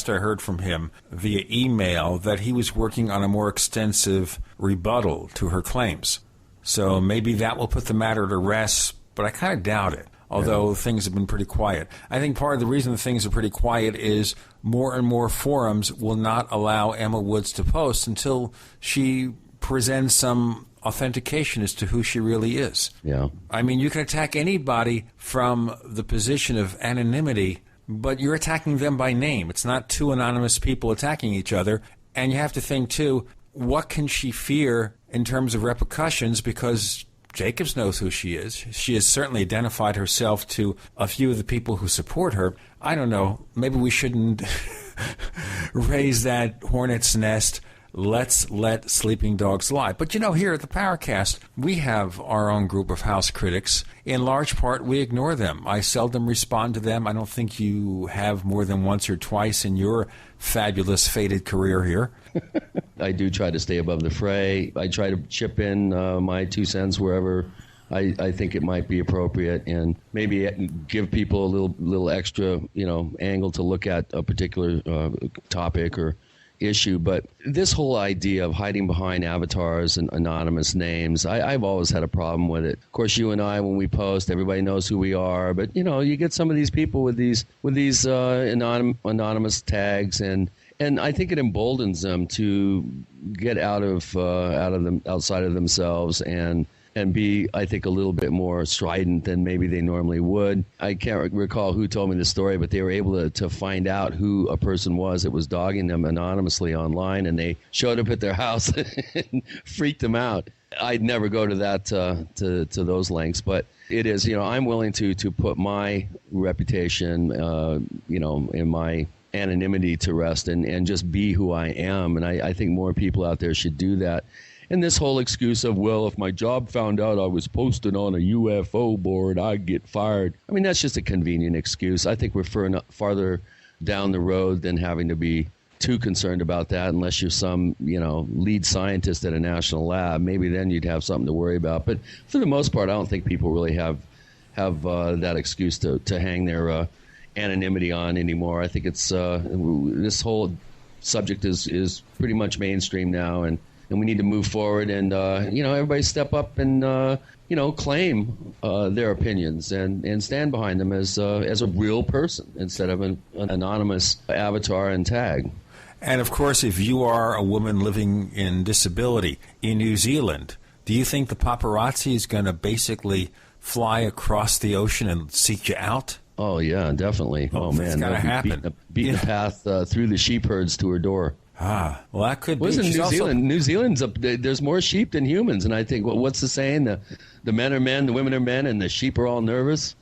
last I heard from him via email that he was working on a more extensive rebuttal to her claims. So maybe that will put the matter to rest, but I kind of doubt it, although things have been pretty quiet. I think part of the reason things are pretty quiet is more and more forums will not allow Emma Woods to post until she presents some authentication as to who she really is. Yeah. I mean, you can attack anybody from the position of anonymity, but you're attacking them by name. It's not two anonymous people attacking each other. And you have to think, too, what can she fear in terms of repercussions? Because Jacobs knows who she is. She has certainly identified herself to a few of the people who support her. I don't know. Maybe we shouldn't raise that hornet's nest. Let's let sleeping dogs lie. But, you know, here at the Paracast, we have our own group of house critics. In large part, we ignore them. I seldom respond to them. I don't think you have more than once or twice in your fabulous, fated career here. I do try to stay above the fray. I try to chip in my 2 cents wherever I think it might be appropriate, and maybe give people a little extra, angle to look at a particular topic or issue. But this whole idea of hiding behind avatars and anonymous names, I've always had a problem with it. Of course, you and I, when we post, everybody knows who we are. But you get some of these people with these anonymous tags, and I think it emboldens them to get outside of themselves and be, I think, a little bit more strident than maybe they normally would. I can't recall who told me the story, but they were able to find out who a person was that was dogging them anonymously online, and they showed up at their house and freaked them out. I'd never go to that to those lengths, but it is, I'm willing to put my reputation, in my anonymity to rest and just be who I am, and I think more people out there should do that. And this whole excuse of, well, if my job found out I was posting on a UFO board, I'd get fired. I mean, that's just a convenient excuse. I think we're farther down the road than having to be too concerned about that, unless you're some, lead scientist at a national lab. Maybe then you'd have something to worry about. But for the most part, I don't think people really have that excuse to hang their anonymity on anymore. I think it's this whole subject is pretty much mainstream now, and we need to move forward, and everybody step up and claim their opinions and stand behind them as a real person instead of an anonymous avatar and tag. And of course, if you are a woman living in disability in New Zealand, do you think the paparazzi is going to basically fly across the ocean and seek you out? Oh yeah, definitely. Oh man, it's got to happen. Beating a path through the sheep herds to her door. Ah, well, that could be. Wasn't New Zealand? New Zealand's there's more sheep than humans, and I think, what's the saying? The men are men, the women are men, and the sheep are all nervous.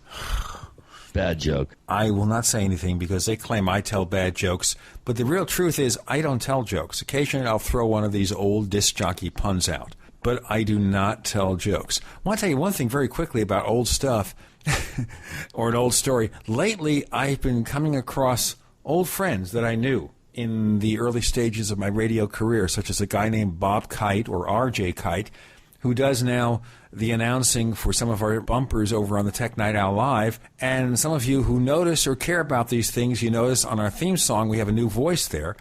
Bad joke. I will not say anything because they claim I tell bad jokes, but the real truth is I don't tell jokes. Occasionally I'll throw one of these old disc jockey puns out, but I do not tell jokes. I want to tell you one thing very quickly about old stuff or an old story. Lately, I've been coming across old friends that I knew in the early stages of my radio career, such as a guy named Bob Kite, or R.J. Kite, who does now the announcing for some of our bumpers over on the Tech Night Owl Live. And some of you who notice or care about these things, you notice on our theme song we have a new voice there.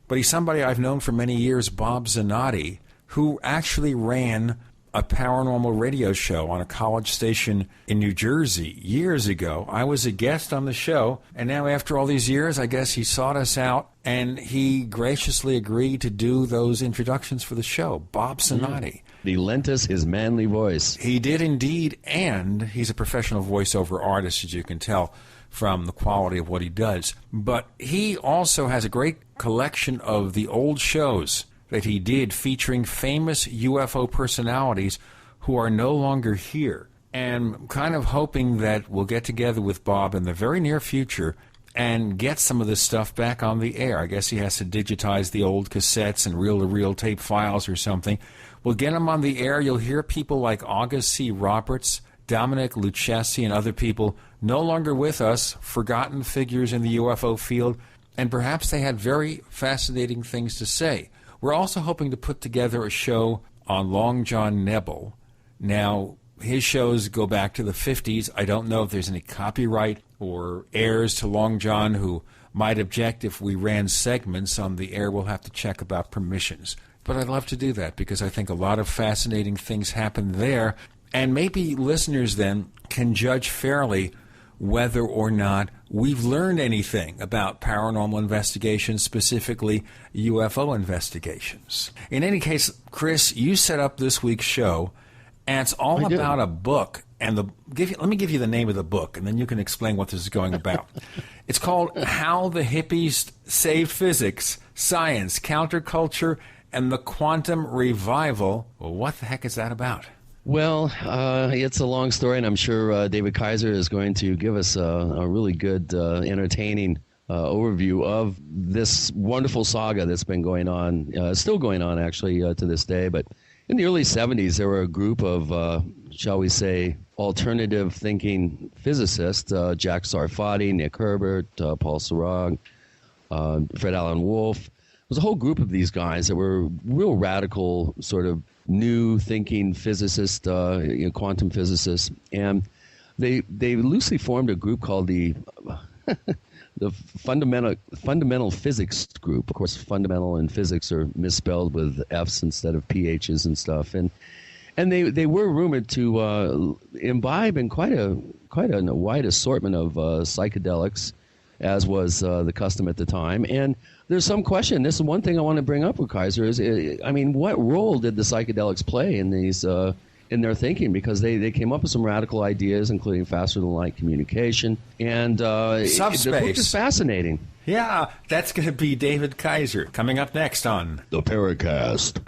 But he's somebody I've known for many years, Bob Zanotti, who actually ran a paranormal radio show on a college station in New Jersey years ago. I was a guest on the show, and now after all these years, I guess he sought us out, and he graciously agreed to do those introductions for the show. Bob Zanotti. He lent us his manly voice. He did indeed, and he's a professional voiceover artist, as you can tell from the quality of what he does. But he also has a great collection of the old shows that he did featuring famous UFO personalities who are no longer here. And I'm kind of hoping that we'll get together with Bob in the very near future and get some of this stuff back on the air. I guess he has to digitize the old cassettes and reel-to-reel tape files or something. We'll get him on the air. You'll hear people like August C. Roberts, Dominic Lucchesi, and other people no longer with us, forgotten figures in the UFO field, and perhaps they had very fascinating things to say. We're also hoping to put together a show on Long John Nebel. Now, his shows go back to the 50s. I don't know if there's any copyright or heirs to Long John who might object if we ran segments on the air. We'll have to check about permissions. But I'd love to do that because I think a lot of fascinating things happen there. And maybe listeners then can judge fairly whether or not we've learned anything about paranormal investigations, specifically UFO investigations. In any case, Chris, you set up this week's show, and it's all about a book. And let me give you the name of the book, and then you can explain what this is going about. It's called How the Hippies Saved Physics, Science, Counterculture, and the Quantum Revival. Well, what the heck is that about? Well, it's a long story, and I'm sure David Kaiser is going to give us a really good, entertaining overview of this wonderful saga that's been going on, still going on actually to this day. But in the early 70s, there were a group of, shall we say, alternative thinking physicists, Jack Sarfati, Nick Herbert, Paul Sarag, Fred Alan Wolf. There was a whole group of these guys that were real radical sort of new thinking physicists, quantum physicists, and they loosely formed a group called the the fundamental physics group. Of course, fundamental and physics are misspelled with F's instead of PH's and stuff, and they were rumored to imbibe in quite a wide assortment of psychedelics, as was the custom at the time. And there's some question. This is one thing I want to bring up with Kaiser is, what role did the psychedelics play in these in their thinking? Because they came up with some radical ideas, including faster than light communication, and subspace. The book is fascinating. Yeah, that's going to be David Kaiser coming up next on the Paracast.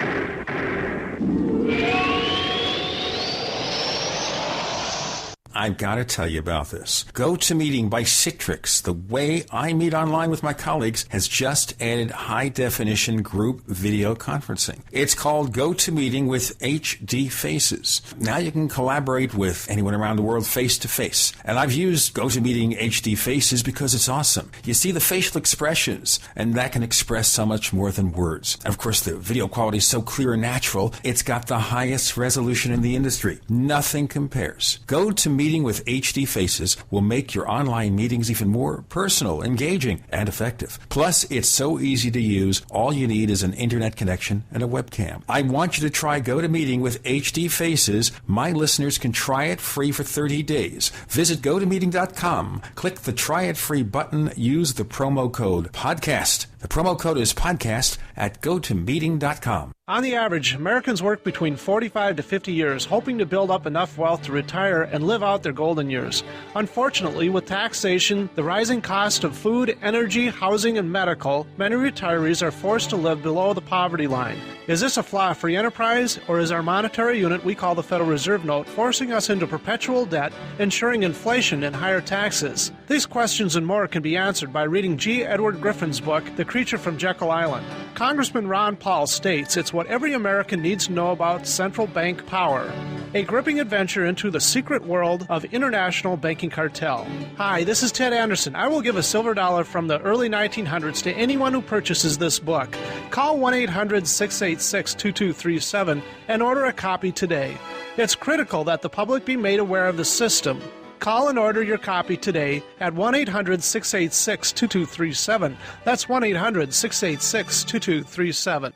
I've got to tell you about this. GoToMeeting by Citrix, the way I meet online with my colleagues, has just added high-definition group video conferencing. It's called GoToMeeting with HD Faces. Now you can collaborate with anyone around the world face-to-face. And I've used GoToMeeting HD Faces because it's awesome. You see the facial expressions, and that can express so much more than words. And of course, the video quality is so clear and natural, it's got the highest resolution in the industry. Nothing compares. GoToMeeting with HD Faces will make your online meetings even more personal, engaging, and effective. Plus, it's so easy to use. All you need is an internet connection and a webcam. I want you to try GoToMeeting with HD Faces. My listeners can try it free for 30 days. Visit GoToMeeting.com. Click the Try It Free button. Use the promo code PODCAST. The promo code is PODCAST at GoToMeeting.com. On the average, Americans work between 45 to 50 years, hoping to build up enough wealth to retire and live out their golden years. Unfortunately, with taxation, the rising cost of food, energy, housing, and medical, many retirees are forced to live below the poverty line. Is this a flaw free enterprise, or is our monetary unit we call the Federal Reserve Note forcing us into perpetual debt, ensuring inflation and higher taxes? These questions and more can be answered by reading G. Edward Griffin's book, The Creature from Jekyll Island. Congressman Ron Paul states it's what every American needs to know about central bank power. A gripping adventure into the secret world of international banking cartel. Hi, this is Ted Anderson. I will give a silver dollar from the early 1900s to anyone who purchases this book. Call 1-800-686-2237 and order a copy today. It's critical that the public be made aware of the system. Call and order your copy today at 1-800-686-2237. That's 1-800-686-2237.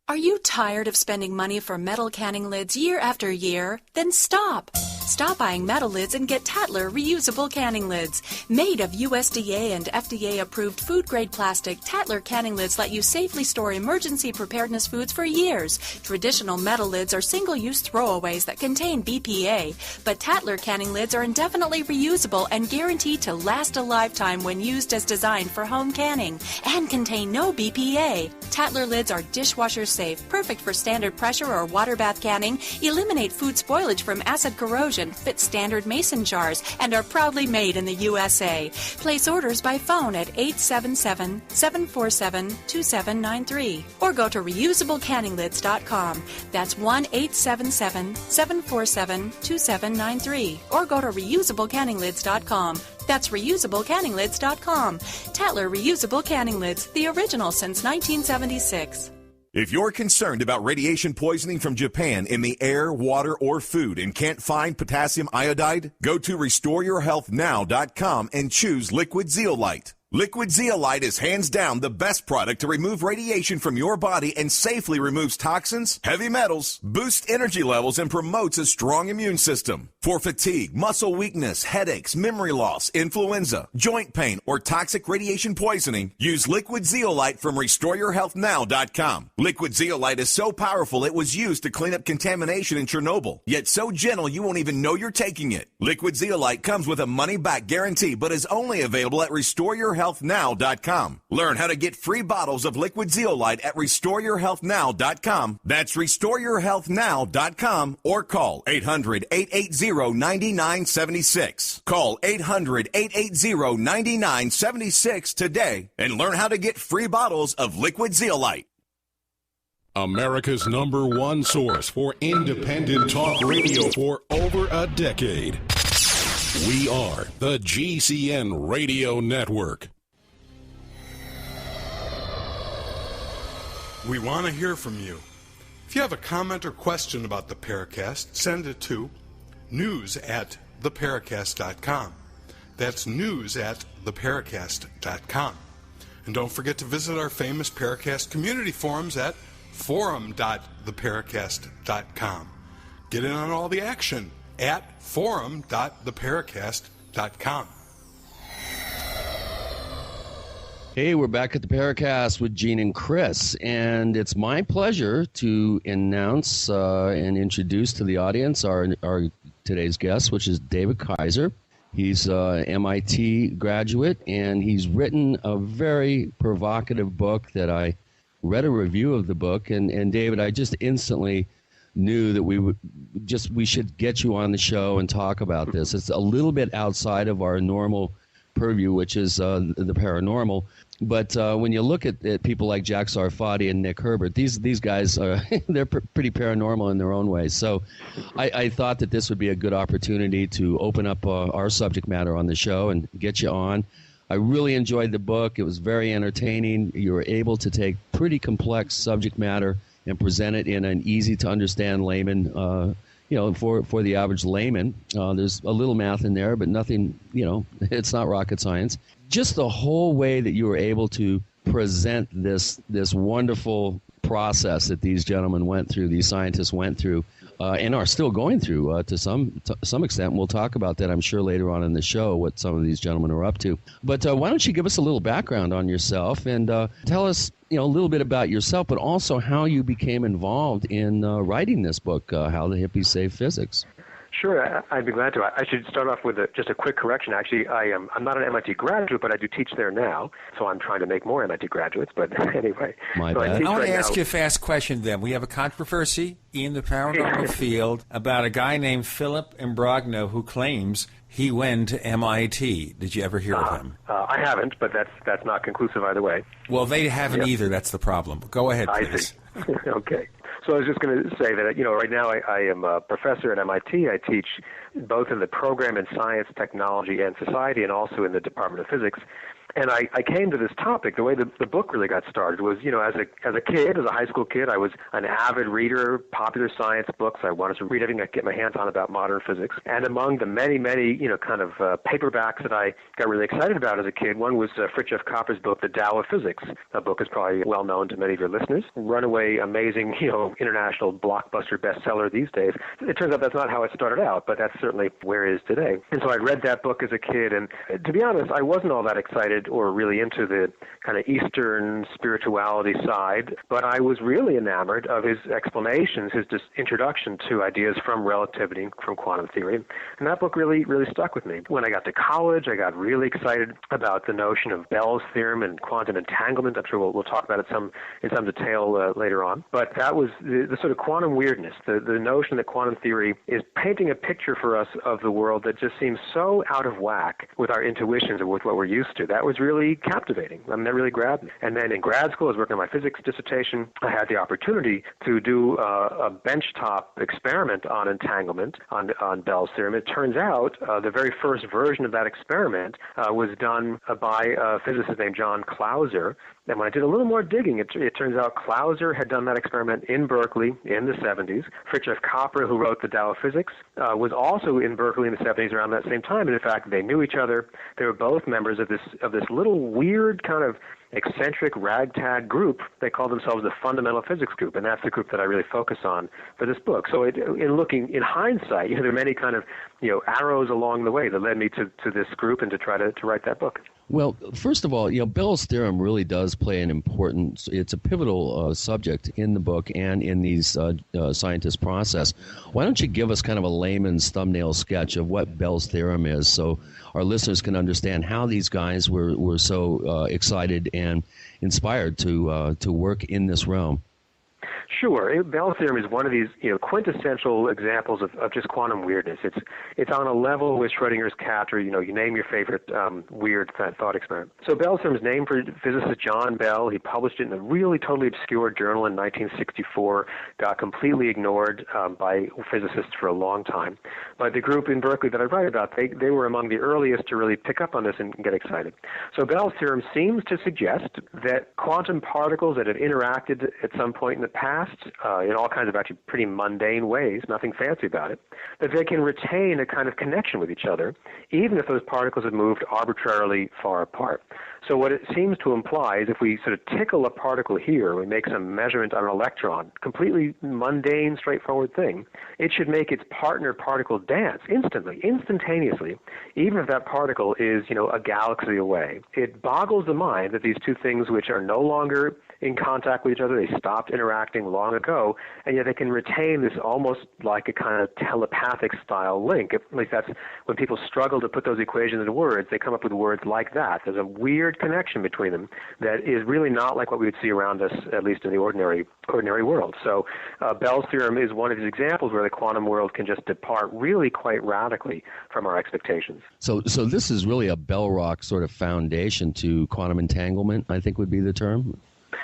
Are you tired of spending money for metal canning lids year after year? Then stop. Stop buying metal lids and get Tatler reusable canning lids. Made of USDA and FDA-approved food-grade plastic, Tatler canning lids let you safely store emergency preparedness foods for years. Traditional metal lids are single-use throwaways that contain BPA, but Tatler canning lids are indefinitely reusable and guaranteed to last a lifetime when used as designed for home canning and contain no BPA. Tatler lids are dishwasher safe, perfect for standard pressure or water bath canning, eliminate food spoilage from acid corrosion, fit standard mason jars, and are proudly made in the USA. Place orders by phone at 877-747-2793 or go to reusablecanninglids.com. That's 1-877-747-2793 or go to reusablecanninglids.com. That's reusablecanninglids.com. Tatler Reusable Canning Lids, the original since 1976. If you're concerned about radiation poisoning from Japan in the air, water, or food and can't find potassium iodide, go to RestoreYourHealthNow.com and choose Liquid Zeolite. Liquid Zeolite is hands down the best product to remove radiation from your body and safely removes toxins, heavy metals, boosts energy levels, and promotes a strong immune system. For fatigue, muscle weakness, headaches, memory loss, influenza, joint pain, or toxic radiation poisoning, use Liquid Zeolite from RestoreYourHealthNow.com. Liquid Zeolite is so powerful it was used to clean up contamination in Chernobyl, yet so gentle you won't even know you're taking it. Liquid Zeolite comes with a money-back guarantee, but is only available at RestoreYourHealthNow.com. Learn how to get free bottles of Liquid Zeolite at RestoreYourHealthNow.com. That's RestoreYourHealthNow.com, or call 800-880-9976. Call 800-880-9976 today and learn how to get free bottles of Liquid Zeolite. America's #1 source for independent talk radio for over a decade. We are the GCN Radio Network. We want to hear from you. If you have a comment or question about the Paracast, send it to news@theparacast.com. That's news@theparacast.com. And don't forget to visit our famous Paracast community forums at forum.theparacast.com. Get in on all the action at forum.theparacast.com. Hey, we're back at the Paracast with Gene and Chris, and it's my pleasure to announce and introduce to the audience our today's guest, which is David Kaiser. He's an MIT graduate, and he's written a very provocative book that I read a review of the book, and David, I just instantly knew that we should get you on the show and talk about this. It's a little bit outside of our normal purview, which is the paranormal. But when you look at people like Jack Sarfati and Nick Herbert, these guys are they're pretty paranormal in their own way. So I thought that this would be a good opportunity to open up our subject matter on the show and get you on. I really enjoyed the book. It was very entertaining. You were able to take pretty complex subject matter and present it in an easy-to-understand layman, for the average layman. There's a little math in there, but nothing, it's not rocket science. Just the whole way that you were able to present this wonderful process that these gentlemen went through, these scientists went through, and are still going through to some extent. We'll talk about that, I'm sure, later on in the show, what some of these gentlemen are up to. But why don't you give us a little background on yourself and tell us, a little bit about yourself, but also how you became involved in writing this book, How the Hippies Saved Physics. Sure, I'd be glad to. I should start off with just a quick correction. Actually, I'm not an MIT graduate, but I do teach there now, so I'm trying to make more MIT graduates. But anyway, My bad. I want to ask you a fast question then. We have a controversy in the paranormal field about a guy named Philip Imbrogno who claims he went to MIT. Did you ever hear of him? I haven't, but that's not conclusive either way. Well, they haven't either. That's the problem. Go ahead, please. I see. Okay. So I was just going to say that, right now I am a professor at MIT. I teach both in the program in science, technology, and society, and also in the Department of Physics. And I came to this topic, the way the book really got started was, as a kid, as a high school kid, I was an avid reader, popular science books. I wanted to read everything I could get my hands on about modern physics. And among the many, paperbacks that I got really excited about as a kid, one was Fritjof Capra's book, The Tao of Physics. That book is probably well known to many of your listeners. Runaway, amazing, international blockbuster bestseller these days. It turns out that's not how it started out, but that's certainly where it is today. And so I read that book as a kid, and to be honest, I wasn't all that excited or really into the kind of Eastern spirituality side, but I was really enamored of his explanations, his introduction to ideas from relativity, from quantum theory, and that book really, really stuck with me. When I got to college, I got really excited about the notion of Bell's theorem and quantum entanglement. I'm sure we'll talk about it in some detail later on, but that was the sort of quantum weirdness, the notion that quantum theory is painting a picture for us of the world that just seems so out of whack with our intuitions and with what we're used to. That was really captivating. I mean, that really grabbed me. And then in grad school, I was working on my physics dissertation. I had the opportunity to do a benchtop experiment on entanglement on Bell's theorem. It turns out the very first version of that experiment was done by a physicist named John Clauser. And when I did a little more digging, it turns out Clauser had done that experiment in Berkeley in the 70s. Fritjof Capra, who wrote The Tao of Physics, was also in Berkeley in the 70s around that same time. And in fact, they knew each other. They were both members of this this little weird kind of eccentric ragtag group. They call themselves the Fundamental Physics Group, and that's the group that I really focus on for this book. So in hindsight, there are many kind of arrows along the way that led me to this group and to try to write that book. Well, first of all, Bell's theorem really does play an important, it's a pivotal subject in the book and in these scientists' process. Why don't you give us kind of a layman's thumbnail sketch of what Bell's theorem is so our listeners can understand how these guys were so excited and inspired to work in this realm? Sure. Bell's theorem is one of these quintessential examples of just quantum weirdness. It's on a level with Schrodinger's cat, or you name your favorite weird thought experiment. So Bell's theorem is named for physicist John Bell. He published it in a really totally obscure journal in 1964. Got completely ignored by physicists for a long time. But the group in Berkeley that I write about, they were among the earliest to really pick up on this and get excited. So Bell's theorem seems to suggest that quantum particles that have interacted at some point in the past in all kinds of actually pretty mundane ways, nothing fancy about it, that they can retain a kind of connection with each other, even if those particles have moved arbitrarily far apart. So what it seems to imply is if we sort of tickle a particle here, we make some measurement on an electron, completely mundane, straightforward thing, it should make its partner particle dance instantaneously, even if that particle is, a galaxy away. It boggles the mind that these two things which are no longer in contact with each other, they stopped interacting long ago, and yet they can retain this almost like a kind of telepathic style link. At least that's when people struggle to put those equations into words, they come up with words like that. There's a weird connection between them that is really not like what we would see around us, at least in the ordinary world. So Bell's theorem is one of these examples where the quantum world can just depart really quite radically from our expectations. So this is really a Bell rock sort of foundation to quantum entanglement, I think would be the term.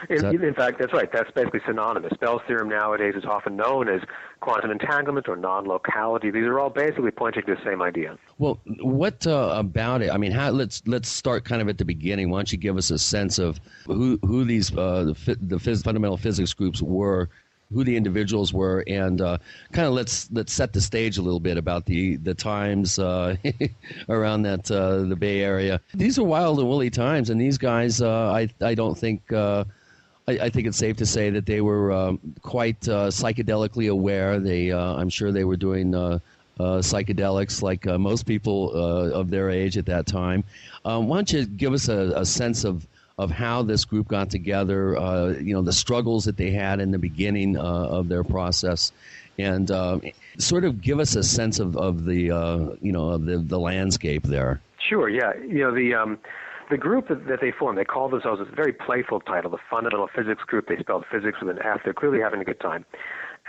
In fact, that's right. That's basically synonymous. Bell's theorem nowadays is often known as quantum entanglement or non-locality. These are all basically pointing to the same idea. Well, what about it? I mean, let's start kind of at the beginning. Why don't you give us a sense of who these the fundamental physics groups were, who the individuals were, and kind of let's set the stage a little bit about the times around that the Bay Area. These are wild and woolly times, and these guys, I don't think. I think it's safe to say that they were quite psychedelically aware. I'm sure they were doing psychedelics like most people of their age at that time. Why don't you give us a sense of how this group got together, the struggles that they had in the beginning of their process, and sort of give us a sense of the landscape there. Sure. Yeah. The group that they formed, they call themselves, it's a very playful title, the Fundamental Physics Group. They spelled physics with an F. They're clearly having a good time.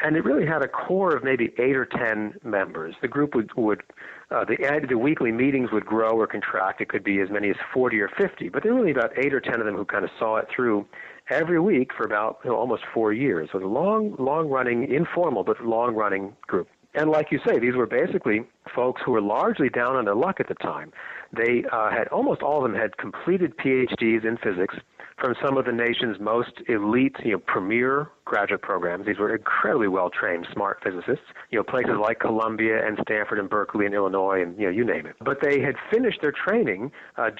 And it really had a core of maybe 8 or 10 members. The group the weekly meetings would grow or contract. It could be as many as 40 or 50, but there were really about 8 or 10 of them who kind of saw it through every week for about almost 4 years. So it was a long-running, informal but long-running group. And like you say, these were basically folks who were largely down on their luck at the time. They had, almost all of them had completed PhDs in physics from some of the nation's most elite, premier graduate programs. These were incredibly well-trained, smart physicists, places like Columbia and Stanford and Berkeley and Illinois and, you name it. But they had finished their training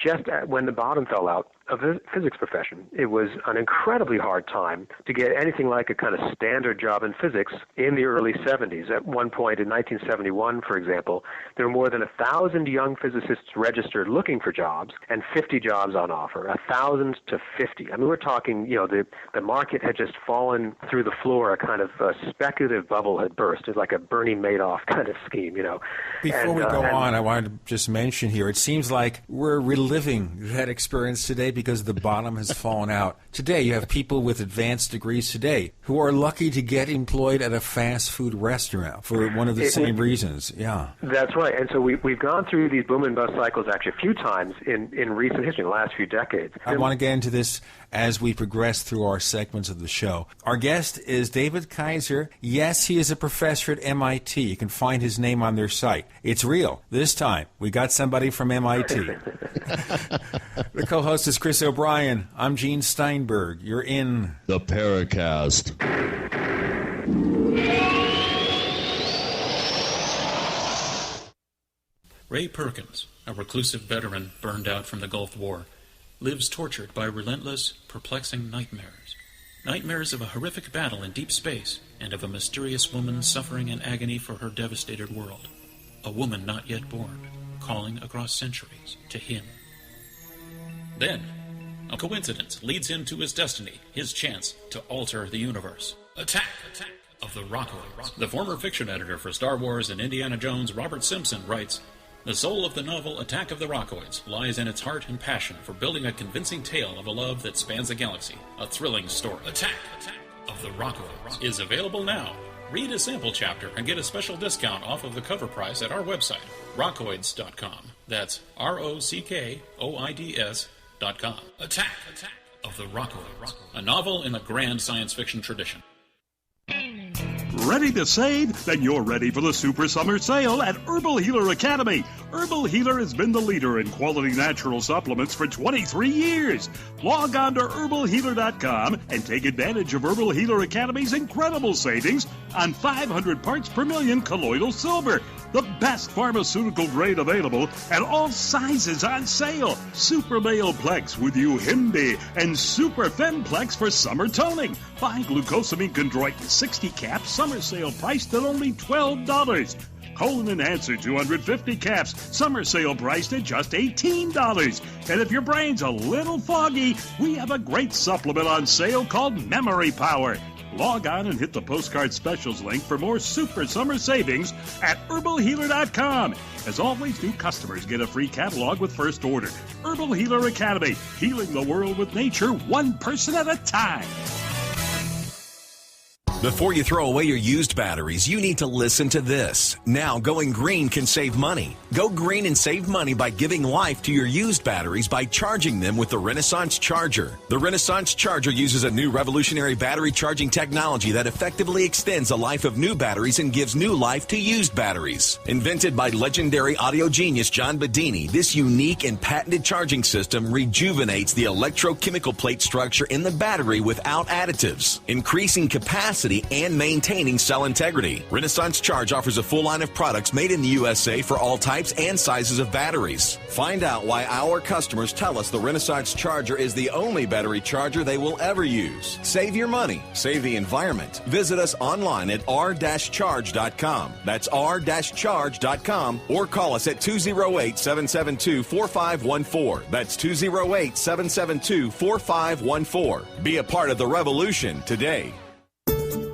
just when the bottom fell out of the physics profession. It was an incredibly hard time to get anything like a kind of standard job in physics in the early 70s. At one point in 1971, for example, there were more than 1,000 young physicists registered looking for jobs and 50 jobs on offer, 1,000 to 50. I mean, we're talking, the market had just fallen through the floor. A kind of speculative bubble had burst. It was like a Bernie Madoff kind of scheme, Before we go on, I wanted to just mention here, it seems like we're reliving that experience today because the bottom has fallen out. Today, you have people with advanced degrees today who are lucky to get employed at a fast food restaurant for one of the same reasons. Yeah. That's right. And so we've gone through these boom and bust cycles actually a few times in recent history, in the last few decades. I want to get into this as we progress through our segments of the show. Our guest is David Kaiser. Yes, he is a professor at MIT. You can find his name on their site. It's real. This time, we got somebody from MIT. The co-host is Chris O'Brien. I'm Gene Steinberg. You're in the Paracast. Ray Perkins, a reclusive veteran burned out from the Gulf War, lives tortured by relentless, perplexing nightmares. Nightmares of a horrific battle in deep space and of a mysterious woman suffering in agony for her devastated world. A woman not yet born, calling across centuries to him. Then, a coincidence leads him to his destiny, his chance to alter the universe. Attack of the Rockoids. The former fiction editor for Star Wars and Indiana Jones, Robert Simpson, writes, "The soul of the novel Attack of the Rockoids lies in its heart and passion for building a convincing tale of a love that spans a galaxy, a thrilling story. Attack of the Rockoids is available now. Read a sample chapter and get a special discount off of the cover price at our website, rockoids.com. That's ROCKOIDS.com. Attack of the Rockoids, a novel in the grand science fiction tradition." Ready to save? Then you're ready for the Super Summer Sale at Herbal Healer Academy. Herbal Healer has been the leader in quality natural supplements for 23 years. Log on to herbalhealer.com and take advantage of Herbal Healer Academy's incredible savings on 500 parts per million colloidal silver, the best pharmaceutical grade available, and all sizes on sale. Super Male Plex with Uhimbi and Super Femplex for summer toning. Buy glucosamine chondroitin 60 caps, summer sale priced at only $12. Colon Enhancer 250 caps, summer sale priced at just $18. And if your brain's a little foggy, we have a great supplement on sale called Memory Power. Log on and hit the postcard specials link for more super summer savings at herbalhealer.com. As always, new customers get a free catalog with first order. Herbal Healer Academy, healing the world with nature, one person at a time. Before you throw away your used batteries, you need to listen to this. Now, going green can save money. Go green and save money by giving life to your used batteries by charging them with the Renaissance Charger. The Renaissance Charger uses a new revolutionary battery charging technology that effectively extends the life of new batteries and gives new life to used batteries. Invented by legendary audio genius John Bedini, this unique and patented charging system rejuvenates the electrochemical plate structure in the battery without additives, increasing capacity and maintaining cell integrity. Renaissance Charge offers a full line of products made in the USA for all types and sizes of batteries. Find out why our customers tell us the Renaissance Charger is the only battery charger they will ever use. Save your money. Save the environment. Visit us online at r-charge.com. That's r-charge.com, or call us at 208-772-4514. That's 208-772-4514. Be a part of the revolution today.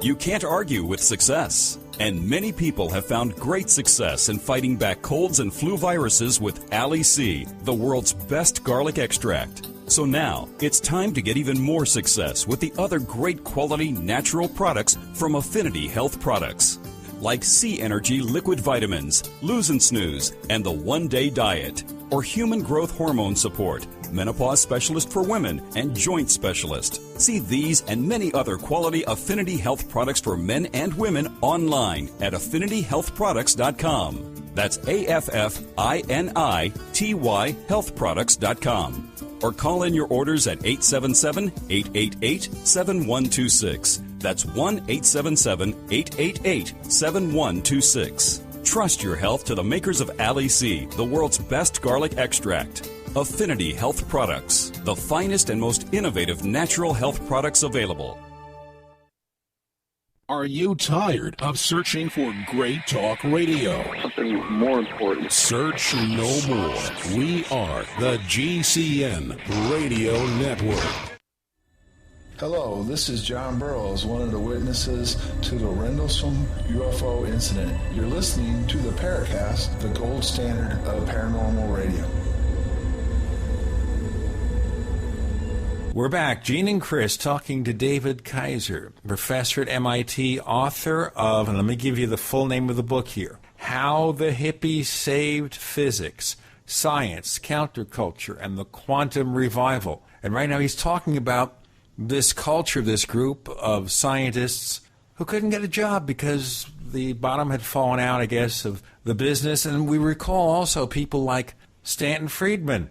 You can't argue with success. And many people have found great success in fighting back colds and flu viruses with Ali C, the world's best garlic extract. So now, it's time to get even more success with the other great quality natural products from Affinity Health Products. Like C Energy Liquid Vitamins, Lose and Snooze, and the One Day Diet. Or Human Growth Hormone Support, Menopause Specialist for Women, and Joint Specialist. See these and many other quality Affinity Health products for men and women online at affinityhealthproducts.com. That's AFFINITY healthproducts.com. Or call in your orders at 877-888-7126. That's 1-877-888-7126. Trust your health to the makers of Ali C, the world's best garlic extract. Affinity Health Products, the finest and most innovative natural health products available. Are you tired of searching for great talk radio? Something more important. Search no more. We are the GCN Radio Network. Hello, this is John Burroughs, one of the witnesses to the Rendlesham UFO incident. You're listening to the Paracast, the gold standard of paranormal radio. We're back. Gene and Chris talking to David Kaiser, professor at MIT, author of, and let me give you the full name of the book here, How the Hippies Saved Physics, Science, Counterculture, and the Quantum Revival. And right now he's talking about this culture, this group of scientists who couldn't get a job because the bottom had fallen out, I guess, of the business. And we recall also people like Stanton Friedman,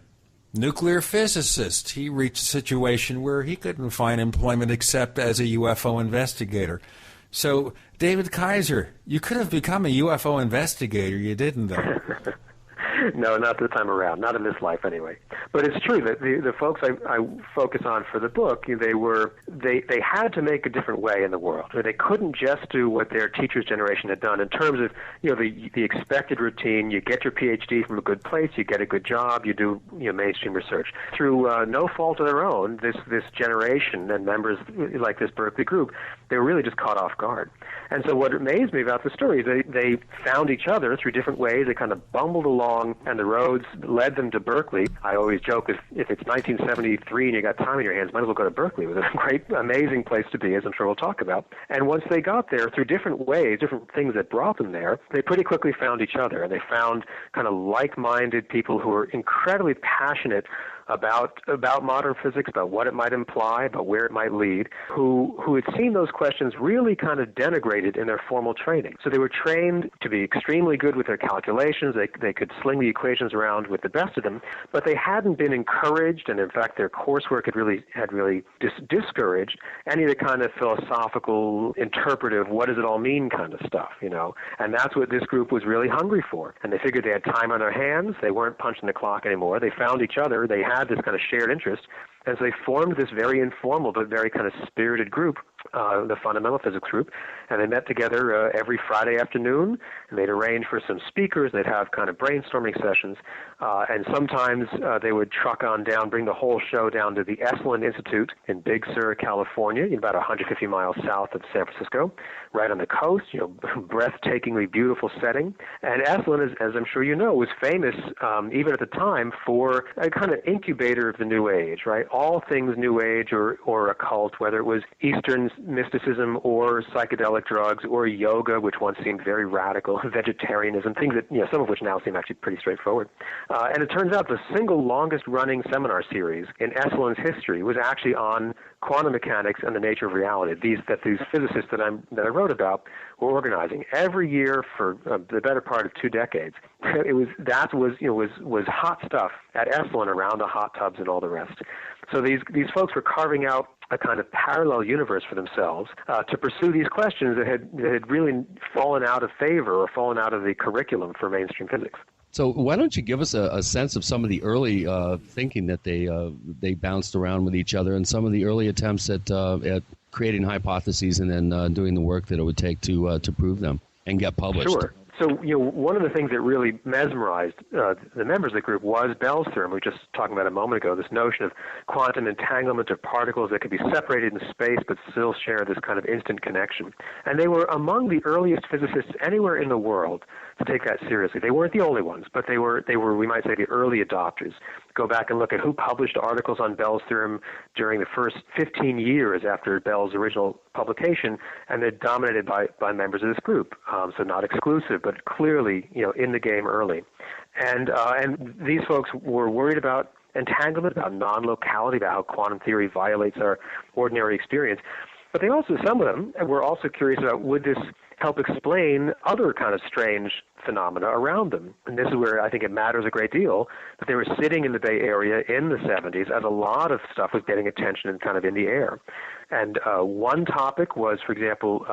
nuclear physicist. He reached a situation where he couldn't find employment except as a UFO investigator. So, David Kaiser, you could have become a UFO investigator. You didn't, though. No, not this time around. Not in this life, anyway. But it's true that the folks I focus on for the book, they had to make a different way in the world. They couldn't just do what their teachers' generation had done in terms of the expected routine. You get your PhD from a good place, you get a good job, you do mainstream research. Through no fault of their own, this generation and members like this Berkeley group, they were really just caught off guard. And so what amazed me about the story is they found each other through different ways. They kind of bumbled along, and the roads led them to Berkeley. I always joke, if it's 1973 and you got time in your hands, might as well go to Berkeley. It was a great, amazing place to be, as I'm sure we'll talk about. And once they got there, through different ways, different things that brought them there, they pretty quickly found each other, and they found kind of like-minded people who were incredibly passionate about modern physics, about what it might imply, about where it might lead, who had seen those questions really kind of denigrated in their formal training. So they were trained to be extremely good with their calculations. They could sling the equations around with the best of them, but they hadn't been encouraged, and in fact their coursework had really discouraged any of the kind of philosophical, interpretive, what does it all mean kind of stuff, And that's what this group was really hungry for. And they figured they had time on their hands. They weren't punching the clock anymore. They found each other. They had this kind of shared interest, and so they formed this very informal but very kind of spirited group, the Fundamental Physics Group, and they met together every Friday afternoon, and they'd arrange for some speakers. They'd have kind of brainstorming sessions, and sometimes they would truck on down, bring the whole show down to the Esalen Institute in Big Sur, California, about 150 miles south of San Francisco, right on the coast, breathtakingly beautiful setting. And Esalen, as I'm sure you know, was famous even at the time for a kind of incubator of the New Age, right? All things New Age or occult, whether it was Eastern mysticism or psychedelic drugs or yoga, which once seemed very radical, vegetarianism, things that, some of which now seem actually pretty straightforward. And it turns out the single longest running seminar series in Esalen's history was actually on quantum mechanics and the nature of reality. These physicists that I wrote about were organizing every year for the better part of 2 decades. Was hot stuff at Esalen around the hot tubs and all the rest. So these folks were carving out a kind of parallel universe for themselves to pursue these questions that had really fallen out of favor or fallen out of the curriculum for mainstream physics. So why don't you give us a sense of some of the early thinking that they bounced around with each other, and some of the early attempts at creating hypotheses and then doing the work that it would take to prove them and get published? Sure. So, one of the things that really mesmerized the members of the group was Bell's theorem. We were just talking about a moment ago, this notion of quantum entanglement of particles that could be separated in space but still share this kind of instant connection. And they were among the earliest physicists anywhere in the world to take that seriously. They weren't the only ones, but they were, we might say, the early adopters. Go back and look at who published articles on Bell's theorem during the first 15 years after Bell's original publication, and they're dominated by members of this group. So not exclusive, but clearly, in the game early. And these folks were worried about entanglement, about non-locality, about how quantum theory violates our ordinary experience. But they also, some of them, were also curious about, would this help explain other kind of strange phenomena around them? And this is where I think it matters a great deal that they were sitting in the Bay Area in the 70s as a lot of stuff was getting attention and kind of in the air. And one topic was, for example,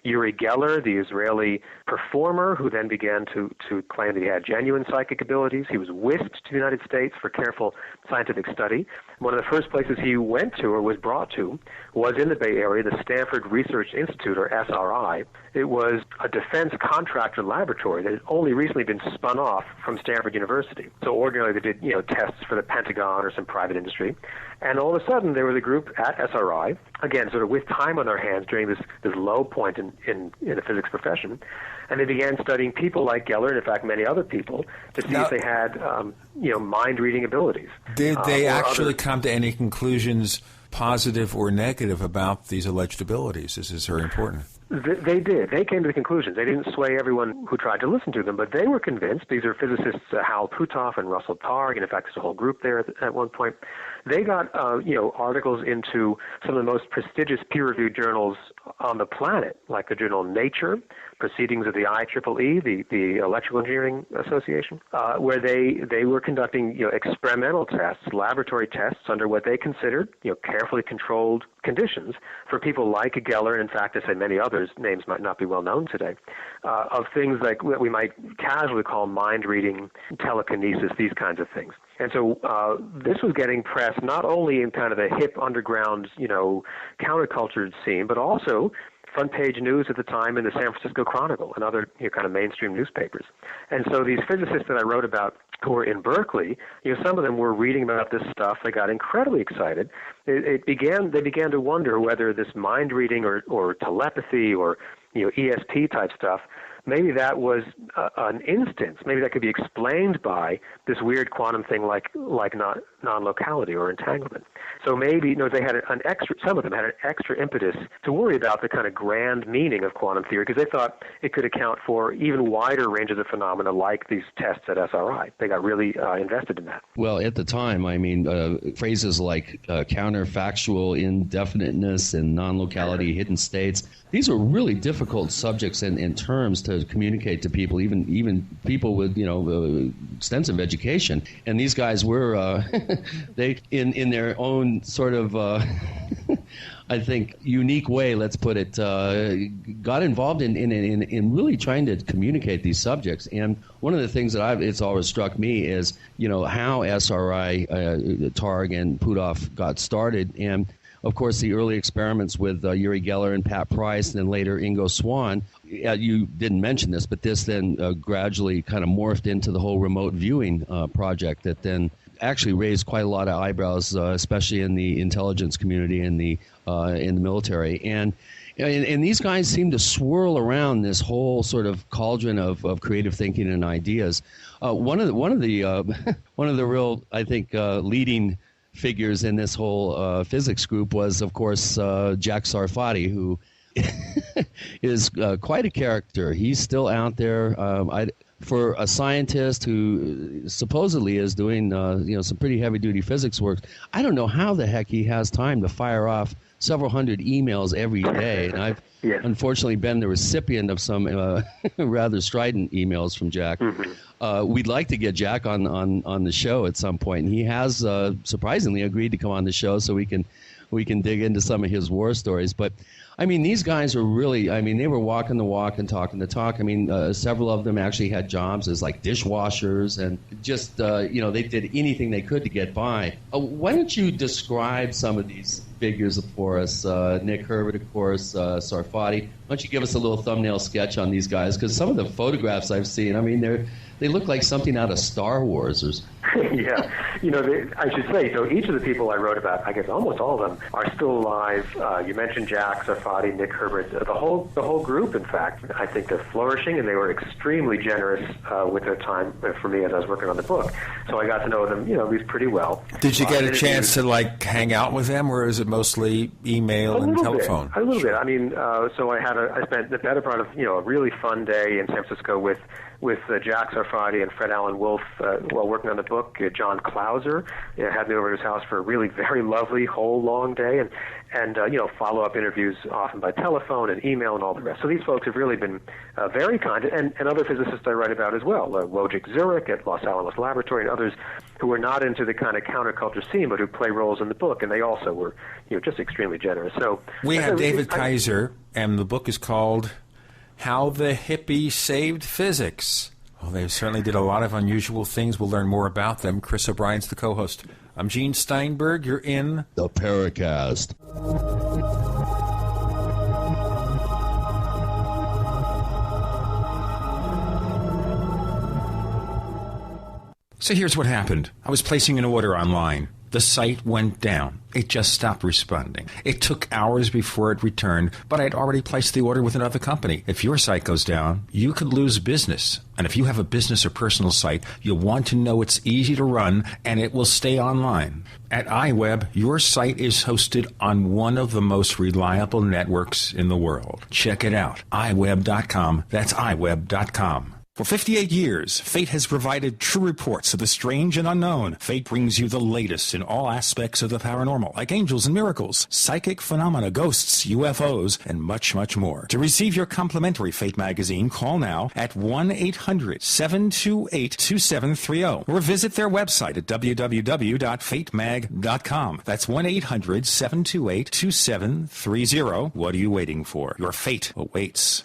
Uri Geller, the Israeli performer, who then began to claim that he had genuine psychic abilities. He was whisked to the United States for careful scientific study. One of the first places he went to or was brought to was in the Bay Area, the Stanford Research Institute, or SRI. It was a defense contractor laboratory that had only recently been spun off from Stanford University. So ordinarily they did, tests for the Pentagon or some private industry. And all of a sudden there was a group at SRI, again, sort of with time on their hands during this low point in the physics profession, and they began studying people like Geller and, in fact, many other people to see if they had, mind-reading abilities. Did they actually come to any conclusions, positive or negative, about these alleged abilities? This is very important. They did. They came to the conclusions. They didn't sway everyone who tried to listen to them, but they were convinced. These are physicists Hal Puthoff and Russell Targ, and in fact, there's a whole group there at one point. They got articles into some of the most prestigious peer-reviewed journals on the planet, like the journal Nature, Proceedings of the IEEE, the Electrical Engineering Association, where they were conducting experimental tests, laboratory tests under what they considered carefully controlled conditions for people like Geller, and in fact, I say many others, names might not be well known today, of things like what we might casually call mind reading, telekinesis, these kinds of things. And so this was getting press not only in kind of the hip underground, counterculture scene, but also front page news at the time in the San Francisco Chronicle and other kind of mainstream newspapers. And so these physicists that I wrote about who were in Berkeley, some of them were reading about this stuff. They got incredibly excited. They began to wonder whether this mind reading or telepathy or ESP type stuff, maybe that was an instance. Maybe that could be explained by this weird quantum thing like non-locality or entanglement. So maybe they had some of them had an extra impetus to worry about the kind of grand meaning of quantum theory because they thought it could account for even wider ranges of phenomena like these tests at SRI. They got really invested in that. Well, at the time, phrases like counterfactual indefiniteness and non-locality hidden states, these are really difficult subjects and terms to communicate to people, even people with extensive education. And these guys were they in their own sort of I think unique way, let's put it, got involved in really trying to communicate these subjects. And one of the things that it's always struck me is how SRI, Targ and Puthoff got started. And of course, the early experiments with Uri Geller and Pat Price, and then later Ingo Swann. You didn't mention this, but this then gradually kind of morphed into the whole remote viewing project that then actually raised quite a lot of eyebrows, especially in the intelligence community and in the military. And these guys seem to swirl around this whole sort of cauldron of creative thinking and ideas. One of the real, I think, leading figures in this whole physics group was, of course, Jack Sarfati, who is quite a character. He's still out there. For a scientist who supposedly is doing some pretty heavy-duty physics work, I don't know how the heck he has time to fire off several hundred emails every day. And I've unfortunately been the recipient of some rather strident emails from Jack. Mm-hmm. We'd like to get Jack on the show at some point, and he has surprisingly agreed to come on the show so we can dig into some of his war stories. But these guys are really, they were walking the walk and talking the talk. Several of them actually had jobs as like dishwashers and just, they did anything they could to get by. Why don't you describe some of these figures for us? Nick Herbert, of course, Sarfati. Why don't you give us a little thumbnail sketch on these guys? Because some of the photographs I've seen, they look like something out of Star Wars or yeah, I should say, so each of the people I wrote about, I guess almost all of them, are still alive. You mentioned Jack, Sarfati, Nick Herbert, the whole group, in fact. I think they're flourishing, and they were extremely generous with their time for me as I was working on the book. So I got to know them, at least pretty well. Did you get a chance to, hang out with them, or is it mostly email and telephone? A little bit. So I spent the better part of, a really fun day in San Francisco with Jack Sarfati and Fred Allen Wolf while working on the book. John Clauser had me over at his house for a really very lovely whole long day, and follow-up interviews often by telephone and email and all the rest. So these folks have really been very kind, and other physicists I write about as well, Wojciech Zurek at Los Alamos Laboratory and others who are not into the kind of counterculture scene but who play roles in the book, and they also were just extremely generous. So we have David Kaiser, and the book is called How the Hippie Saved Physics. Well, they certainly did a lot of unusual things. We'll learn more about them. Chris O'Brien's the co-host. I'm Gene Steinberg. You're in the Paracast. So here's what happened. I was placing an order online. The site went down. It just stopped responding. It took hours before it returned, but I'd already placed the order with another company. If your site goes down, you could lose business. And if you have a business or personal site, you'll want to know it's easy to run and it will stay online. At iWeb, your site is hosted on one of the most reliable networks in the world. Check it out. iWeb.com. That's iWeb.com. For 58 years, Fate has provided true reports of the strange and unknown. Fate brings you the latest in all aspects of the paranormal, like angels and miracles, psychic phenomena, ghosts, UFOs, and much, much more. To receive your complimentary Fate magazine, call now at 1-800-728-2730 or visit their website at www.fatemag.com. That's 1-800-728-2730. What are you waiting for? Your fate awaits.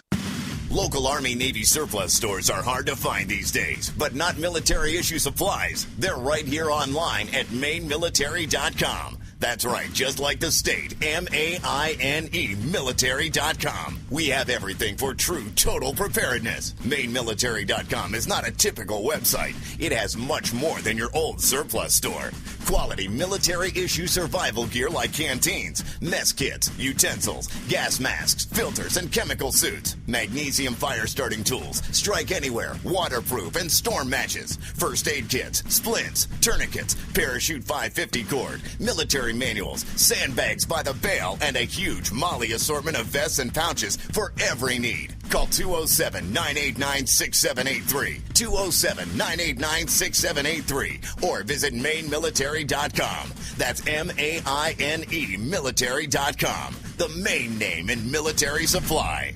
Local Army Navy surplus stores are hard to find these days, but not military issue supplies. They're right here online at mainmilitary.com. That's right, just like the state, M-A-I-N-E, military.com. We have everything for true total preparedness. Mainmilitary.com is not a typical website. It has much more than your old surplus store. Quality military-issue survival gear like canteens, mess kits, utensils, gas masks, filters, and chemical suits. Magnesium fire-starting tools, strike anywhere, waterproof, and storm matches. First aid kits, splints, tourniquets, parachute 550 cord, military manuals, sandbags by the bale, and a huge Molly assortment of vests and pouches for every need. Call 207-989-6783, 207-989-6783, or visit mainmilitary.com. That's M-A-I-N-E military.com, the main name in military supply.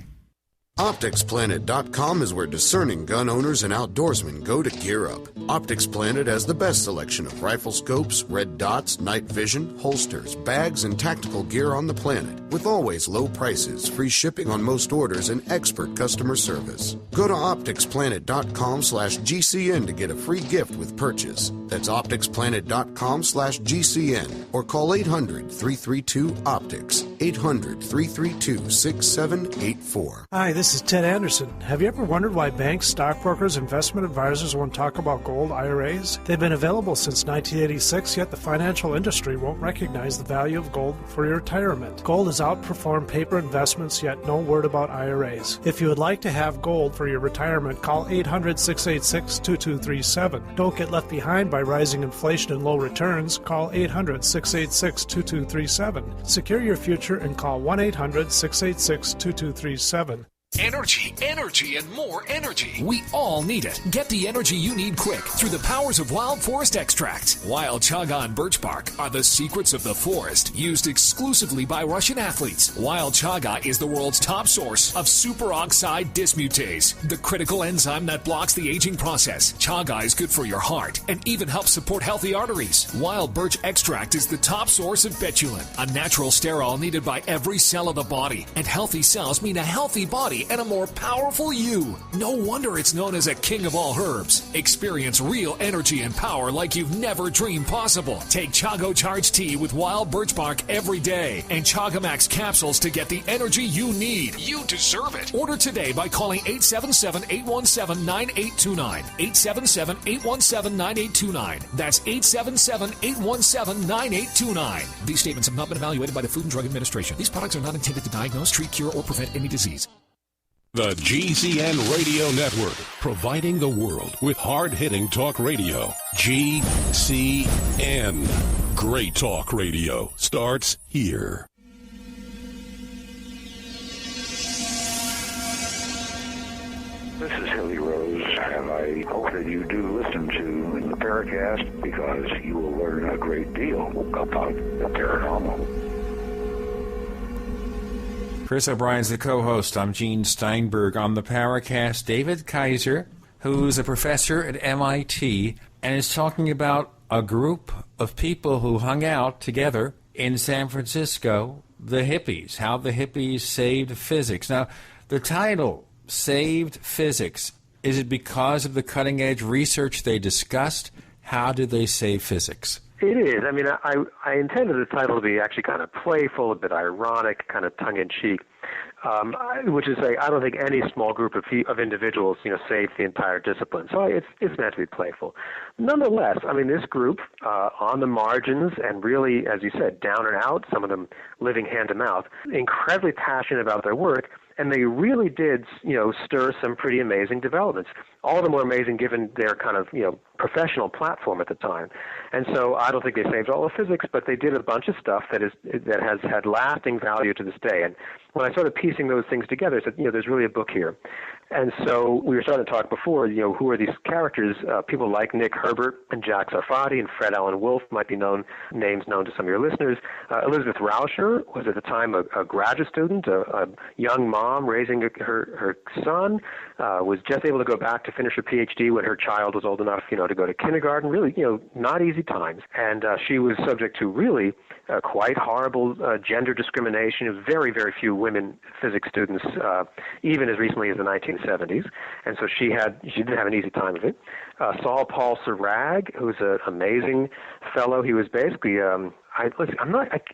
OpticsPlanet.com is where discerning gun owners and outdoorsmen go to gear up. Optics Planet has the best selection of rifle scopes, red dots, night vision, holsters, bags, and tactical gear on the planet, with always low prices, free shipping on most orders, and expert customer service. Go to OpticsPlanet.com/GCN to get a free gift with purchase. That's OpticsPlanet.com/GCN, or call 800-332-OPTICS, 800-332-6784. Hi, this is Ted Anderson. Have you ever wondered why banks, stockbrokers, investment advisors won't talk about gold IRAs? They've been available since 1986, yet the financial industry won't recognize the value of gold for your retirement. Gold has outperformed paper investments, yet no word about IRAs. If you would like to have gold for your retirement, call 800-686-2237. Don't get left behind by rising inflation and low returns. Call 800-686-2237. Secure your future and call 1-800-686-2237. Energy, energy, and more energy. We all need it. Get the energy you need quick through the powers of Wild Forest Extract. Wild chaga and birch bark are the secrets of the forest, used exclusively by Russian athletes. Wild chaga is the world's top source of superoxide dismutase, the critical enzyme that blocks the aging process. Chaga is good for your heart and even helps support healthy arteries. Wild birch extract is the top source of betulin, a natural sterol needed by every cell of the body. And healthy cells mean a healthy body and a more powerful you. No wonder it's known as a king of all herbs. Experience real energy and power like you've never dreamed possible. Take Chago Charge Tea with wild birch bark every day and Chagamax capsules to get the energy you need. You deserve it. Order today by calling 877-817-9829. 877-817-9829. That's 877-817-9829. These statements have not been evaluated by the Food and Drug Administration. These products are not intended to diagnose, treat, cure, or prevent any disease. The GCN Radio Network, providing the world with hard-hitting talk radio. GCN. Great talk radio starts here. This is Hilly Rose, and I hope that you do listen to the Paracast because you will learn a great deal about the paranormal. Chris O'Brien's the co-host. I'm Gene Steinberg. On the Paracast, David Kaiser, who's a professor at MIT, and is talking about a group of people who hung out together in San Francisco, the hippies, how the hippies saved physics. Now, the title, Saved Physics, is it because of the cutting-edge research they discussed? How did they save physics? It is. I mean, I intended the title to be actually kind of playful, a bit ironic, kind of tongue-in-cheek, which is say I don't think any small group of individuals, saved the entire discipline. So it's meant to be playful. Nonetheless, I mean, this group on the margins and really, as you said, down and out, some of them living hand to mouth, incredibly passionate about their work. And they really did, stir some pretty amazing developments. All the more amazing given their kind of, professional platform at the time. And so I don't think they saved all of physics, but they did a bunch of stuff that has had lasting value to this day. And when I started piecing those things together, I said, there's really a book here. And so we were starting to talk before, who are these characters? People like Nick Herbert and Jack Sarfati and Fred Allen Wolfe might be names known to some of your listeners. Elizabeth Rauscher was at the time a graduate student, a young mom raising her son, was just able to go back to finish her PhD when her child was old enough, to go to kindergarten. Really, not easy times. And she was subject to really quite horrible gender discrimination. Very, very few women physics students, even as recently as the 1970s. And so she didn't have an easy time of it. Saul Paul Sarag, who's an amazing fellow. He was basically, I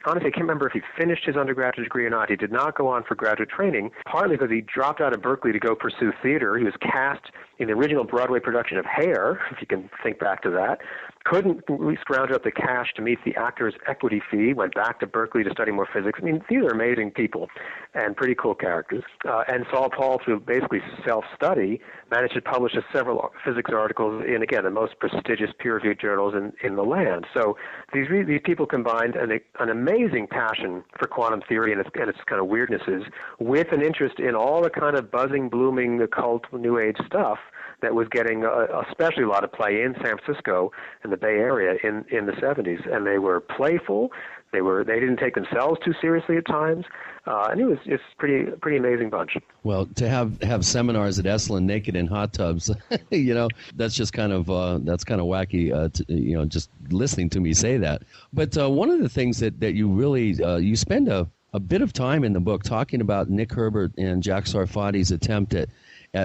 honestly can't remember if he finished his undergraduate degree or not. He did not go on for graduate training, partly because he dropped out of Berkeley to go pursue theater. He was cast in the original Broadway production of Hair, if you can think back to that. Couldn't scrounge up the cash to meet the actor's equity fee, went back to Berkeley to study more physics. I mean, these are amazing people and pretty cool characters. And Saul Paul, through basically self-study, managed to publish several physics articles in, again, the most prestigious peer-reviewed journals in the land. So these people combined an amazing passion for quantum theory and its kind of weirdnesses with an interest in all the kind of buzzing, blooming, occult, New Age stuff that was getting especially a lot of play in San Francisco and the Bay Area in the 70s. And they were playful. They didn't take themselves too seriously at times. And it's pretty amazing bunch. Well, to have seminars at Esalen naked in hot tubs, that's just kind of wacky. Just listening to me say that. But one of the things that you really you spend a bit of time in the book talking about Nick Herbert and Jack Sarfati's attempt at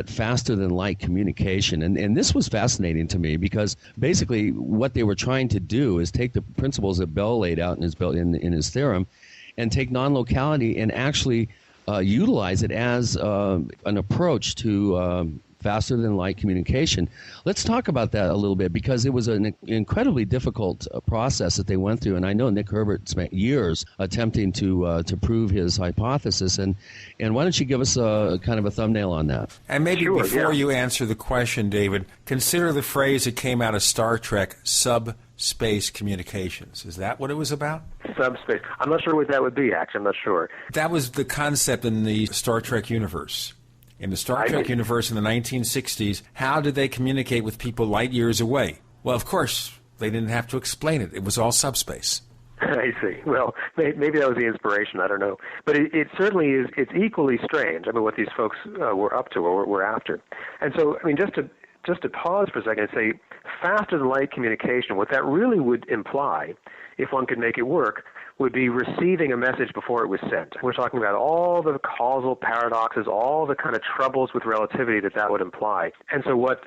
faster than light communication. And this was fascinating to me because basically what they were trying to do is take the principles that Bell laid out in his theorem and take non-locality and actually utilize it as an approach to faster than light communication. Let's talk about that a little bit because it was an incredibly difficult process that they went through. And I know Nick Herbert spent years attempting to prove his hypothesis. And why don't you give us a kind of a thumbnail on that? And maybe before you answer the question, David, consider the phrase that came out of Star Trek, subspace communications. Is that what it was about? Subspace. I'm not sure what that would be, actually. I'm not sure. That was the concept in the Star Trek universe. In the Star Trek universe in the 1960s, how did they communicate with people light years away? Well, of course, they didn't have to explain it. It was all subspace. I see. Well, maybe that was the inspiration. I don't know. But it certainly is. It's equally strange. I mean, what these folks were up to or were after. And so, I mean, just to pause for a second and say, faster than light communication, what that really would imply, if one could make it work, would be receiving a message before it was sent. We're talking about all the causal paradoxes, all the kind of troubles with relativity that would imply. And so what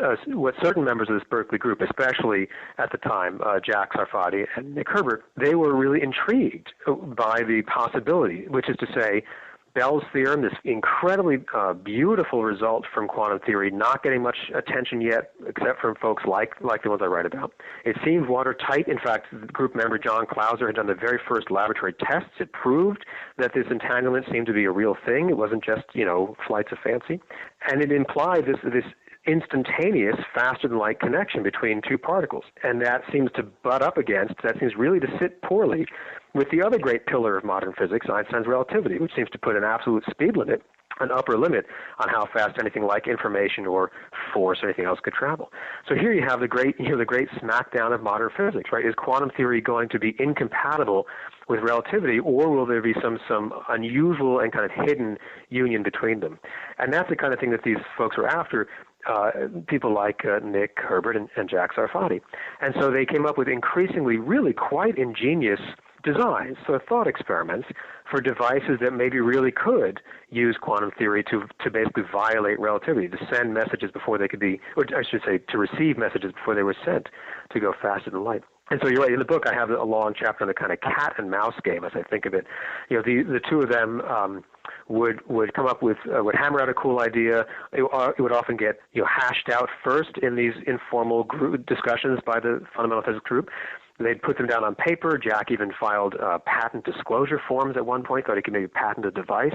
certain members of this Berkeley group, especially at the time, Jack Sarfati and Nick Herbert, they were really intrigued by the possibility, which is to say, Bell's theorem, this incredibly beautiful result from quantum theory, not getting much attention yet, except from folks like the ones I write about. It seemed watertight. In fact, the group member John Clauser had done the very first laboratory tests. It proved that this entanglement seemed to be a real thing. It wasn't just, flights of fancy. And it implied this instantaneous, faster-than-light connection between two particles. And that seems really to sit poorly with the other great pillar of modern physics, Einstein's relativity, which seems to put an absolute speed limit, an upper limit on how fast anything like information or force or anything else could travel. So here you have the great smackdown of modern physics, right? Is quantum theory going to be incompatible with relativity, or will there be some unusual and kind of hidden union between them? And that's the kind of thing that these folks were after. People like Nick Herbert and Jack Sarfati. And so they came up with increasingly really quite ingenious designs, so thought experiments for devices that maybe really could use quantum theory to basically violate relativity, to send messages before they could be, or I should say, to receive messages before they were sent, to go faster than light. And so you're right, in the book I have a long chapter on the kind of cat and mouse game, as I think of it. The two of them would come up with, would hammer out a cool idea. It would often get hashed out first in these informal group discussions by the fundamental physics group. They'd put them down on paper. Jack even filed patent disclosure forms at one point, thought he could maybe patent a device.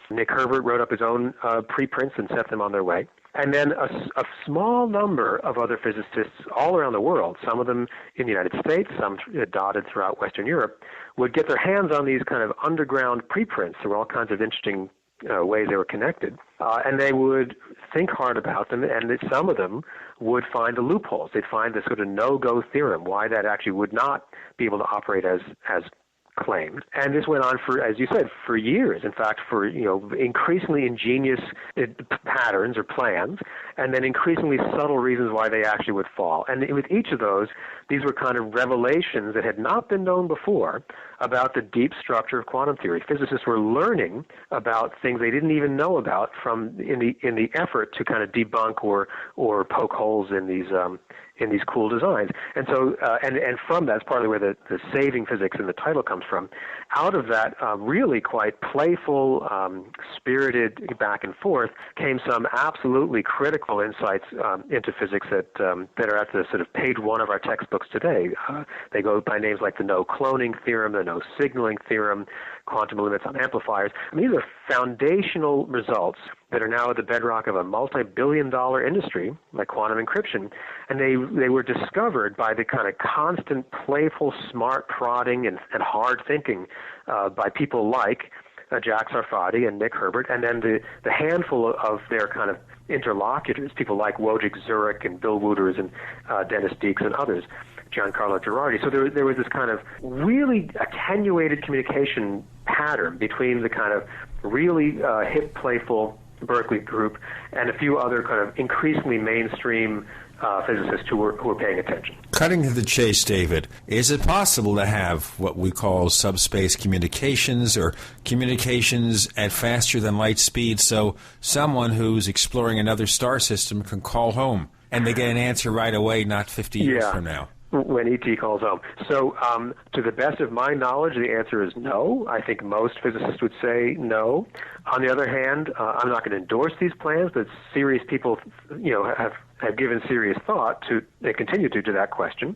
Nick Herbert wrote up his own preprints and set them on their way. And then a small number of other physicists all around the world, some of them in the United States, some dotted throughout Western Europe, would get their hands on these kind of underground preprints. There were all kinds of interesting ways they were connected, and they would think hard about them, and that some of them would find the loopholes. They'd find the sort of no-go theorem, why that actually would not be able to operate as claimed. And this went on for, as you said, for years. In fact, for increasingly ingenious patterns or plans, and then increasingly subtle reasons why they actually would fall. And with each of those, these were kind of revelations that had not been known before about the deep structure of quantum theory. Physicists were learning about things they didn't even know about in the effort to kind of debunk or poke holes in these cool designs. And so, and from that's partly where the saving physics in the title comes from. Out of that really quite playful, spirited back and forth came some absolutely critical insights into physics that are at the sort of page one of our textbooks today. They go by names like the no cloning theorem, the no signaling theorem, quantum limits on amplifiers. I mean, these are foundational results that are now at the bedrock of a multi-billion-dollar industry like quantum encryption, and they were discovered by the kind of constant, playful, smart prodding and hard thinking by people like Jack Sarfati and Nick Herbert, and then the handful of their kind of interlocutors, people like Wojciech Zurek and Bill Wooters and Dennis Deeks and others, Giancarlo Girardi. So there was this kind of really attenuated communication pattern between the kind of really hip, playful Berkeley group and a few other kind of increasingly mainstream physicists who were paying attention. Cutting to the chase, David, is it possible to have what we call subspace communications or communications at faster than light speed so someone who's exploring another star system can call home and they get an answer right away, not 50 years from now? When ET calls home. So to the best of my knowledge, the answer is no. I think most physicists would say no. On the other hand, I'm not going to endorse these plans, but serious people have given serious thought to, they continue to that question.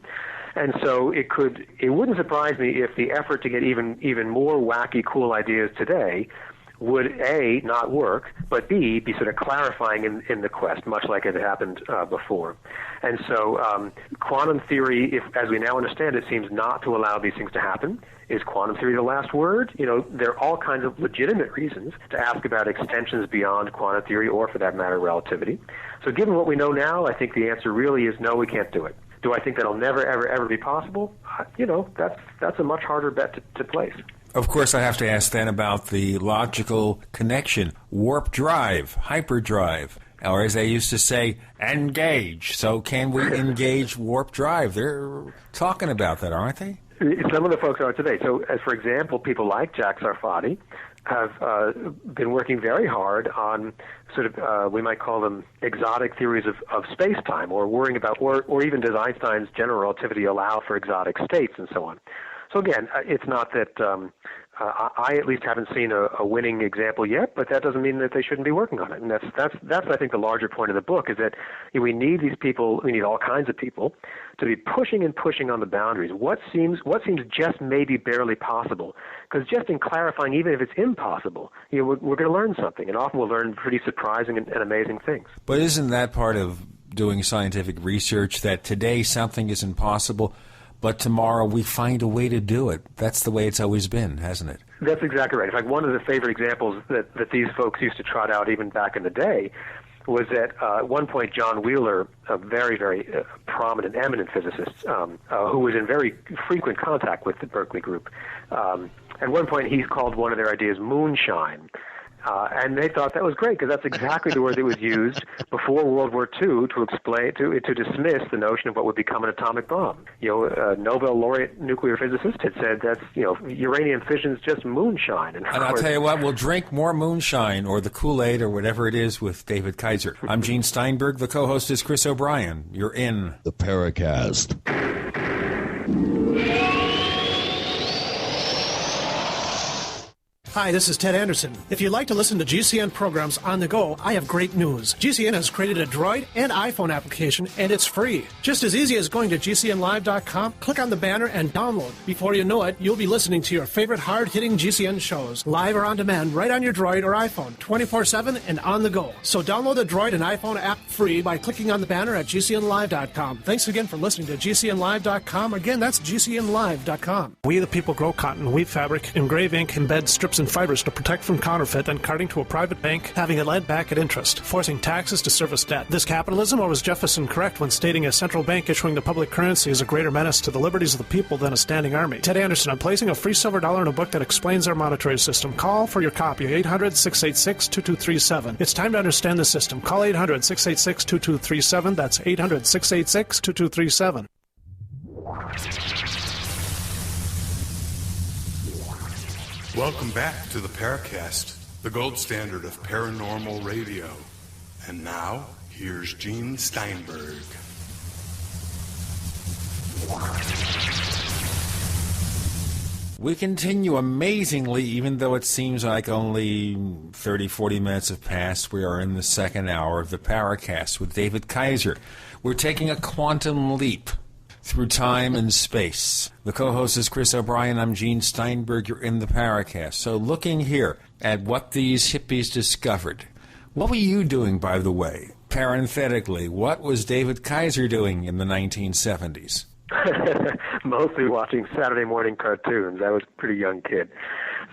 And so it wouldn't surprise me if the effort to get even more wacky, cool ideas today would A, not work, but B, be sort of clarifying in the quest, much like it had happened before. And so quantum theory, as we now understand it, seems not to allow these things to happen. Is quantum theory the last word? There are all kinds of legitimate reasons to ask about extensions beyond quantum theory or, for that matter, relativity. So given what we know now, I think the answer really is no, we can't do it. Do I think that'll never, ever, ever be possible? That's a much harder bet to place. Of course, I have to ask then about the logical connection, warp drive, hyperdrive, or as they used to say, engage. So can we engage warp drive? They're talking about that, aren't they? Some of the folks are today. So, as for example, people like Jack Sarfati have been working very hard on sort of, we might call them exotic theories of space-time, or worrying about, or even does Einstein's general relativity allow for exotic states and so on. So again, it's not that I at least haven't seen a winning example yet, but that doesn't mean that they shouldn't be working on it. And that's I think the larger point of the book is that we need these people, we need all kinds of people to be pushing and pushing on the boundaries. What seems just maybe barely possible? Because just in clarifying, even if it's impossible, we're going to learn something, and often we'll learn pretty surprising and amazing things. But isn't that part of doing scientific research, that today something is impossible, but tomorrow we find a way to do it? That's the way it's always been, hasn't it? That's exactly right. In fact, one of the favorite examples that these folks used to trot out even back in the day was that at one point John Wheeler, a very, very prominent, eminent physicist who was in very frequent contact with the Berkeley group, at one point he called one of their ideas moonshine. And they thought that was great because that's exactly the word that was used before World War II to explain to dismiss the notion of what would become an atomic bomb. A Nobel laureate nuclear physicist had said that's uranium fission is just moonshine. And I'll tell you what, we'll drink more moonshine or the Kool-Aid or whatever it is with David Kaiser. I'm Gene Steinberg. The co-host is Chris O'Brien. You're in the Paracast. Hi, this is Ted Anderson. If you'd like to listen to GCN programs on the go, I have great news. GCN has created a Droid and iPhone application, and it's free. Just as easy as going to GCNlive.com, click on the banner, and download. Before you know it, you'll be listening to your favorite hard-hitting GCN shows, live or on demand, right on your Droid or iPhone, 24/7 and on the go. So download the Droid and iPhone app free by clicking on the banner at GCNlive.com. Thanks again for listening to GCNlive.com. Again, that's GCNlive.com. We the people grow cotton, weave fabric, engrave ink, embed strips and and fibers to protect from counterfeit, then carting to a private bank, having it lent back at interest, forcing taxes to service debt. This capitalism, or was Jefferson correct when stating a central bank issuing the public currency is a greater menace to the liberties of the people than a standing army? Ted Anderson, I'm placing a free silver dollar in a book that explains our monetary system. Call for your copy, 800-686-2237. It's time to understand the system. Call 800-686-2237. That's 800-686-2237. Welcome back to the Paracast, the gold standard of paranormal radio. And now, here's Gene Steinberg. We continue amazingly, even though it seems like only 30, 40 minutes have passed. We are in the second hour of the Paracast with David Kaiser. We're taking a quantum leap through time and space. The co-host is Chris O'Brien. I'm Gene Steinberg. You're in the Paracast. So looking here at what these hippies discovered, what were you doing, by the way? Parenthetically, what was David Kaiser doing in the 1970s? Mostly watching Saturday morning cartoons. I was a pretty young kid.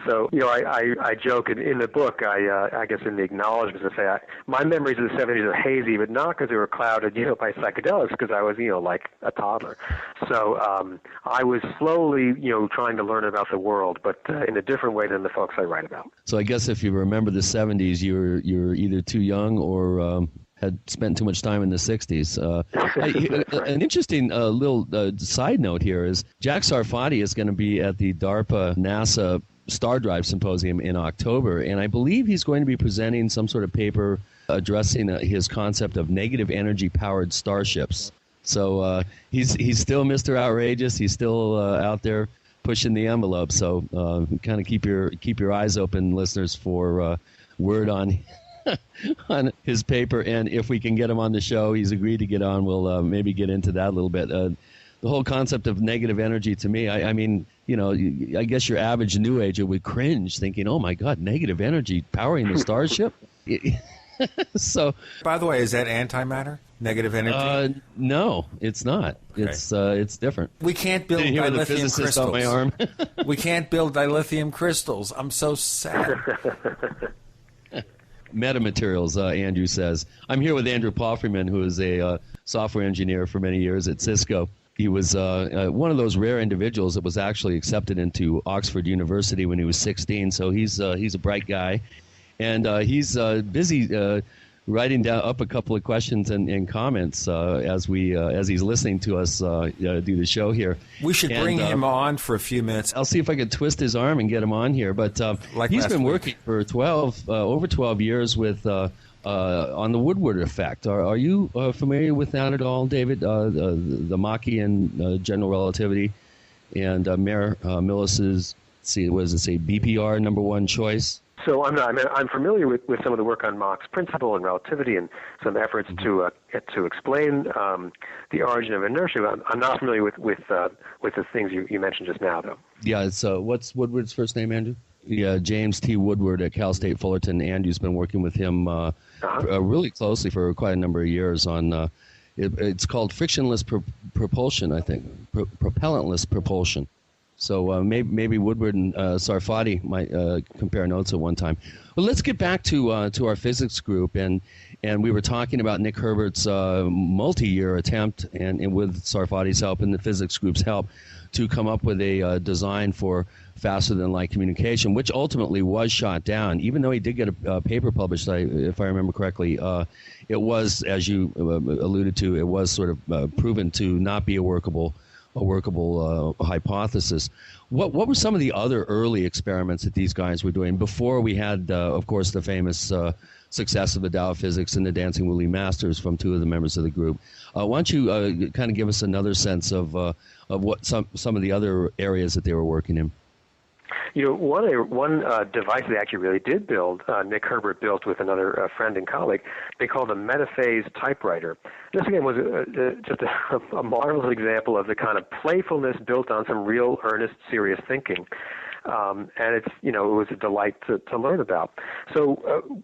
So, I joke in the book, I guess in the acknowledgments, I say my memories of the 70s are hazy, but not because they were clouded, by psychedelics, because I was, like a toddler. So I was slowly, trying to learn about the world, but in a different way than the folks I write about. So I guess if you remember the 70s, you're either too young or had spent too much time in the 60s. An interesting little side note here is Jack Sarfati is going to be at the DARPA NASA Star Drive Symposium in October, and I believe he's going to be presenting some sort of paper addressing his concept of negative energy-powered starships. So he's still Mr. Outrageous. He's still out there pushing the envelope. So kind of keep your eyes open, listeners, for word on on his paper, and if we can get him on the show, he's agreed to get on. We'll maybe get into that a little bit. The whole concept of negative energy, to me, I mean, I guess your average New Ager would cringe, thinking, "Oh my God, negative energy powering the starship." So, by the way, is that antimatter? Negative energy? No, it's not. Okay. It's different. We can't build dilithium crystals. On my arm. We can't build dilithium crystals. I'm so sad. Metamaterials, Andrew says. I'm here with Andrew Palfreyman, who is a software engineer for many years at Cisco. He was one of those rare individuals that was actually accepted into Oxford University when he was 16, so he's a bright guy. And he's busy writing down up a couple of questions and comments as he's listening to us do the show here. We should bring him on for a few minutes. I'll see if I can twist his arm and get him on here. But he's been working for over 12 years with on the Woodward effect. Are you familiar with that at all, David? The Machian general relativity and Mayor Millis's BPR number one choice. So I'm familiar with some of the work on Mach's principle and relativity and some efforts to explain the origin of inertia. I'm not familiar with the things you mentioned just now, though. Yeah, it's what's Woodward's first name, Andrew? Yeah, James T. Woodward at Cal State Fullerton. Andrew's been working with him really closely for quite a number of years on. It's called frictionless propulsion, I think, propellantless propulsion. So maybe Woodward and Sarfati might compare notes at one time. Well, let's get back to our physics group, and we were talking about Nick Herbert's multi-year attempt, and with Sarfati's help and the physics group's help, to come up with a design for faster-than-light communication, which ultimately was shot down. Even though he did get a paper published, if I remember correctly, it was, as you alluded to, it was sort of proven to not be a workable hypothesis. What were some of the other early experiments that these guys were doing before we had, of course, the famous success of the Dow of Physics and the Dancing Woolly Masters from two of the members of the group? Why don't you kind of give us another sense of what some of the other areas that they were working in? One device they actually really did build, Nick Herbert built with another friend and colleague, they called a metaphase typewriter. This, again, was just a marvelous example of the kind of playfulness built on some real, earnest, serious thinking. And it was a delight to learn about. So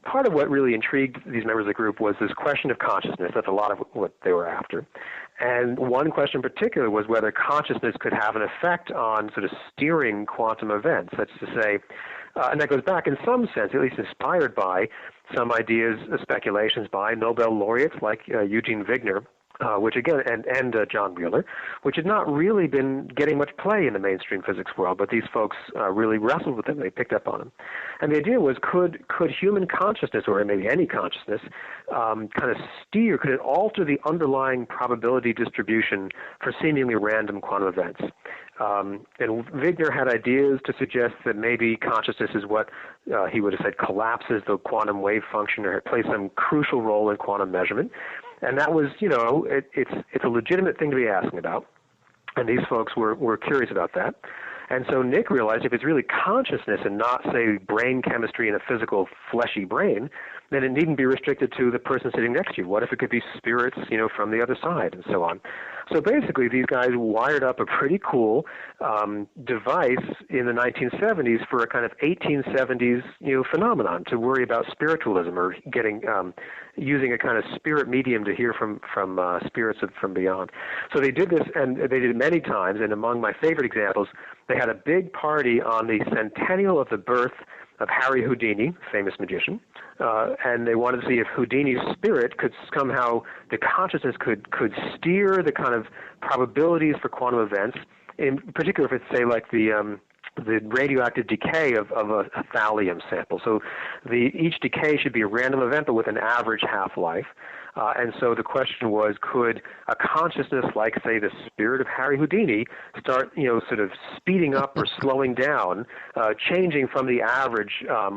part of what really intrigued these members of the group was this question of consciousness. That's a lot of what they were after. And one question in particular was whether consciousness could have an effect on sort of steering quantum events. That's to say, And that goes back in some sense, at least inspired by some ideas, speculations by Nobel laureates like Eugene Wigner, which again, and John Wheeler, which had not really been getting much play in the mainstream physics world, but these folks really wrestled with them. They picked up on them. And the idea was, could human consciousness, or maybe any consciousness, kind of steer, could it alter the underlying probability distribution for seemingly random quantum events? And Wigner had ideas to suggest that maybe consciousness is what he would have said collapses the quantum wave function, or plays some crucial role in quantum measurement. And that was, it's a legitimate thing to be asking about. And these folks were curious about that. And so Nick realized if it's really consciousness and not, say, brain chemistry in a physical, fleshy brain, then it needn't be restricted to the person sitting next to you. What if it could be spirits, from the other side, and so on? So basically, these guys wired up a pretty cool device in the 1970s for a kind of 1870s, phenomenon to worry about spiritualism, or getting using a kind of spirit medium to hear from spirits from beyond. So they did this, and they did it many times. And among my favorite examples, they had a big party on the centennial of the birth of Harry Houdini, famous magician, and they wanted to see if Houdini's spirit could somehow, the consciousness could steer the kind of probabilities for quantum events, in particular if it's, say, like the radioactive decay of a thallium sample. So each decay should be a random event, but with an average half-life. And so the question was, could a consciousness like, say, the spirit of Harry Houdini start, sort of speeding up or slowing down, changing from the average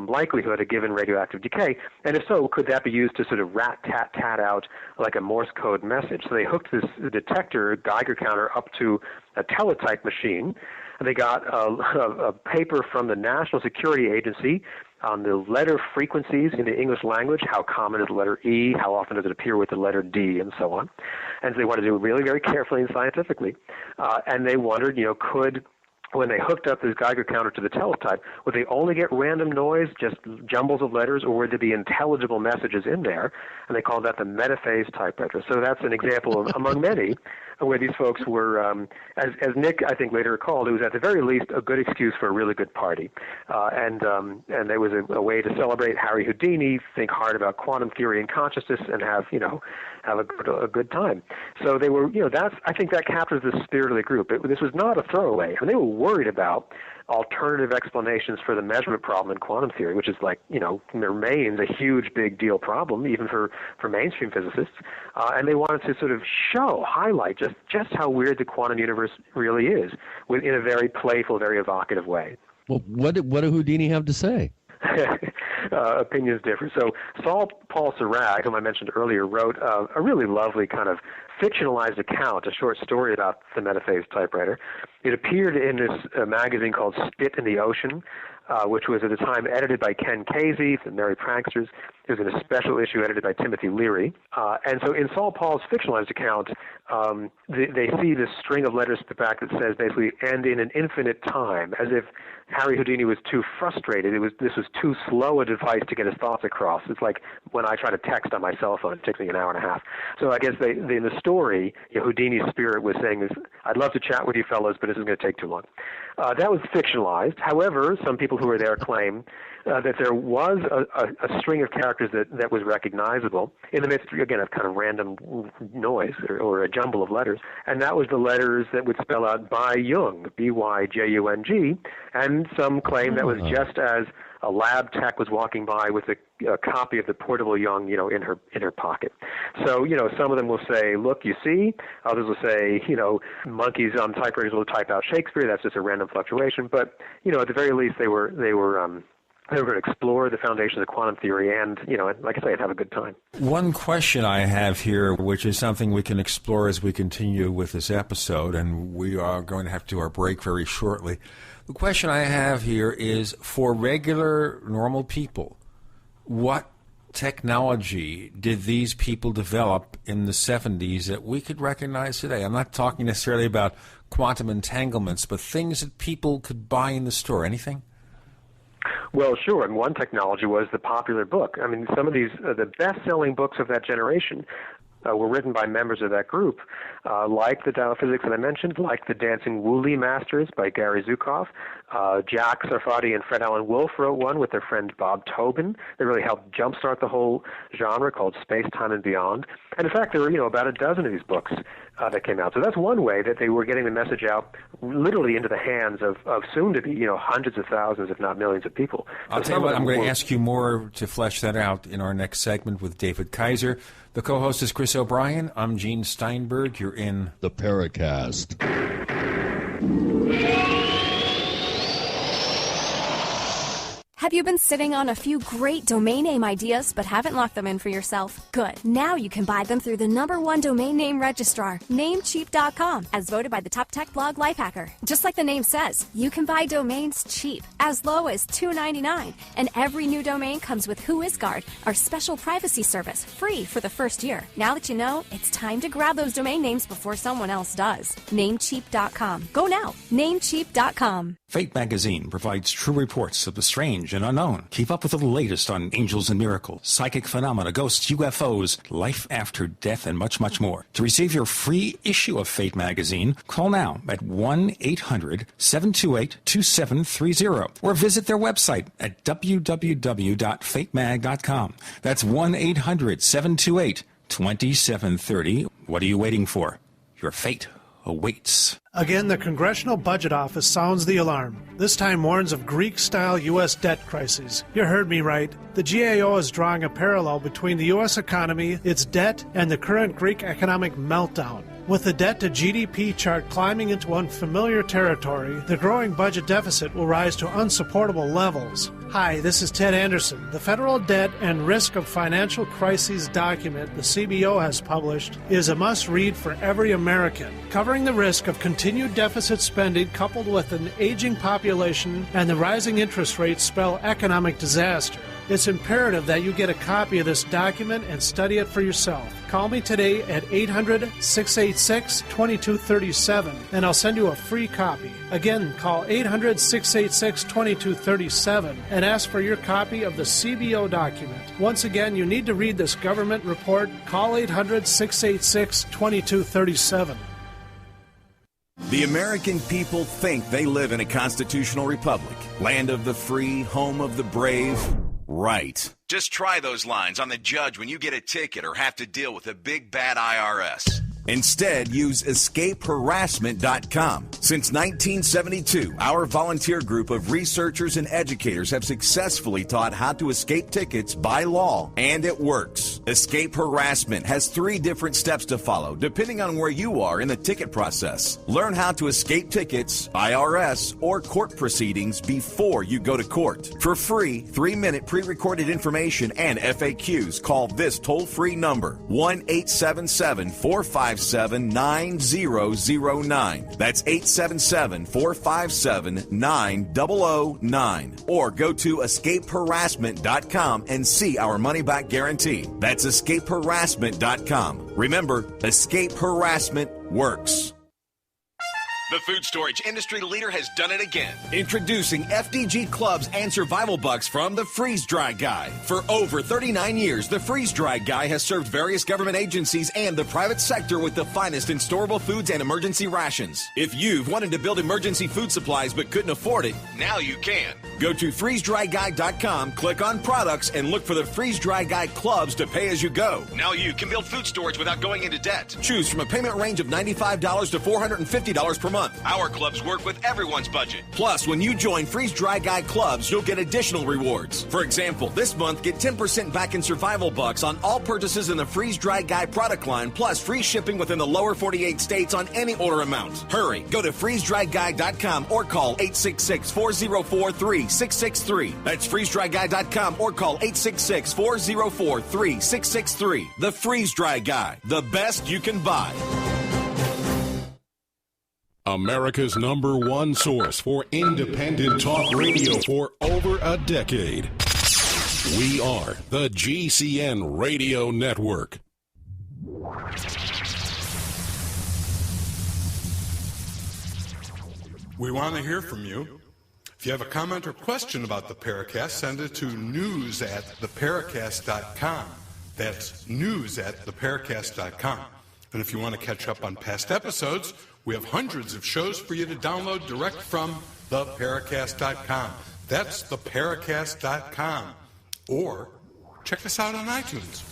likelihood of given radioactive decay? And if so, could that be used to sort of rat-tat-tat out like a Morse code message? So they hooked this detector, Geiger counter, up to a teletype machine. And they got a paper from the National Security Agency on the letter frequencies in the English language, how common is the letter E, how often does it appear with the letter D, and so on. And so they wanted to do it really, very carefully and scientifically. And they wondered, could, when they hooked up this Geiger counter to the teletype, would they only get random noise, just jumbles of letters, or would there be intelligible messages in there? And they called that the metaphase typewriter. So that's an example of, among many, where these folks were, as Nick, I think, later recalled, it was at the very least a good excuse for a really good party. And there was a way to celebrate Harry Houdini, think hard about quantum theory and consciousness, and have a good time. So they were, I think that captures the spirit of the group. This was not a throwaway. I mean, they were worried about alternative explanations for the measurement problem in quantum theory, which is remains a huge, big deal problem, even for mainstream physicists. And they wanted to sort of highlight just how weird the quantum universe really is, in a very playful, very evocative way. Well, what did Houdini have to say? Opinions differ. So Saul Paul Sirag, whom I mentioned earlier, wrote a really lovely kind of fictionalized account, a short story about the metaphase typewriter. It appeared in this magazine called Spit in the Ocean, which was at the time edited by Ken Casey, the Merry Pranksters. It was in a special issue edited by Timothy Leary. And so in Saul Paul's fictionalized account, they see this string of letters at the back that says basically, and in an infinite time, as if Harry Houdini was too frustrated. This was too slow a device to get his thoughts across. It's like when I try to text on my cell phone, it takes me an hour and a half. So I guess in the story, Houdini's spirit was saying, I'd love to chat with you fellows, but this is going to take too long. That was fictionalized. However, some people who were there claim that there was a string of characters that was recognizable in the midst, again, of kind of random noise or a jumble of letters. And that was the letters that would spell out by Jung, B-Y-J-U-N-G. And some claim that was just as a lab tech was walking by with a copy of the portable Jung, in her pocket. So, some of them will say, look, you see. Others will say, monkeys on typewriters will type out Shakespeare. That's just a random fluctuation. But, at the very least, they were going to explore the foundations of quantum theory and, like I say, have a good time. One question I have here, which is something we can explore as we continue with this episode, and we are going to have to do our break very shortly. The question I have here is, for regular, normal people, what technology did these people develop in the 70s that we could recognize today? I'm not talking necessarily about quantum entanglements, but things that people could buy in the store. Anything? Well, sure. And one technology was the popular book. I mean, some of these, the best-selling books of that generation were written by members of that group, like the Tao of Physics that I mentioned, like the Dancing Wooly Masters by Gary Zukav. Jack Sarfati and Fred Allen Wolf wrote one with their friend Bob Tobin. They really helped jumpstart the whole genre called Space, Time, and Beyond. And in fact, there were about a dozen of these books that came out. So that's one way that they were getting the message out literally into the hands of soon-to-be, hundreds of thousands, if not millions of people. I'll tell you what, I'm going to ask you more to flesh that out in our next segment with David Kaiser. The co-host is Chris O'Brien. I'm Gene Steinberg. You're in the Paracast. Have you been sitting on a few great domain name ideas but haven't locked them in for yourself? Good. Now you can buy them through the #1 domain name registrar, Namecheap.com, as voted by the top tech blog Lifehacker. Just like the name says, you can buy domains cheap, as low as $2.99, and every new domain comes with WhoisGuard, our special privacy service, free for the first year. Now that you know, it's time to grab those domain names before someone else does. Namecheap.com. Go now. Namecheap.com. Fate magazine provides true reports of the strange and unknown. Keep up with the latest on angels and miracles, psychic phenomena, ghosts, UFOs, life after death, and much, much more. To receive your free issue of Fate magazine, call now at 1-800-728-2730 or visit their website at www.fatemag.com. That's 1-800-728-2730. What are you waiting for? Your fate awaits. Again, the Congressional Budget Office sounds the alarm. This time warns of Greek-style U.S. debt crises. You heard me right. The GAO is drawing a parallel between the U.S. economy, its debt, and the current Greek economic meltdown. With the debt-to-GDP chart climbing into unfamiliar territory, the growing budget deficit will rise to unsupportable levels. Hi, this is Ted Anderson. The Federal Debt and Risk of Financial Crises document the CBO has published is a must-read for every American, covering the risk of continued deficit spending coupled with an aging population and the rising interest rates spell economic disaster. It's imperative that you get a copy of this document and study it for yourself. Call me today at 800-686-2237 and I'll send you a free copy. Again, call 800-686-2237 and ask for your copy of the CBO document. Once again, you need to read this government report. Call 800-686-2237. The American people think they live in a constitutional republic, land of the free, home of the brave. Right. Just try those lines on the judge when you get a ticket or have to deal with a big bad IRS. Instead, use escapeharassment.com. Since 1972, our volunteer group of researchers and educators have successfully taught how to escape tickets by law, and it works. Escape Harassment has 3 different steps to follow, depending on where you are in the ticket process. Learn how to escape tickets, IRS, or court proceedings before you go to court. For free, 3-minute pre-recorded information and FAQs, call this toll-free number, 1-877-457-9009. That's 877-457-9009. Or go to escapeharassment.com and see our money-back guarantee. That's escapeharassment.com. Remember, escape harassment works. The food storage industry leader has done it again. Introducing FDG Clubs and Survival Bucks from the Freeze Dry Guy. For over 39 years, the Freeze Dry Guy has served various government agencies and the private sector with the finest in storable foods and emergency rations. If you've wanted to build emergency food supplies but couldn't afford it, now you can. Go to freezedryguy.com, click on products, and look for the Freeze Dry Guy Clubs to pay as you go. Now you can build food storage without going into debt. Choose from a payment range of $95 to $450 per month. Our clubs work with everyone's budget. Plus, when you join Freeze Dry Guy Clubs, you'll get additional rewards. For example, this month, get 10% back in Survival Bucks on all purchases in the Freeze Dry Guy product line, plus free shipping within the lower 48 states on any order amount. Hurry, go to freezedryguy.com or call 866-404-3663. That's freezedryguy.com or call 866-404-3663. The Freeze Dry Guy, the best you can buy. America's #1 source for independent talk radio for over a decade. We are the GCN Radio Network. We want to hear from you. If you have a comment or question about the Paracast, send it to news@theparacast.com. That's news at theparacast.com. And if you want to catch up on past episodes, we have hundreds of shows for you to download direct from theparacast.com. That's theparacast.com. Or check us out on iTunes.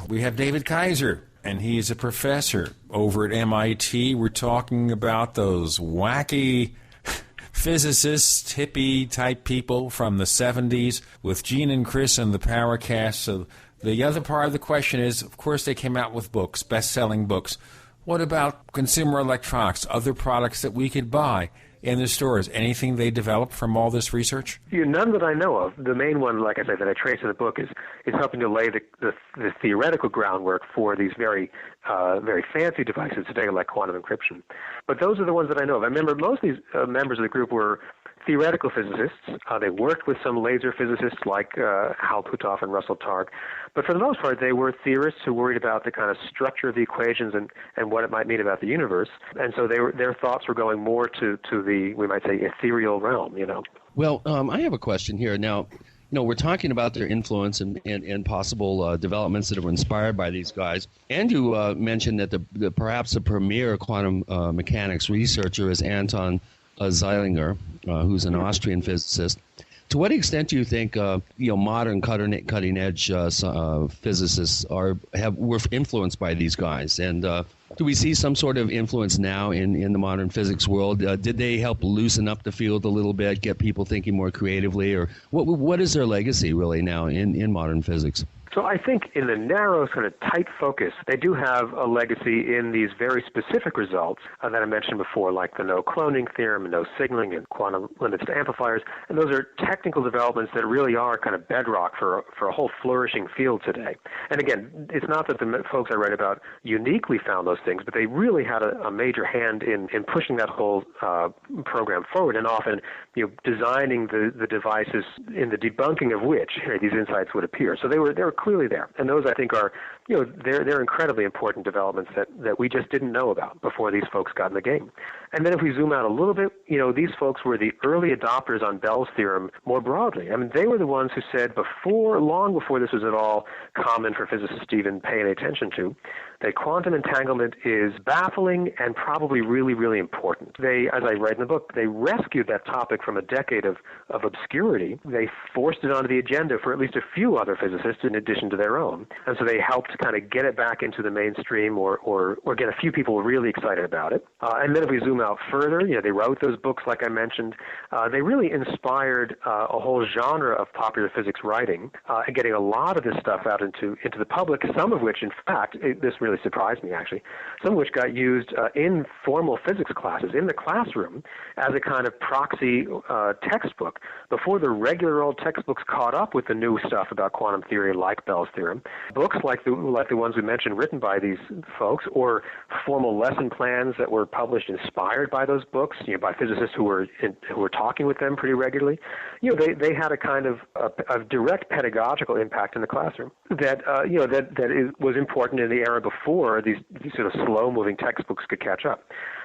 We have David Kaiser, and he's a professor over at MIT. We're talking about those wacky physicists, hippie-type people from the 70s with Gene and Chris and the Paracast. So the other part of the question is, of course, they came out with books, best-selling books. What about consumer electronics, other products that we could buy in the stores? Anything they developed from all this research? None that I know of. The main one, like I said, that I trace in the book is helping to lay the theoretical groundwork for these very fancy devices today, like quantum encryption. But those are the ones that I know of. I remember most of these members of the group were theoretical physicists. They worked with some laser physicists like Hal Puthoff and Russell Targ. But for the most part, they were theorists who worried about the kind of structure of the equations and what it might mean about the universe. And so their thoughts were going more to the, we might say, ethereal realm, Well, I have a question here. Now, we're talking about their influence and possible developments that were inspired by these guys. And you mentioned that perhaps the premier quantum mechanics researcher is Anton Zeilinger, who's an Austrian physicist. To what extent do you think modern cutting edge physicists were influenced by these guys? And do we see some sort of influence now in the modern physics world? Did they help loosen up the field a little bit, get people thinking more creatively, or what is their legacy really now in modern physics? So I think in the narrow, sort of tight focus, they do have a legacy in these very specific results that I mentioned before, like the no cloning theorem and no signaling and quantum limits to amplifiers. And those are technical developments that really are kind of bedrock for a whole flourishing field today. And again, it's not that the folks I write about uniquely found those things, but they really had a major hand in pushing that whole program forward, and often designing the devices in the debunking of which these insights would appear. So they were clearly there, and those I think are they're incredibly important developments that we just didn't know about before these folks got in the game. And then if we zoom out a little bit, these folks were the early adopters on Bell's theorem more broadly. I mean, they were the ones who said long before this was at all common for physicists to even pay any attention to, that quantum entanglement is baffling and probably really, really important. They, as I write in the book, they rescued that topic from a decade of obscurity. They forced it onto the agenda for at least a few other physicists in addition to their own. And so they helped kind of get it back into the mainstream or get a few people really excited about it. And then if we zoom out further, they wrote those books like I mentioned. They really inspired a whole genre of popular physics writing and getting a lot of this stuff out into the public, some of which, in fact, this really surprised me actually, some of which got used in formal physics classes in the classroom as a kind of proxy textbook before the regular old textbooks caught up with the new stuff about quantum theory like Bell's theorem. Books like the ones we mentioned written by these folks, or formal lesson plans that were published inspired by those books, by physicists who were talking with them pretty regularly, they had a kind of a direct pedagogical impact in the classroom that was important in the era before these sort of slow-moving textbooks could catch up.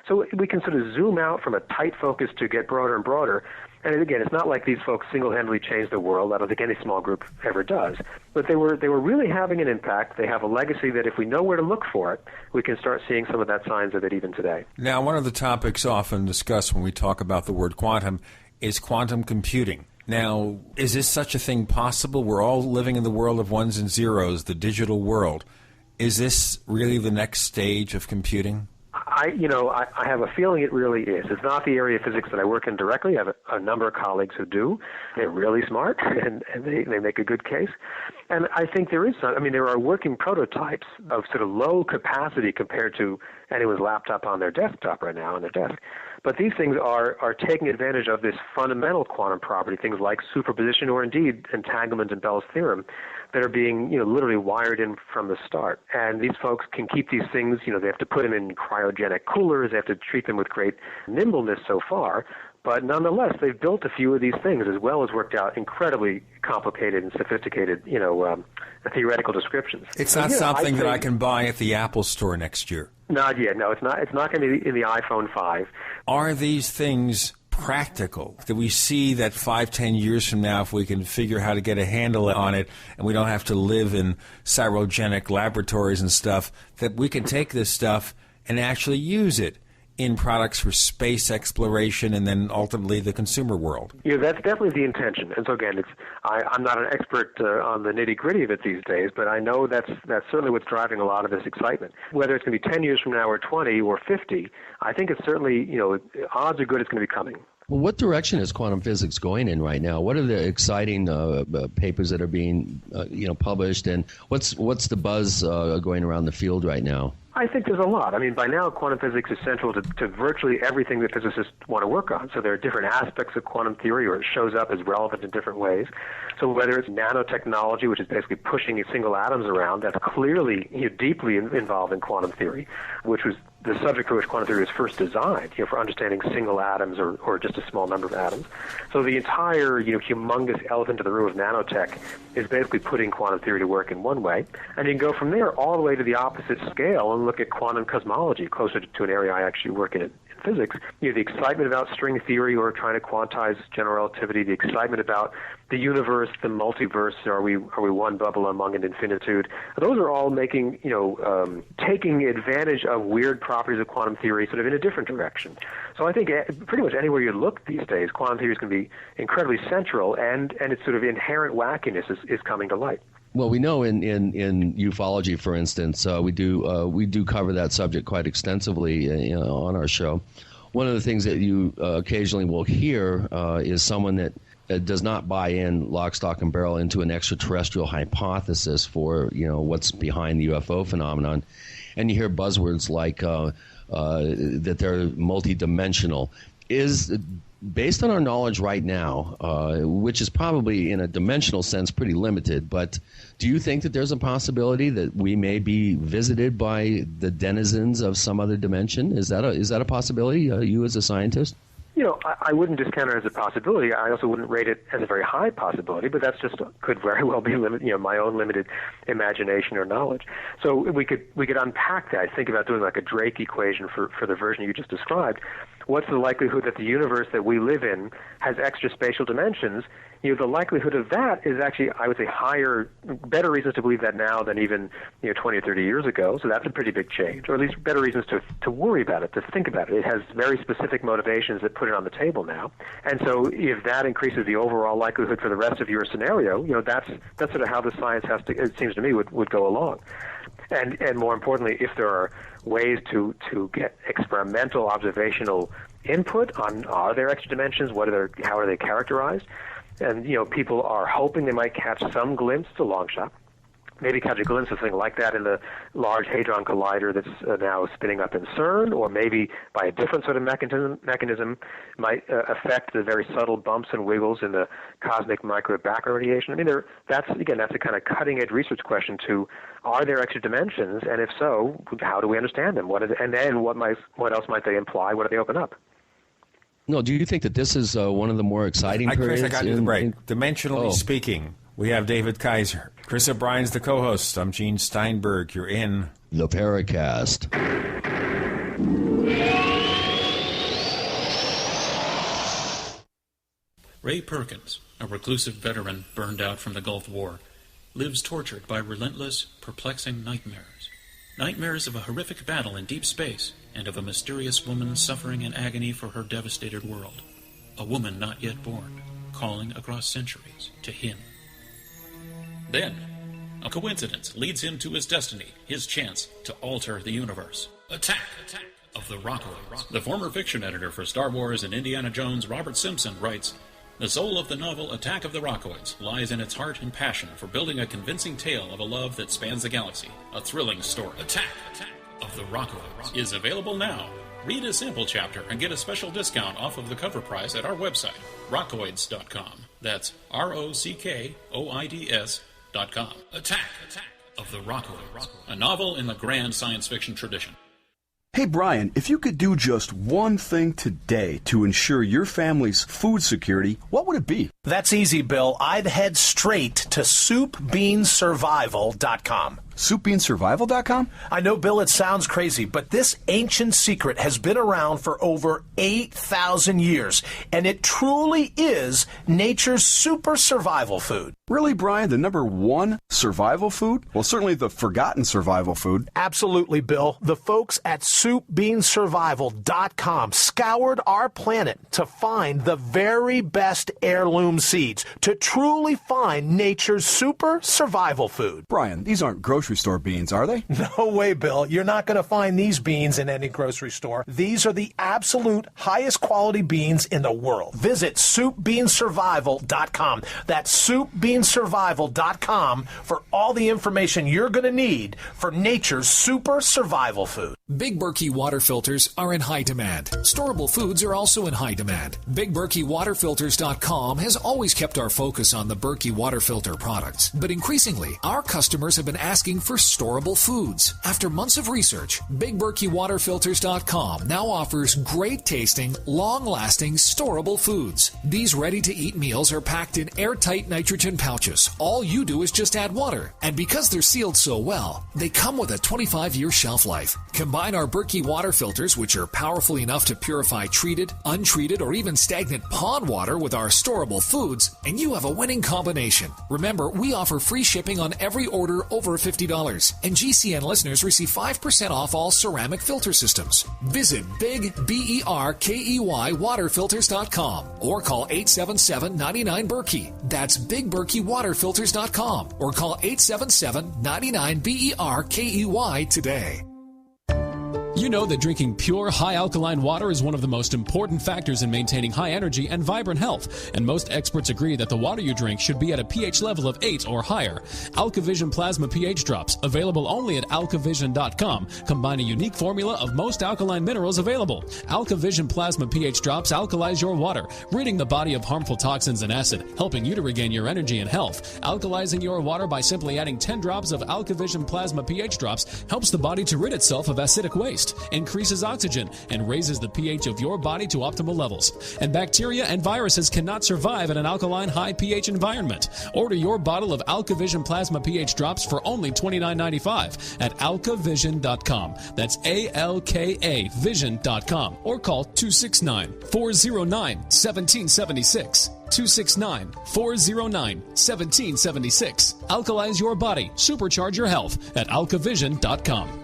So we can sort of zoom out from a tight focus to get broader and broader. And again, it's not like these folks single-handedly changed the world. I don't think any small group ever does. But they were really having an impact. They have a legacy that if we know where to look for it, we can start seeing some of that signs of it even today. Now, one of the topics often discussed when we talk about the word quantum is quantum computing. Now, is this such a thing possible? We're all living in the world of ones and zeros, the digital world. Is this really the next stage of computing? I have a feeling it really is. It's not the area of physics that I work in directly. I have a number of colleagues who do. They're really smart, and they make a good case. And I think there is some. I mean, there are working prototypes of sort of low capacity compared to anyone's laptop on their desktop right now on their desk. But these things are taking advantage of this fundamental quantum property, things like superposition or indeed entanglement in Bell's theorem, that are being literally wired in from the start. And these folks can keep these things, they have to put them in cryogenic coolers, they have to treat them with great nimbleness so far. But nonetheless, they've built a few of these things as well as worked out incredibly complicated and sophisticated, theoretical descriptions. It's not something that I can buy at the Apple Store next year. Not yet. No, it's not. It's not going to be in the iPhone 5. Are these things practical? Do we see that 5-10 years from now, if we can figure how to get a handle on it and we don't have to live in cryogenic laboratories and stuff, that we can take this stuff and actually use it in products for space exploration and then ultimately the consumer world? Yeah, that's definitely the intention. And so again, I'm not an expert on the nitty-gritty of it these days, but I know that's certainly what's driving a lot of this excitement. Whether it's going to be 10 years from now or 20 or 50, I think it's certainly, odds are good it's going to be coming. Well, what direction is quantum physics going in right now? What are the exciting papers that are being published, and what's the buzz going around the field right now? I think there's a lot. I mean, by now, quantum physics is central to virtually everything that physicists want to work on. So there are different aspects of quantum theory, or it shows up as relevant in different ways. So whether it's nanotechnology, which is basically pushing single atoms around, that's clearly deeply involved in quantum theory, which was the subject for which quantum theory was first designed, for understanding single atoms or just a small number of atoms. So the entire, humongous elephant in the room of nanotech is basically putting quantum theory to work in one way. And you can go from there all the way to the opposite scale and look at quantum cosmology, closer to an area I actually work in physics. The excitement about string theory or trying to quantize general relativity, the excitement about the universe, the multiverse, are we one bubble among an infinitude? Those are all making, taking advantage of weird properties of quantum theory sort of in a different direction. So I think pretty much anywhere you look these days, quantum theory is going to be incredibly central, and its sort of inherent wackiness is coming to light. Well, we know in ufology, for instance, we do cover that subject quite extensively on our show. One of the things that you occasionally will hear is someone that does not buy in lock, stock, and barrel into an extraterrestrial hypothesis for what's behind the UFO phenomenon, and you hear buzzwords like that they're multidimensional. Is based on our knowledge right now, which is probably in a dimensional sense pretty limited, but do you think that there's a possibility that we may be visited by the denizens of some other dimension? Is that a possibility, you as a scientist? I wouldn't discount it as a possibility. I also wouldn't rate it as a very high possibility, but that's just could very well be my own limited imagination or knowledge. So we could unpack that. Think about doing like a Drake equation for the version you just described. What's the likelihood that the universe that we live in has extra spatial dimensions? The likelihood of that is actually, I would say, higher, better reasons to believe that now than even 20 or 30 years ago. So that's a pretty big change, or at least better reasons to worry about it, to think about it. It has very specific motivations that put it on the table now. And so if that increases the overall likelihood for the rest of your scenario, that's sort of how the science has to, it seems to me, would go along. And more importantly, if there are ways to get experimental observational input on, are there extra dimensions, how are they characterized? And, people are hoping they might catch some glimpse, it's a long shot, maybe catch a glimpse of something like that in the Large Hadron Collider that's now spinning up in CERN, or maybe by a different sort of mechanism might affect the very subtle bumps and wiggles in the cosmic microwave background radiation. I mean, that's a kind of cutting-edge research question to, are there extra dimensions, and if so, how do we understand them? And then what else might they imply? What do they open up? No, do you think that this is one of the more exciting periods? Chris, I got you the break. Dimensionally speaking, we have David Kaiser. Chris O'Brien's the co-host. I'm Gene Steinberg. You're in the Paracast. Ray Perkins, a reclusive veteran burned out from the Gulf War, lives tortured by relentless, perplexing nightmares. Nightmares of a horrific battle in deep space and of a mysterious woman suffering in agony for her devastated world. A woman not yet born, calling across centuries to him. Then, a coincidence leads him to his destiny, his chance to alter the universe. Attack of the Rockoids. The former fiction editor for Star Wars and Indiana Jones, Robert Simpson, writes, "The soul of the novel Attack of the Rockoids lies in its heart and passion for building a convincing tale of a love that spans the galaxy. A thrilling story. Attack of the Rockoids is available now. Read a sample chapter and get a special discount off of the cover price at our website, rockoids.com. That's ROCKOIDS.com. Attack of the Rockoids, a novel in the grand science fiction tradition." Hey, Brian, if you could do just one thing today to ensure your family's food security, what would it be? That's easy, Bill. I'd head straight to soupbeansurvival.com. SoupBeanSurvival.com? I know, Bill, it sounds crazy, but this ancient secret has been around for over 8,000 years, and it truly is nature's super survival food. Really, Brian? The number one survival food? Well, certainly the forgotten survival food. Absolutely, Bill. The folks at SoupBeanSurvival.com scoured our planet to find the very best heirloom seeds to truly find nature's super survival food. Brian, these aren't grocery store beans, are they? No way, Bill. You're not going to find these beans in any grocery store. These are the absolute highest quality beans in the world. Visit SoupBeanSurvival.com. That's SoupBeanSurvival.com for all the information you're going to need for nature's super survival food. Big Berkey water filters are in high demand. Storable foods are also in high demand. BigBerkeyWaterFilters.com has always kept our focus on the Berkey water filter products, but increasingly, our customers have been asking for storable foods. After months of research, BigBerkeyWaterFilters.com now offers great tasting, long-lasting, storable foods. These ready-to-eat meals are packed in airtight nitrogen pouches. All you do is just add water, and because they're sealed so well, they come with a 25-year shelf life. Combine our Berkey water filters, which are powerful enough to purify treated, untreated, or even stagnant pond water with our storable foods, and you have a winning combination. Remember, we offer free shipping on every order over $50, and GCN listeners receive 5% off all ceramic filter systems. Visit BigBerkeyWaterFilters.com or call 877-99-BERKEY. That's BigBerkeyWaterFilters.com or call 877-99-BERKEY today. You know that drinking pure, high-alkaline water is one of the most important factors in maintaining high energy and vibrant health, and most experts agree that the water you drink should be at a pH level of 8 or higher. AlkaVision Plasma pH Drops, available only at alkavision.com, combine a unique formula of most alkaline minerals available. AlkaVision Plasma pH Drops alkalize your water, ridding the body of harmful toxins and acid, helping you to regain your energy and health. Alkalizing your water by simply adding 10 drops of AlkaVision Plasma pH Drops helps the body to rid itself of acidic waste, increases oxygen, and raises the pH of your body to optimal levels. And bacteria and viruses cannot survive in an alkaline high pH environment. Order your bottle of AlkaVision Plasma pH Drops for only $29.95 at alkavision.com. That's ALKA Vision.com or call 269-409-1776. 269-409-1776. Alkalize your body. Supercharge your health at alkavision.com.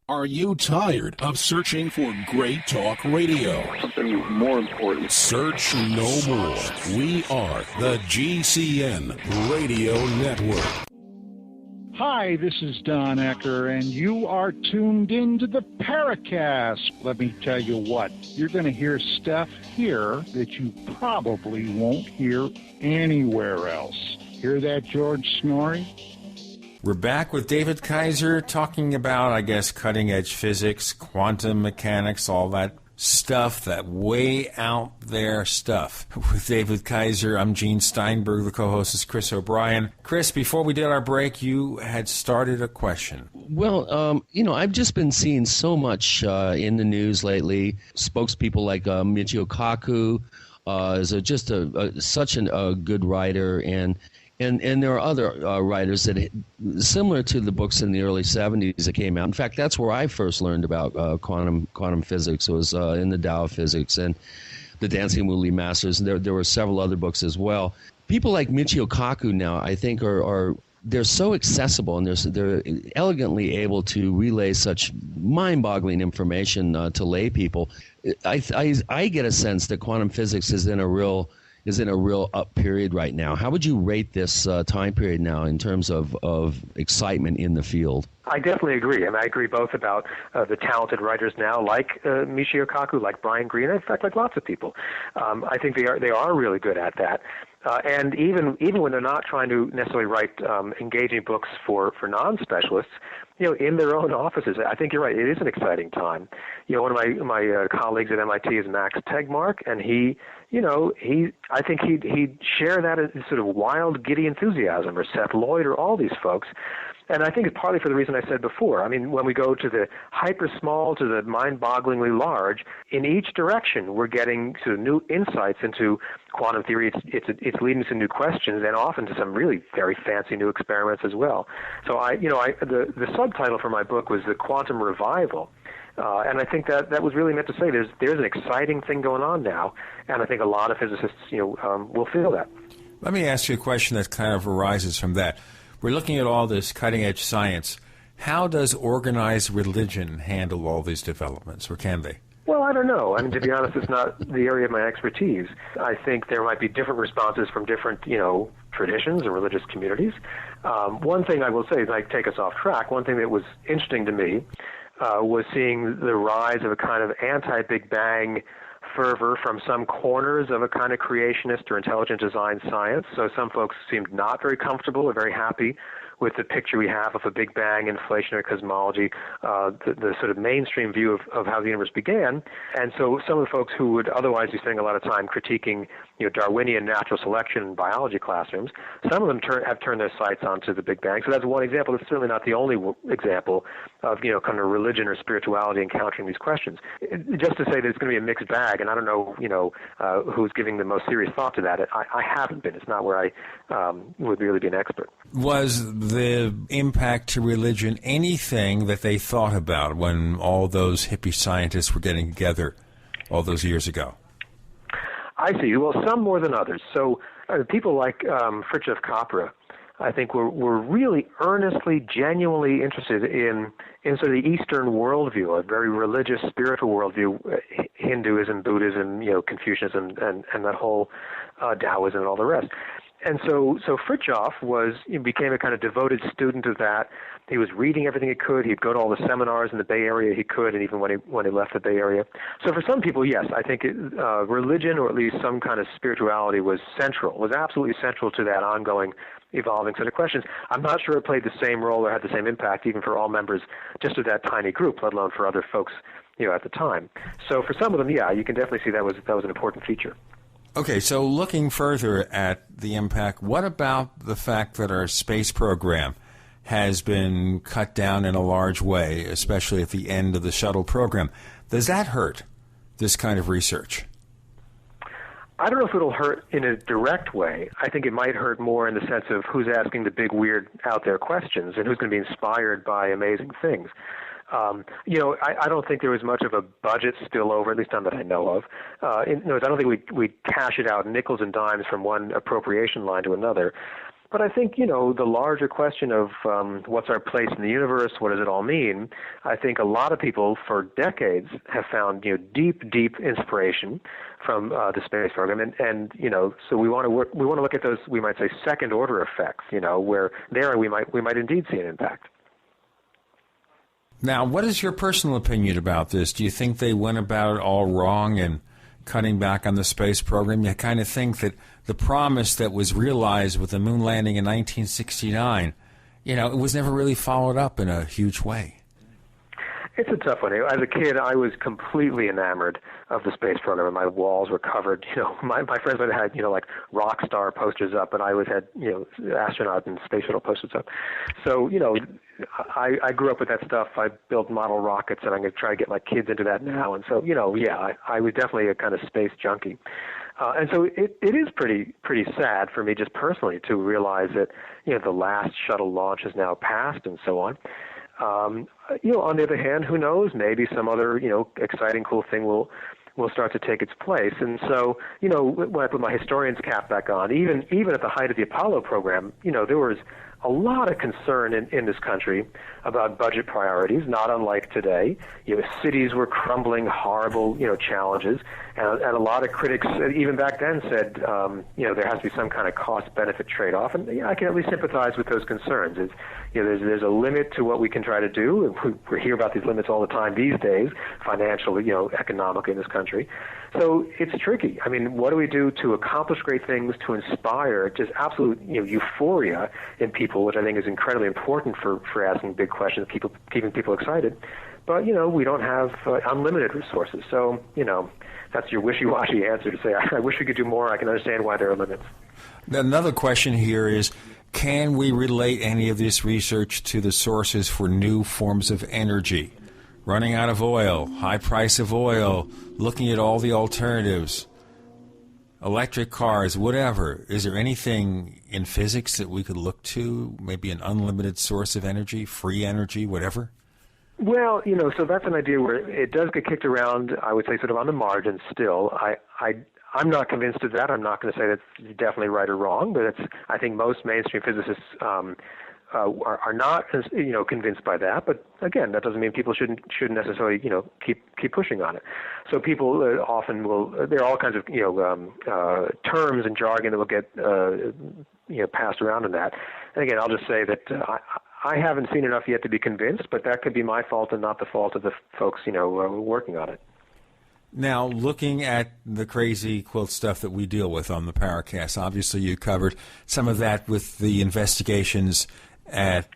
Are you tired of searching for great talk radio? Something more important. Search no more. We are the GCN Radio Network. Hi, this is Don Ecker, and you are tuned in to the Paracast. Let me tell you what, you're going to hear stuff here that you probably won't hear anywhere else. Hear that, George Snorri? We're back with David Kaiser talking about, I guess, cutting-edge physics, quantum mechanics, all that stuff, that way out there stuff. With David Kaiser, I'm Gene Steinberg. The co-host is Chris O'Brien. Chris, before we did our break, you had started a question. Well, I've just been seeing so much in the news lately. Spokespeople like Michio Kaku is such a good writer, and there are other writers that, similar to the books in the early 70s that came out. In fact, that's where I first learned about quantum physics. It was in the Tao of Physics and the Dancing Moonly Masters. And there were several other books as well. People like Michio Kaku now, I think, they're so accessible, and they're elegantly able to relay such mind-boggling information to lay people. I get a sense that quantum physics is in a real up period right now. How would you rate this time period now in terms of excitement in the field? I definitely agree, and I agree both about the talented writers now, like Michio Kaku, like Brian Greene, in fact, like lots of people. I think they are really good at that. And even when they're not trying to necessarily write engaging books for non-specialists, in their own offices, I think you're right. It is an exciting time. One of my colleagues at MIT is Max Tegmark, and he I think he'd share that sort of wild, giddy enthusiasm, or Seth Lloyd, or all these folks. And I think it's partly for the reason I said before. I mean, when we go to the hyper small to the mind-bogglingly large, in each direction we're getting sort of new insights into quantum theory. It's leading to new questions, and often to some really very fancy new experiments as well. So the subtitle for my book was The Quantum Revival. And I think that was really meant to say there's an exciting thing going on now, and I think a lot of physicists will feel that. Let me ask you a question that kind of arises from that. We're looking at all this cutting-edge science. How does organized religion handle all these developments, or can they? Well, I don't know. I mean, to be honest, it's not the area of my expertise. I think there might be different responses from different, traditions or religious communities. One thing I will say, like, take us off track, one thing that was interesting to me was seeing the rise of a kind of anti-Big Bang fervor from some corners of a kind of creationist or intelligent design science. So some folks seemed not very comfortable or very happy with the picture we have of a Big Bang inflationary cosmology, the sort of mainstream view of how the universe began. And so some of the folks who would otherwise be spending a lot of time critiquing Darwinian natural selection in biology classrooms, some of them have turned their sights onto the Big Bang. So that's one example. It's certainly not the only example of kind of religion or spirituality encountering these questions. Just to say that it's going to be a mixed bag, and I don't know who's giving the most serious thought to that. I haven't been. It's not where I would really be an expert. Was the impact to religion anything that they thought about when all those hippie scientists were getting together all those years ago? I see. Well, some more than others. So people like Fritjof Capra, I think, were really earnestly, genuinely interested in sort of the Eastern worldview, a very religious, spiritual worldview, Hinduism, Buddhism, Confucianism, and that whole Taoism and all the rest. And so Fritjof became a kind of devoted student of that. He was reading everything he could. He'd go to all the seminars in the Bay Area he could, and even when he left the Bay Area. So for some people, yes, I think religion, or at least some kind of spirituality, was absolutely central to that ongoing, evolving set of questions. I'm not sure it played the same role or had the same impact even for all members just of that tiny group, let alone for other folks, at the time. So for some of them, yeah, you can definitely see that was an important feature. Okay, so looking further at the impact, what about the fact that our space program has been cut down in a large way, especially at the end of the shuttle program? Does that hurt this kind of research? I don't know if it'll hurt in a direct way. I think it might hurt more in the sense of who's asking the big, weird, out-there questions and who's going to be inspired by amazing things. I don't think there was much of a budget spillover, at least none that I know of. I don't think we cash it out nickels and dimes from one appropriation line to another. But I think, the larger question of what's our place in the universe, what does it all mean, I think a lot of people for decades have found, deep, deep inspiration from the space program. And so we want to look at those, we might say, second-order effects, where there we might indeed see an impact. Now, what is your personal opinion about this? Do you think they went about it all wrong in cutting back on the space program? You kind of think that the promise that was realized with the moon landing in 1969, it was never really followed up in a huge way. It's a tough one. As a kid, I was completely enamored of the space program, and my walls were covered. My friends would have had, like rock star posters up, and I always had, astronaut and space shuttle posters up. So, I grew up with that stuff. I built model rockets, and I'm going to try to get my kids into that now. And so, I was definitely a kind of space junkie. And so it is pretty sad for me just personally to realize that, the last shuttle launch has now passed and so on. On the other hand, who knows? Maybe some other, exciting, cool thing will start to take its place. And so, when I put my historian's cap back on, even at the height of the Apollo program, there was a lot of concern in this country about budget priorities, not unlike today. Cities were crumbling, horrible, challenges, and a lot of critics, even back then, said, there has to be some kind of cost-benefit trade-off, and I can at least sympathize with those concerns. It's, there's a limit to what we can try to do. We hear about these limits all the time these days, financially, economically in this country. So it's tricky. I mean, what do we do to accomplish great things, to inspire just absolute, euphoria in people, which I think is incredibly important for asking big questions, keeping people excited. But, we don't have unlimited resources. So, that's your wishy-washy answer to say, I wish we could do more. I can understand why there are limits. Another question here is, can we relate any of this research to the sources for new forms of energy? Running out of oil, high price of oil, looking at all the alternatives, electric cars, whatever. Is there anything in physics that we could look to, maybe an unlimited source of energy, free energy, whatever? Well, so that's an idea where it does get kicked around, I would say, sort of on the margins still. I'm not convinced of that. I'm not going to say that's definitely right or wrong, but I think most mainstream physicists are not, convinced by that. But again, that doesn't mean people shouldn't necessarily, keep pushing on it. So people often will. There are all kinds of, terms and jargon that will get, passed around in that. And again, I'll just say that I haven't seen enough yet to be convinced, but that could be my fault and not the fault of the folks, working on it. Now, looking at the crazy quilt stuff that we deal with on the Paracast, obviously you covered some of that with the investigations at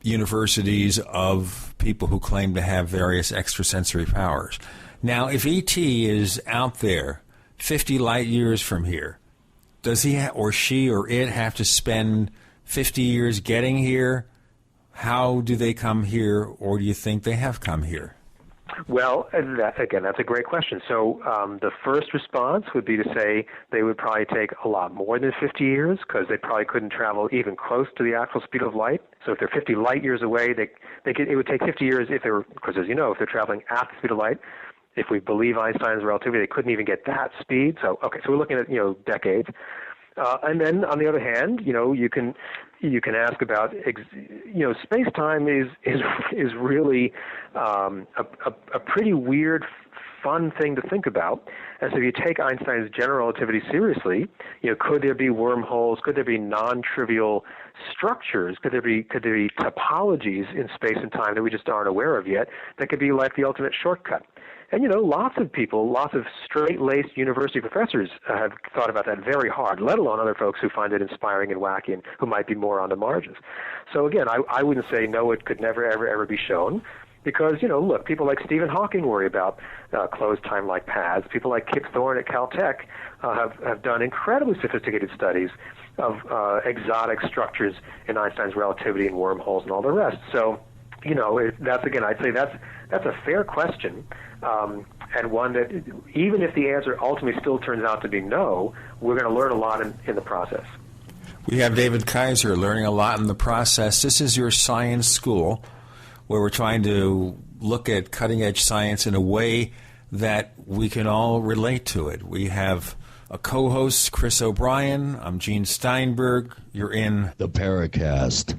universities of people who claim to have various extrasensory powers. Now, if E.T. is out there 50 light years from here, does he or she or it have to spend 50 years getting here? How do they come here, or do you think they have come here? Well, that's a great question. So the first response would be to say they would probably take a lot more than 50 years because they probably couldn't travel even close to the actual speed of light. So if they're 50 light years away, it would take 50 years if they were, because as you know, if they're traveling at the speed of light, if we believe Einstein's relativity, they couldn't even get that speed. So we're looking at decades. And then on the other hand, you can ask about space-time is really a pretty weird, fun thing to think about. And so if you take Einstein's general relativity seriously, could there be wormholes? Could there be non-trivial structures? Could there be topologies in space and time that we just aren't aware of yet that could be like the ultimate shortcut? And, lots of people, lots of straight-laced university professors have thought about that very hard, let alone other folks who find it inspiring and wacky and who might be more on the margins. So, again, I wouldn't say no, it could never, ever, ever be shown because, look, people like Stephen Hawking worry about closed time-like paths. People like Kip Thorne at Caltech have done incredibly sophisticated studies of exotic structures in Einstein's relativity and wormholes and all the rest. So, I'd say that's a fair question, and one that even if the answer ultimately still turns out to be no, we're going to learn a lot in the process. We have David Kaiser learning a lot in the process. This is your science school where we're trying to look at cutting-edge science in a way that we can all relate to it. We have a co-host, Chris O'Brien. I'm Gene Steinberg. You're in the Paracast.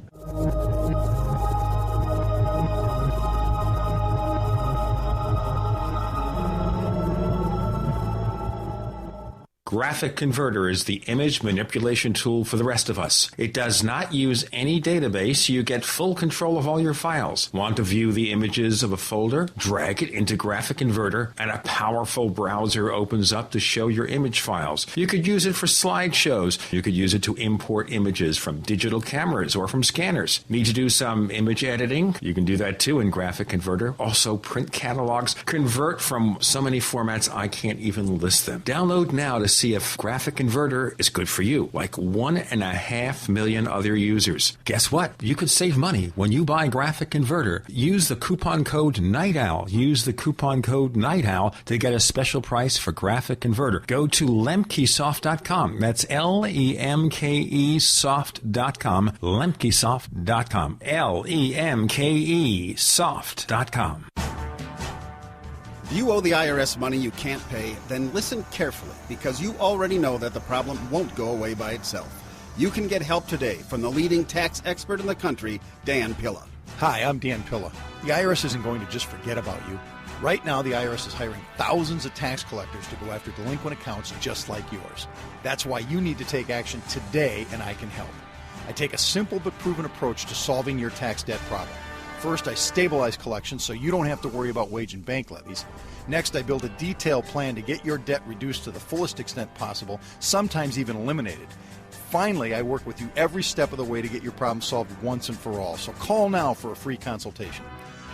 Graphic Converter is the image manipulation tool for the rest of us. It does not use any database. You get full control of all your files. Want to view the images of a folder? Drag it into Graphic Converter, and a powerful browser opens up to show your image files. You could use it for slideshows. You could use it to import images from digital cameras or from scanners. Need to do some image editing? You can do that too in Graphic Converter. Also print catalogs. Convert from so many formats I can't even list them. Download now to see if Graphic Converter is good for you, like 1.5 million other users. Guess what? You could save money when you buy Graphic Converter. Use the coupon code Night Owl. Use the coupon code Night Owl to get a special price for Graphic Converter. Go to lemkesoft.com. That's Lemke soft.com. Lemkesoft.com. Lemke soft.com. If you owe the IRS money you can't pay, then listen carefully, because you already know that the problem won't go away by itself. You can get help today from the leading tax expert in the country, Dan Pilla. Hi, I'm Dan Pilla. The IRS isn't going to just forget about you. Right now, the IRS is hiring thousands of tax collectors to go after delinquent accounts just like yours. That's why you need to take action today, and I can help. I take a simple but proven approach to solving your tax debt problem. First, I stabilize collections so you don't have to worry about wage and bank levies. Next, I build a detailed plan to get your debt reduced to the fullest extent possible, sometimes even eliminated. Finally, I work with you every step of the way to get your problem solved once and for all. So call now for a free consultation.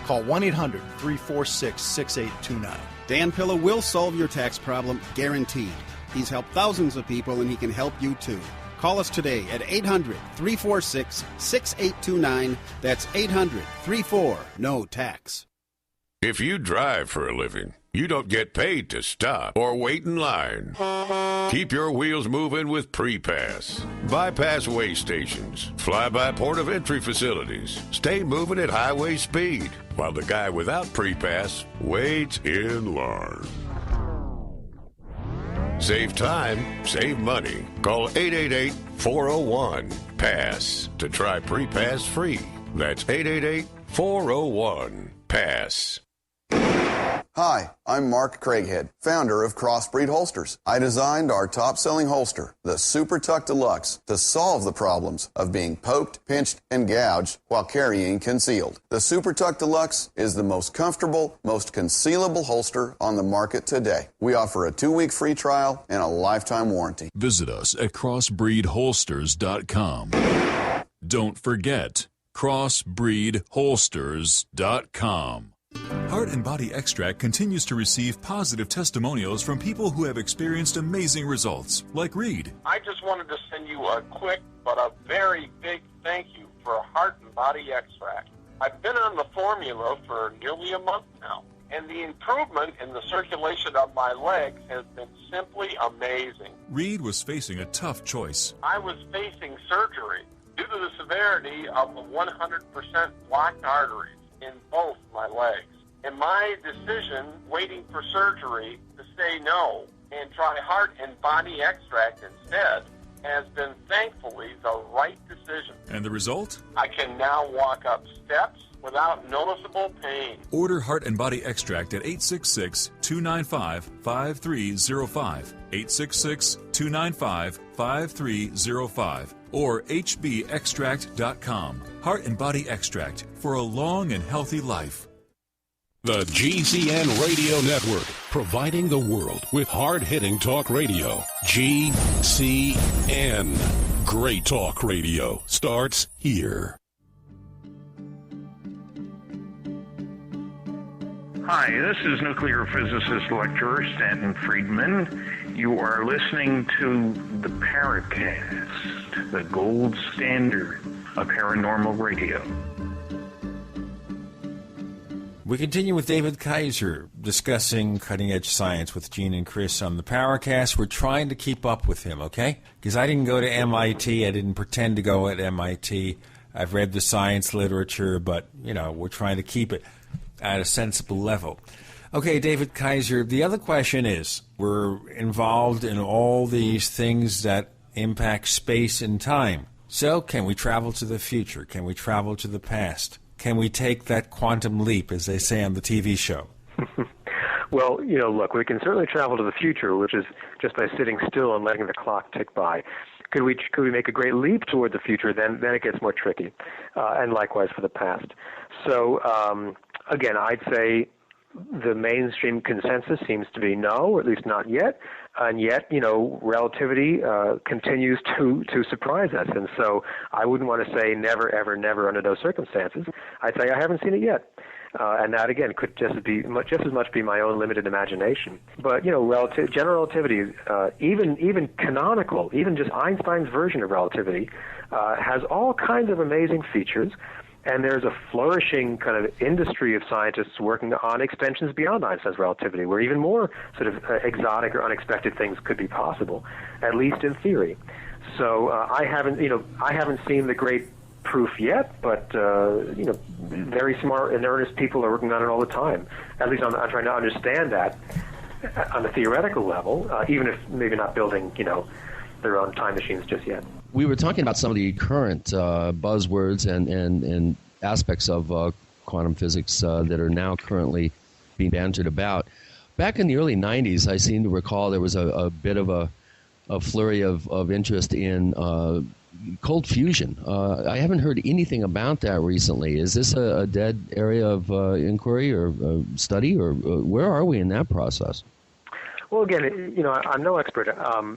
Call 1-800-346-6829. Dan Pilla will solve your tax problem, guaranteed. He's helped thousands of people, and he can help you too. Call us today at 800-346-6829. That's 800-34-NO-TAX. If you drive for a living, you don't get paid to stop or wait in line. Keep your wheels moving with Pre-Pass. Bypass way stations, fly-by port of entry facilities. Stay moving at highway speed while the guy without Pre-Pass waits in line. Save time, save money. Call 888-401-PASS to try Pre-Pass free. That's 888-401-PASS. Hi, I'm Mark Craighead, founder of Crossbreed Holsters. I designed our top-selling holster, the Super Tuck Deluxe, to solve the problems of being poked, pinched, and gouged while carrying concealed. The Super Tuck Deluxe is the most comfortable, most concealable holster on the market today. We offer a 2-week free trial and a lifetime warranty. Visit us at crossbreedholsters.com. Don't forget, crossbreedholsters.com. Heart and Body Extract continues to receive positive testimonials from people who have experienced amazing results, like Reed. I just wanted to send you a quick but a very big thank you for Heart and Body Extract. I've been on the formula for nearly a month now, and the improvement in the circulation of my legs has been simply amazing. Reed was facing a tough choice. I was facing surgery due to the severity of the 100% blocked arteries in both my legs. And my decision, waiting for surgery, to say no and try Heart and Body Extract instead, has been thankfully the right decision. And the result? I can now walk up steps without noticeable pain. Order Heart and Body Extract at 866-295-5305, 866-295-5305, or hbextract.com. Heart and Body Extract for a long and healthy life. The GCN Radio Network, providing the world with hard-hitting talk radio. GCN. Great talk radio starts here. Hi, this is nuclear physicist lecturer Stanton Friedman. You are listening to the Paracast, the gold standard of paranormal radio. We continue with David Kaiser discussing cutting-edge science with Gene and Chris on the Paracast. We're trying to keep up with him, okay? Because I didn't go to MIT. I didn't pretend to go at MIT. I've read the science literature, but, we're trying to keep it at a sensible level. Okay, David Kaiser, the other question is, we're involved in all these things that impact space and time. So can we travel to the future? Can we travel to the past? Can we take that quantum leap, as they say on the TV show? Well, look, we can certainly travel to the future, which is just by sitting still and letting the clock tick by. Could we make a great leap toward the future? Then it gets more tricky, and likewise for the past. So, again, I'd say the mainstream consensus seems to be no, or at least not yet. And yet, relativity continues to surprise us. And so I wouldn't want to say never, ever, never under those circumstances. I'd say I haven't seen it yet. And that, again, could just as much be my own limited imagination. But, general relativity, even canonical, even just Einstein's version of relativity, has all kinds of amazing features. And there's a flourishing kind of industry of scientists working on extensions beyond Einstein's relativity, where even more sort of exotic or unexpected things could be possible, at least in theory. So I haven't seen the great proof yet, but very smart and earnest people are working on it all the time. At least I'm trying to understand that on a theoretical level, even if maybe not building their own time machines just yet. We were talking about some of the current buzzwords and aspects of quantum physics that are now currently being bantered about. Back in the early 90s, I seem to recall there was a bit of a flurry of interest in cold fusion. I haven't heard anything about that recently. Is this a dead area of inquiry or study, or where are we in that process? Well, again, I'm no expert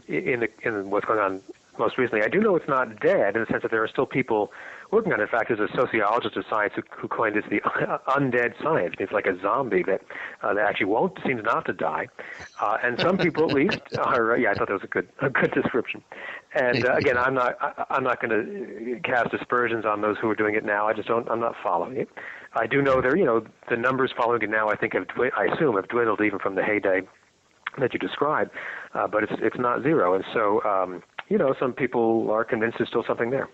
in what's going on most recently. I do know it's not dead in the sense that there are still people working on it. In fact, there's a sociologist of science who coined it the undead science. It's like a zombie that actually seems not to die. And some people at least are. I thought that was a good description. And again, I'm not going to cast aspersions on those who are doing it now. I'm not following it. I do know the numbers following it now, I think I assume have dwindled even from the heyday that you described, but it's not zero. And so, some people are convinced there's still something there.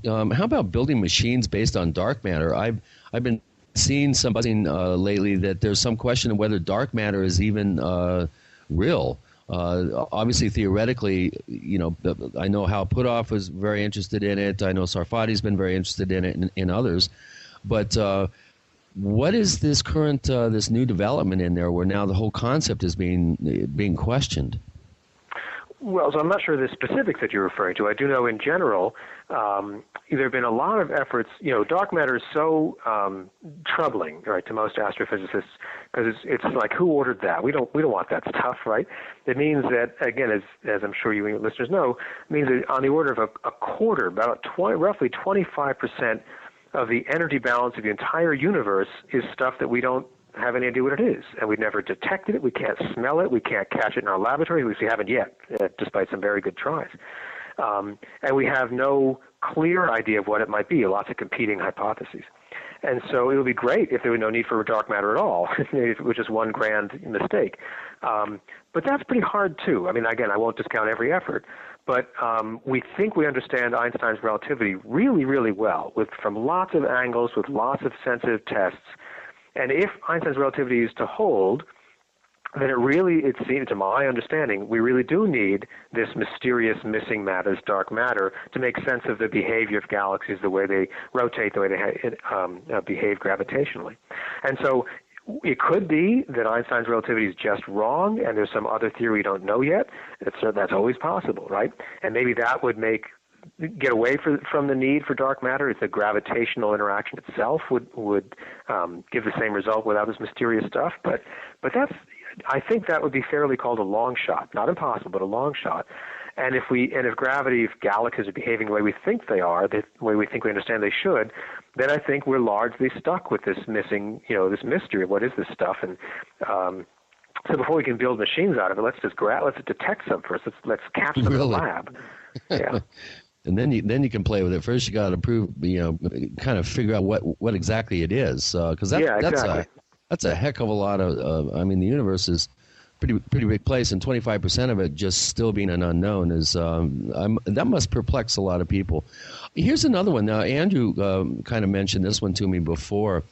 How about building machines based on dark matter? I've been seeing some buzzing lately that there's some question of whether dark matter is even real. Obviously, theoretically, I know Hal Puthoff was very interested in it. I know Sarfati's been very interested in it, and others. But what is this current this new development in there where now the whole concept is being questioned? Well, so I'm not sure the specifics that you're referring to. I do know in general there have been a lot of efforts. Dark matter is so troubling, right, to most astrophysicists because it's like, who ordered that? We don't want that stuff, right? It means that, again, as I'm sure you listeners know, it means that on the order of a quarter, roughly 25% of the energy balance of the entire universe is stuff that we don't have any idea what it is, and we've never detected it. We can't smell it. We can't catch it in our laboratory. At least we haven't yet, despite some very good tries. And we have no clear idea of what it might be. Lots of competing hypotheses. And so it would be great if there were no need for dark matter at all, if it was just one grand mistake. But that's pretty hard, too. I mean, again, I won't discount every effort, but we think we understand Einstein's relativity really, really well, from lots of angles, with lots of sensitive tests. And if Einstein's relativity is to hold, then it seems, to my understanding, we really do need this mysterious missing matter, this dark matter, to make sense of the behavior of galaxies, the way they rotate, the way they behave gravitationally. And so it could be that Einstein's relativity is just wrong, and there's some other theory we don't know yet. That's always possible, right? And maybe that would get away from the need for dark matter. It's the gravitational interaction itself would give the same result without this mysterious stuff. But I think that would be fairly called a long shot, not impossible, but a long shot. And if galaxies are behaving the way we think they are, the way we think we understand they should, then I think we're largely stuck with this missing, this mystery of what is this stuff. And so before we can build machines out of it, let's detect some first. Let's catch them in the lab. Yeah. And then you can play with it. First, you got to prove, kind of figure out what exactly it is, because that's a heck of a lot of. The universe is pretty big place, and 25% of it just still being an unknown is that must perplex a lot of people. Here's another one. Now, Andrew kind of mentioned this one to me before.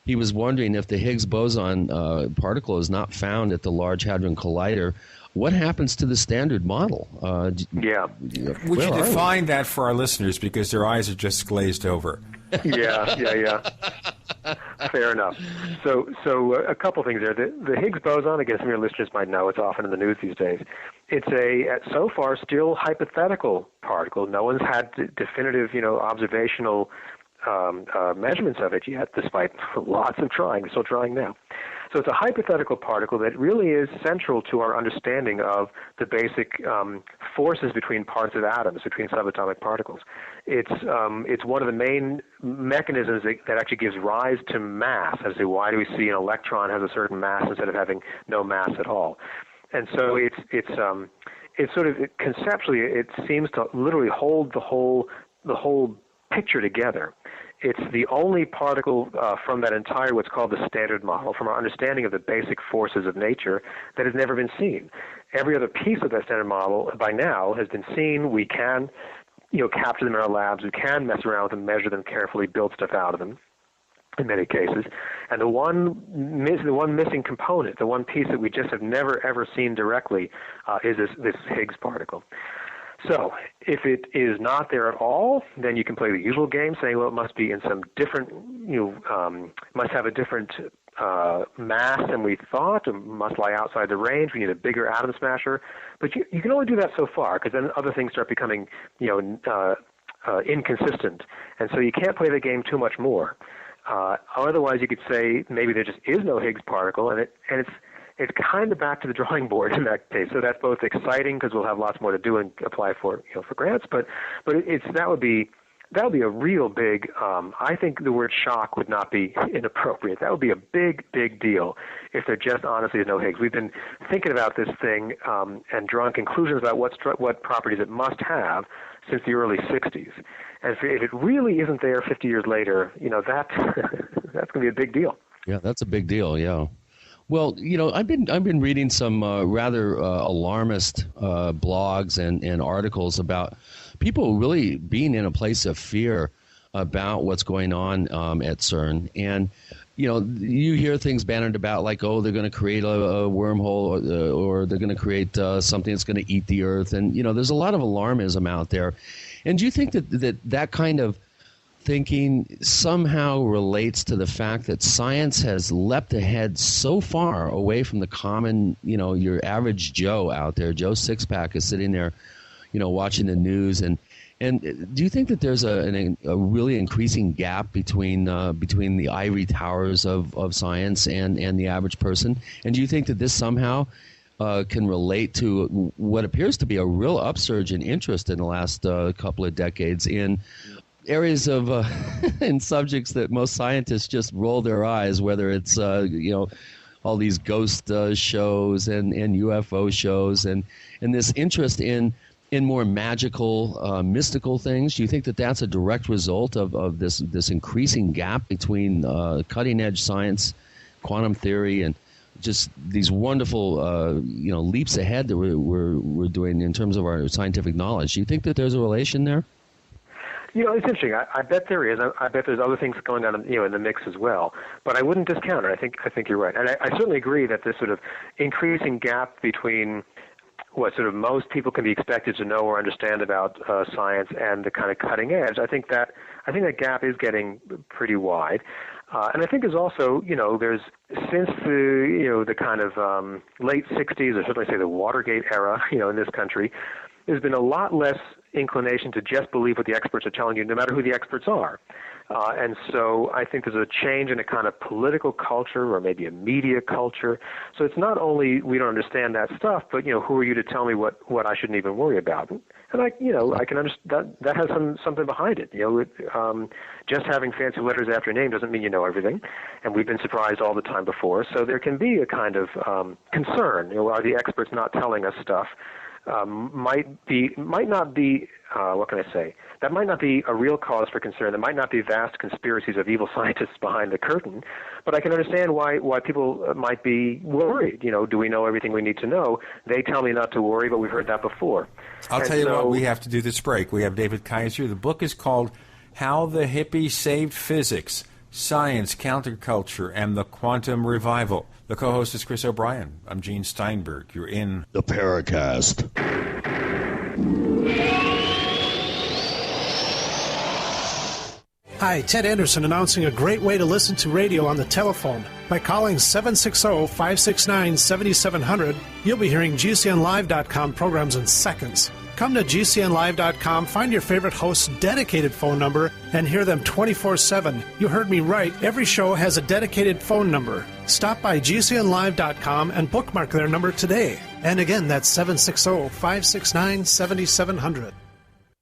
He was wondering if the Higgs boson particle is not found at the Large Hadron Collider. What happens to the Standard Model? Would you define that for our listeners, because their eyes are just glazed over? Yeah. Fair enough. So a couple things there. The Higgs boson, I guess some of your listeners might know, it's often in the news these days. It's so far still hypothetical particle. No one's had definitive, observational measurements of it yet, despite lots of trying. We're still trying now. So it's a hypothetical particle that really is central to our understanding of the basic forces between parts of atoms, between subatomic particles. It's one of the main mechanisms that actually gives rise to mass. As to why do we see an electron has a certain mass instead of having no mass at all? And so it's sort of conceptually it seems to literally hold the whole picture together. It's the only particle from that entire what's called the Standard Model, from our understanding of the basic forces of nature, that has never been seen. Every other piece of that Standard Model by now has been seen. We can, capture them in our labs. We can mess around with them, measure them carefully, build stuff out of them in many cases. And the one missing component, the one piece that we just have never, ever seen directly is this Higgs particle. So if it is not there at all, then you can play the usual game, saying, well, it must be in some different, must have a different mass than we thought, it must lie outside the range, we need a bigger atom smasher. But you can only do that so far, because then other things start becoming, inconsistent. And so you can't play the game too much more. Otherwise, you could say maybe there just is no Higgs particle, and it's kind of back to the drawing board in that case. So that's both exciting because we'll have lots more to do and apply for grants, but that would be a real big, I think the word shock would not be inappropriate. That would be a big, big deal if there just honestly is no Higgs. We've been thinking about this thing and drawing conclusions about what properties it must have since the early 60s. And if it really isn't there 50 years later, that's going to be a big deal. Yeah, that's a big deal, yeah. Well, I've been reading some rather alarmist blogs and articles about people really being in a place of fear about what's going on at CERN. And, you hear things bannered about like, oh, they're going to create a wormhole or they're going to create something that's going to eat the Earth. And, there's a lot of alarmism out there. And do you think that kind of thinking somehow relates to the fact that science has leapt ahead so far away from the common, your average Joe out there? Joe Sixpack is sitting there, watching the news. And do you think that there's a really increasing gap between the ivory towers of science and the average person? And do you think that this somehow can relate to what appears to be a real upsurge in interest in the last couple of decades in areas of in subjects that most scientists just roll their eyes, whether it's all these ghost shows and UFO shows and this interest in more magical, mystical things? Do you think that that's a direct result of this increasing gap between cutting edge science, quantum theory, and just these wonderful leaps ahead that we're doing in terms of our scientific knowledge? Do you think that there's a relation there? It's interesting. I bet there is. I bet there's other things going on, in the mix as well. But I wouldn't discount it. I think you're right, and I certainly agree that this sort of increasing gap between what sort of most people can be expected to know or understand about science and the kind of cutting edge. I think that gap is getting pretty wide, and I think there's also there's since the kind of late '60s, or certainly say the Watergate era, in this country, there's been a lot less inclination to just believe what the experts are telling you, no matter who the experts are. And so I think there's a change in a kind of political culture or maybe a media culture. So it's not only we don't understand that stuff, but, who are you to tell me what I shouldn't even worry about? And I can understand that has something behind it. Just having fancy letters after your name doesn't mean you know everything. And we've been surprised all the time before. So there can be a kind of concern. Are the experts not telling us stuff? Might not be what can I say? That might not be a real cause for concern. There might not be vast conspiracies of evil scientists behind the curtain, but I can understand why people might be worried. Do we know everything we need to know? They tell me not to worry, but we've heard that before. I'll tell you what, we have to do this break. We have David Kaiser. The book is called How the Hippie Saved Physics, Science, Counterculture, and the Quantum Revival. The co-host is Chris O'Brien. I'm Gene Steinberg. You're in the Paracast. Hi, Ted Anderson announcing a great way to listen to radio on the telephone. By calling 760-569-7700, you'll be hearing GCNlive.com programs in seconds. Come to GCNlive.com, find your favorite host's dedicated phone number, and hear them 24/7. You heard me right. Every show has a dedicated phone number. Stop by GCNlive.com and bookmark their number today. And again, that's 760-569-7700.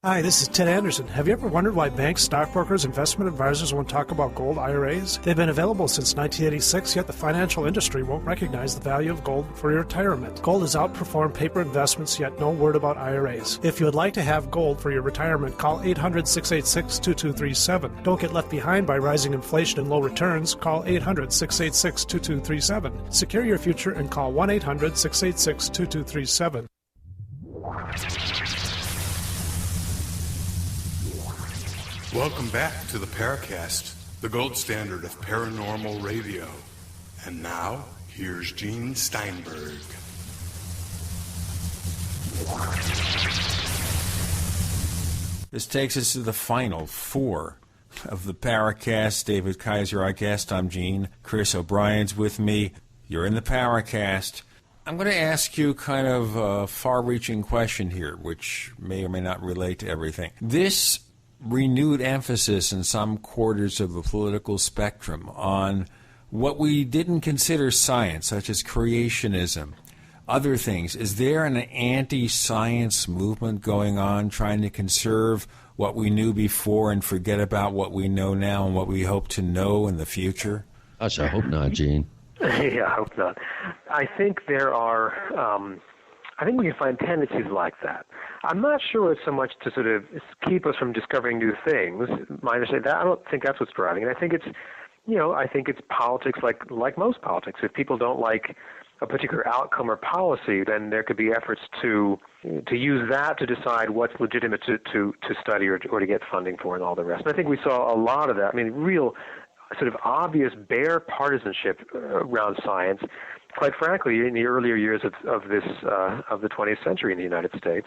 Hi, this is Ted Anderson. Have you ever wondered why banks, stockbrokers, investment advisors won't talk about gold IRAs? They've been available since 1986, yet the financial industry won't recognize the value of gold for your retirement. Gold has outperformed paper investments, yet no word about IRAs. If you would like to have gold for your retirement, call 800-686-2237. Don't get left behind by rising inflation and low returns. Call 800-686-2237. Secure your future and call 1-800-686-2237. Welcome back to the Paracast, the gold standard of paranormal radio. And now, here's Gene Steinberg. This takes us to the final four of the Paracast. David Kaiser, our guest. I'm Gene. Chris O'Brien's with me. You're in the Paracast. I'm going to ask you kind of a far-reaching question here, which may or may not relate to everything. This renewed emphasis in some quarters of the political spectrum on what we didn't consider science, such as creationism, other things, is there an anti-science movement going on trying to conserve what we knew before and forget about what we know now and what we hope to know in the future? Gosh, I hope not, Gene. Yeah, I hope not. I think there are, I think we can find tendencies like that. I'm not sure it's so much to sort of keep us from discovering new things. My understanding that I don't think that's what's driving it. I think it's, I think it's politics like most politics. If people don't like a particular outcome or policy, then there could be efforts to use that to decide what's legitimate to study or to get funding for and all the rest. And I think we saw a lot of that. I mean, real sort of obvious bare partisanship around science, quite frankly, in the earlier years of the 20th century in the United States.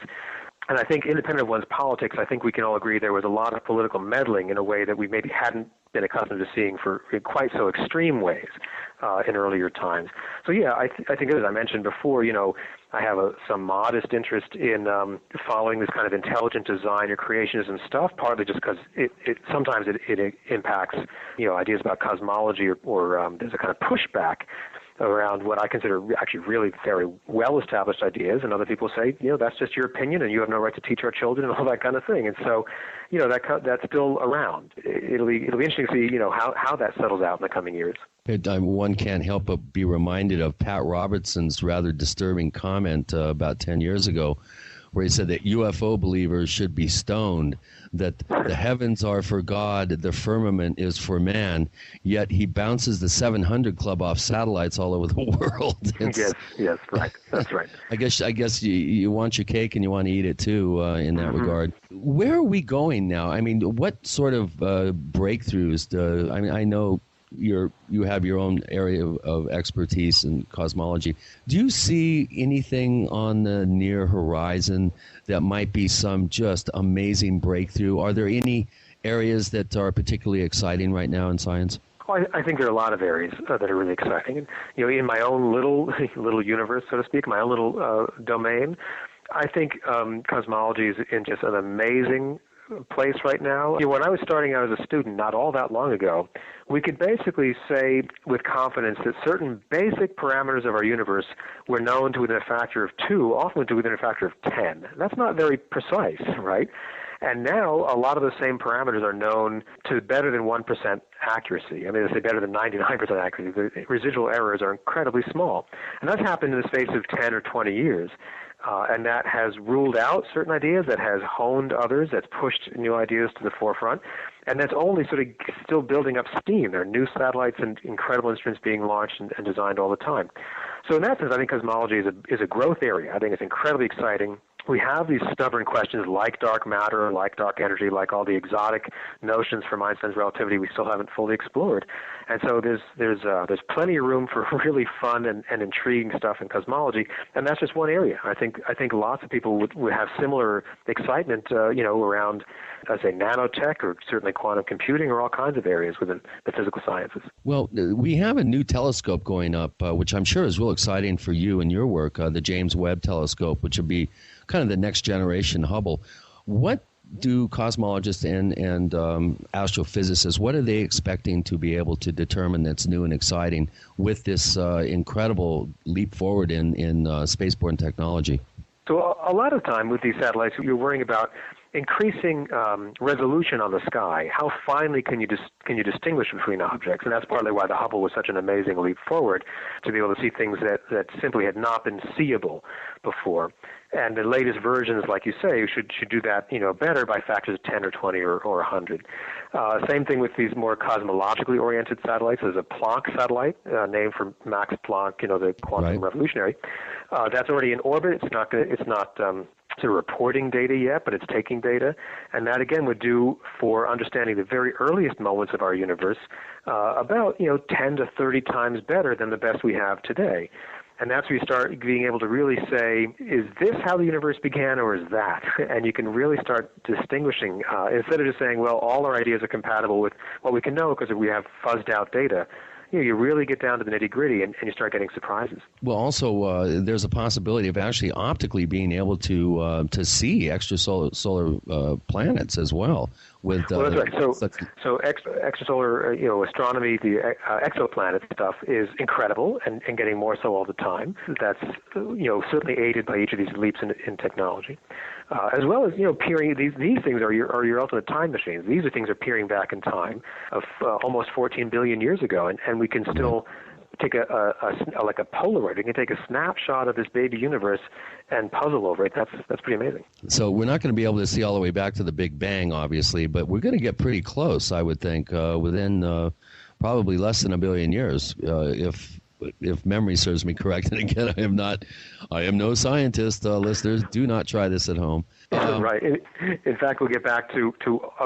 And I think independent of one's politics, I think we can all agree there was a lot of political meddling in a way that we maybe hadn't been accustomed to seeing in quite so extreme ways in earlier times. So yeah, I think as I mentioned before, I have some modest interest in following this kind of intelligent design or creationism stuff, partly just because it sometimes it impacts ideas about cosmology or there's a kind of pushback around what I consider actually really very well-established ideas, and other people say, that's just your opinion, and you have no right to teach our children, and all that kind of thing. And so, that's still around. It'll be interesting to see, how that settles out in the coming years. One can't help but be reminded of Pat Robertson's rather disturbing comment about 10 years ago, where he said that UFO believers should be stoned, that the heavens are for God, the firmament is for man, yet he bounces the 700 Club off satellites all over the world. Yes, right. That's right. I guess you want your cake and you want to eat it too in that regard. Where are we going now? I mean, what sort of breakthroughs I know you have your own area of expertise in cosmology. Do you see anything on the near horizon that might be some just amazing breakthrough? Are there any areas that are particularly exciting right now in science? Well, I think there are a lot of areas that are really exciting. And, in my own little universe, so to speak, my own little domain, I think cosmology is in just an amazing place right now. When I was starting out as a student not all that long ago, we could basically say with confidence that certain basic parameters of our universe were known to within a factor of 2, often to within a factor of 10. That's not very precise, right? And now a lot of the same parameters are known to better than 1% accuracy. I mean, they say better than 99% accuracy. The residual errors are incredibly small. And that's happened in the space of 10 or 20 years. And that has ruled out certain ideas, that has honed others, that's pushed new ideas to the forefront, and that's only sort of still building up steam. There are new satellites and incredible instruments being launched and designed all the time. So in that sense, I think cosmology is a growth area. I think it's incredibly exciting. We have these stubborn questions like dark matter, like dark energy, like all the exotic notions from Einstein's relativity we still haven't fully explored. And so there's plenty of room for really fun and intriguing stuff in cosmology, and that's just one area. I think lots of people would have similar excitement, around, say, nanotech or certainly quantum computing or all kinds of areas within the physical sciences. Well, we have a new telescope going up, which I'm sure is real exciting for you and your work, the James Webb Telescope, which will be kind of the next generation Hubble. What do cosmologists and astrophysicists, what are they expecting to be able to determine that's new and exciting with this incredible leap forward in spaceborne technology? So a lot of time with these satellites, you're worrying about increasing resolution on the sky. How finely can you distinguish between objects? And that's partly why the Hubble was such an amazing leap forward, to be able to see things that simply had not been seeable before. And the latest versions, like you say, should do that, better by factors of 10 or 20 or 100. Same thing with these more cosmologically oriented satellites. There's a Planck satellite, named for Max Planck, the quantum revolutionary. That's already in orbit. It's not sort of reporting data yet, but it's taking data. And that, again, would do for understanding the very earliest moments of our universe about, 10 to 30 times better than the best we have today. And that's where you start being able to really say, is this how the universe began or is that? And you can really start distinguishing, instead of just saying, well, all our ideas are compatible with what we can know because we have fuzzed out data. You really get down to the nitty-gritty and you start getting surprises. Well, also, there's a possibility of actually optically being able to see extrasolar planets as well, with well, that's right. So extrasolar, astronomy, the exoplanet stuff is incredible and getting more so all the time. That's certainly aided by each of these leaps in technology, as well as peering. These things are your ultimate time machines. These are things that are peering back in time of almost 14 billion years ago, and we can still take like a Polaroid. We can take a snapshot of this baby universe and puzzle over it. That's pretty amazing. So we're not going to be able to see all the way back to the Big Bang, obviously, but we're going to get pretty close, I would think, within probably less than a billion years, if memory serves me correct. And again, I am no scientist. Listeners, do not try this at home. Right. In fact, we'll get back to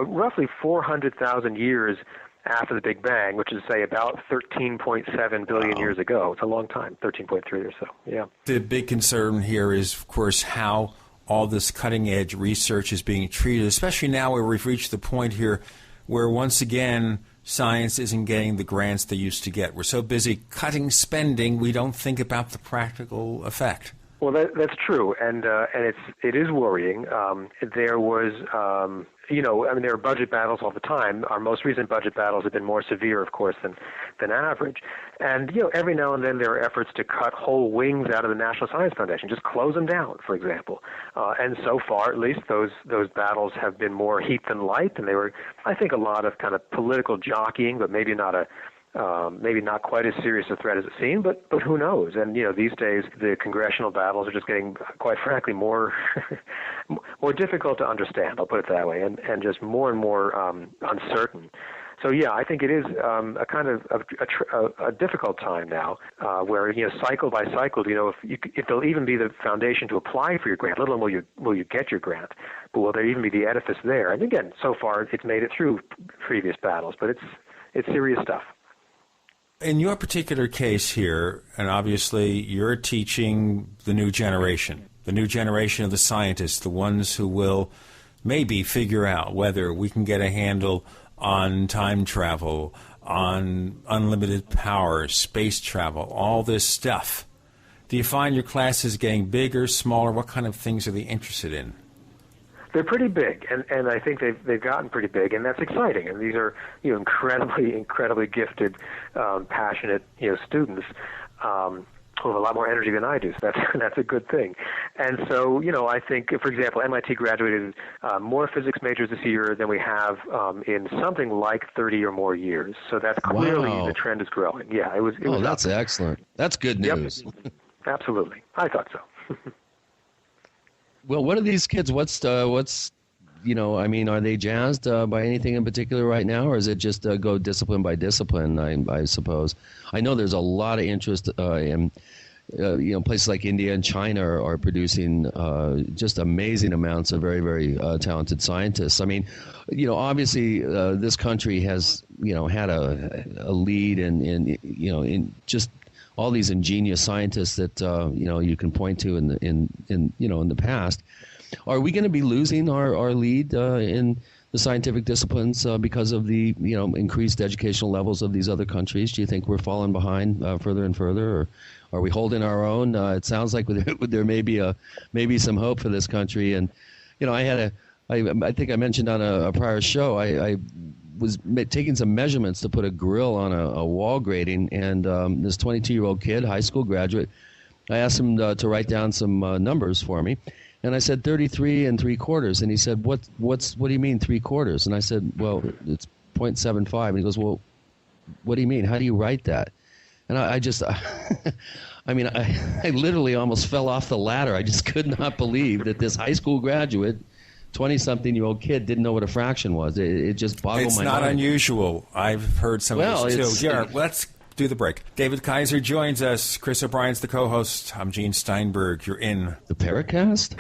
roughly 400,000 years after the Big Bang, which is, say, about 13.7 billion years ago. It's a long time, 13.3 or so, yeah. The big concern here is, of course, how all this cutting-edge research is being treated, especially now where we've reached the point here where, once again, science isn't getting the grants they used to get. We're so busy cutting spending, we don't think about the practical effect. Well, that's true, and it is worrying. There was, there are budget battles all the time. Our most recent budget battles have been more severe, of course, than average. And every now and then there are efforts to cut whole wings out of the National Science Foundation, just close them down, for example. And so far, at least, those battles have been more heat than light, and they were, I think, a lot of kind of political jockeying, but maybe not quite as serious a threat as it seemed, but who knows? And these days the congressional battles are just getting, quite frankly, more more difficult to understand. I'll put it that way, and just more and more uncertain. So yeah, I think it is a kind of a difficult time now, where cycle by cycle, if there'll even be the foundation to apply for your grant, let alone will you get your grant, but will there even be the edifice there? And again, so far it's made it through previous battles, but it's serious stuff. In your particular case here, and obviously you're teaching the new generation of the scientists, the ones who will maybe figure out whether we can get a handle on time travel, on unlimited power, space travel, all this stuff. Do you find your classes getting bigger, smaller? What kind of things are they interested in? They're pretty big, and I think they've gotten pretty big, and that's exciting. And these are incredibly gifted, passionate students who have a lot more energy than I do. So that's a good thing. And so I think, for example, MIT graduated more physics majors this year than we have in something like 30 or more years. So that's clearly the trend is growing. Yeah, it was. That's excellent. That's good news. Yep. Absolutely, I thought so. Well, what are these kids? Are they jazzed by anything in particular right now, or is it just go discipline by discipline, I suppose? I know there's a lot of interest in, places like India and China are producing just amazing amounts of very, very talented scientists. I mean, obviously this country has, had a lead in just all these ingenious scientists that you can point to in the past. Are we going to be losing our lead in the scientific disciplines because of the increased educational levels of these other countries? Do you think we're falling behind further and further, or are we holding our own? It sounds like there may be some hope for this country. And I think I mentioned on a prior show I was taking some measurements to put a grill on a wall grating, and this 22-year-old kid, high school graduate, I asked him to write down some numbers for me, and I said 33 3/4, and he said, what do you mean 3/4? And I said, well, it's 0.75, and he goes, well, what do you mean? How do you write that? And I just, I literally almost fell off the ladder. I just could not believe that this high school graduate, 20-something-year-old kid, didn't know what a fraction was. It just boggled my mind. It's not unusual. I've heard some of this too. Yeah, let's do the break. David Kaiser joins us. Chris O'Brien's the co-host. I'm Gene Steinberg. You're in the Paracast.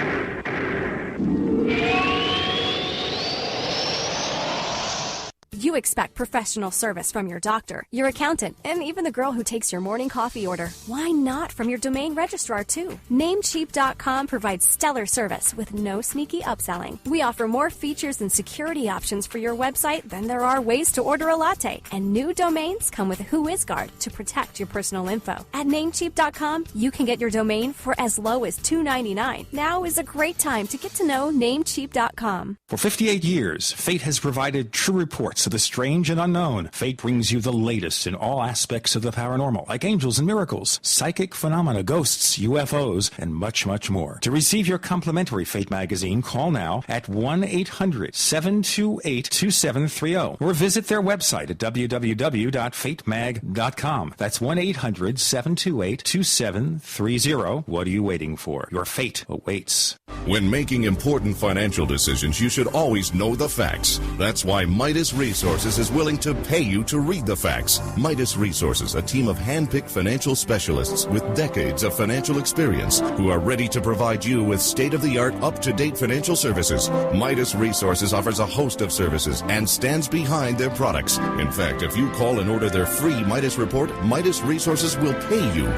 You expect professional service from your doctor, your accountant, and even the girl who takes your morning coffee order. Why not from your domain registrar, too? Namecheap.com provides stellar service with no sneaky upselling. We offer more features and security options for your website than there are ways to order a latte. And new domains come with WhoisGuard to protect your personal info. At Namecheap.com, you can get your domain for as low as $2.99. Now is a great time to get to know Namecheap.com. For 58 years, Fate has provided true reports of the strange and unknown. Fate brings you the latest in all aspects of the paranormal, like angels and miracles, psychic phenomena, ghosts, UFOs, and much, much more. To receive your complimentary Fate magazine, call now at 1-800-728-2730 or visit their website at www.fatemag.com. That's 1-800-728-2730. What are you waiting for? Your fate awaits. When making important financial decisions, you should always know the facts. That's why Midas Resources is willing to pay you to read the facts. Midas Resources, a team of hand-picked financial specialists with decades of financial experience who are ready to provide you with state-of-the-art, up-to-date financial services. Midas Resources offers a host of services and stands behind their products. In fact, if you call and order their free Midas report, Midas Resources will pay you.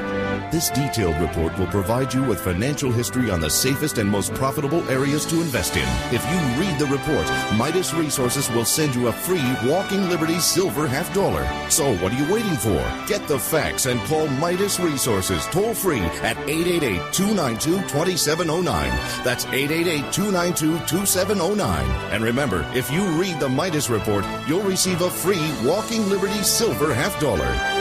This detailed report will provide you with financial history on the safest and most profitable areas to invest in. If you read the report, Midas Resources will send you a free Walking Liberty Silver $50. So what are you waiting for? Get the facts and call Midas Resources toll free at 888-292-2709. That's 888-292-2709. And remember, if you read the Midas report, you'll receive a free Walking Liberty Silver $50.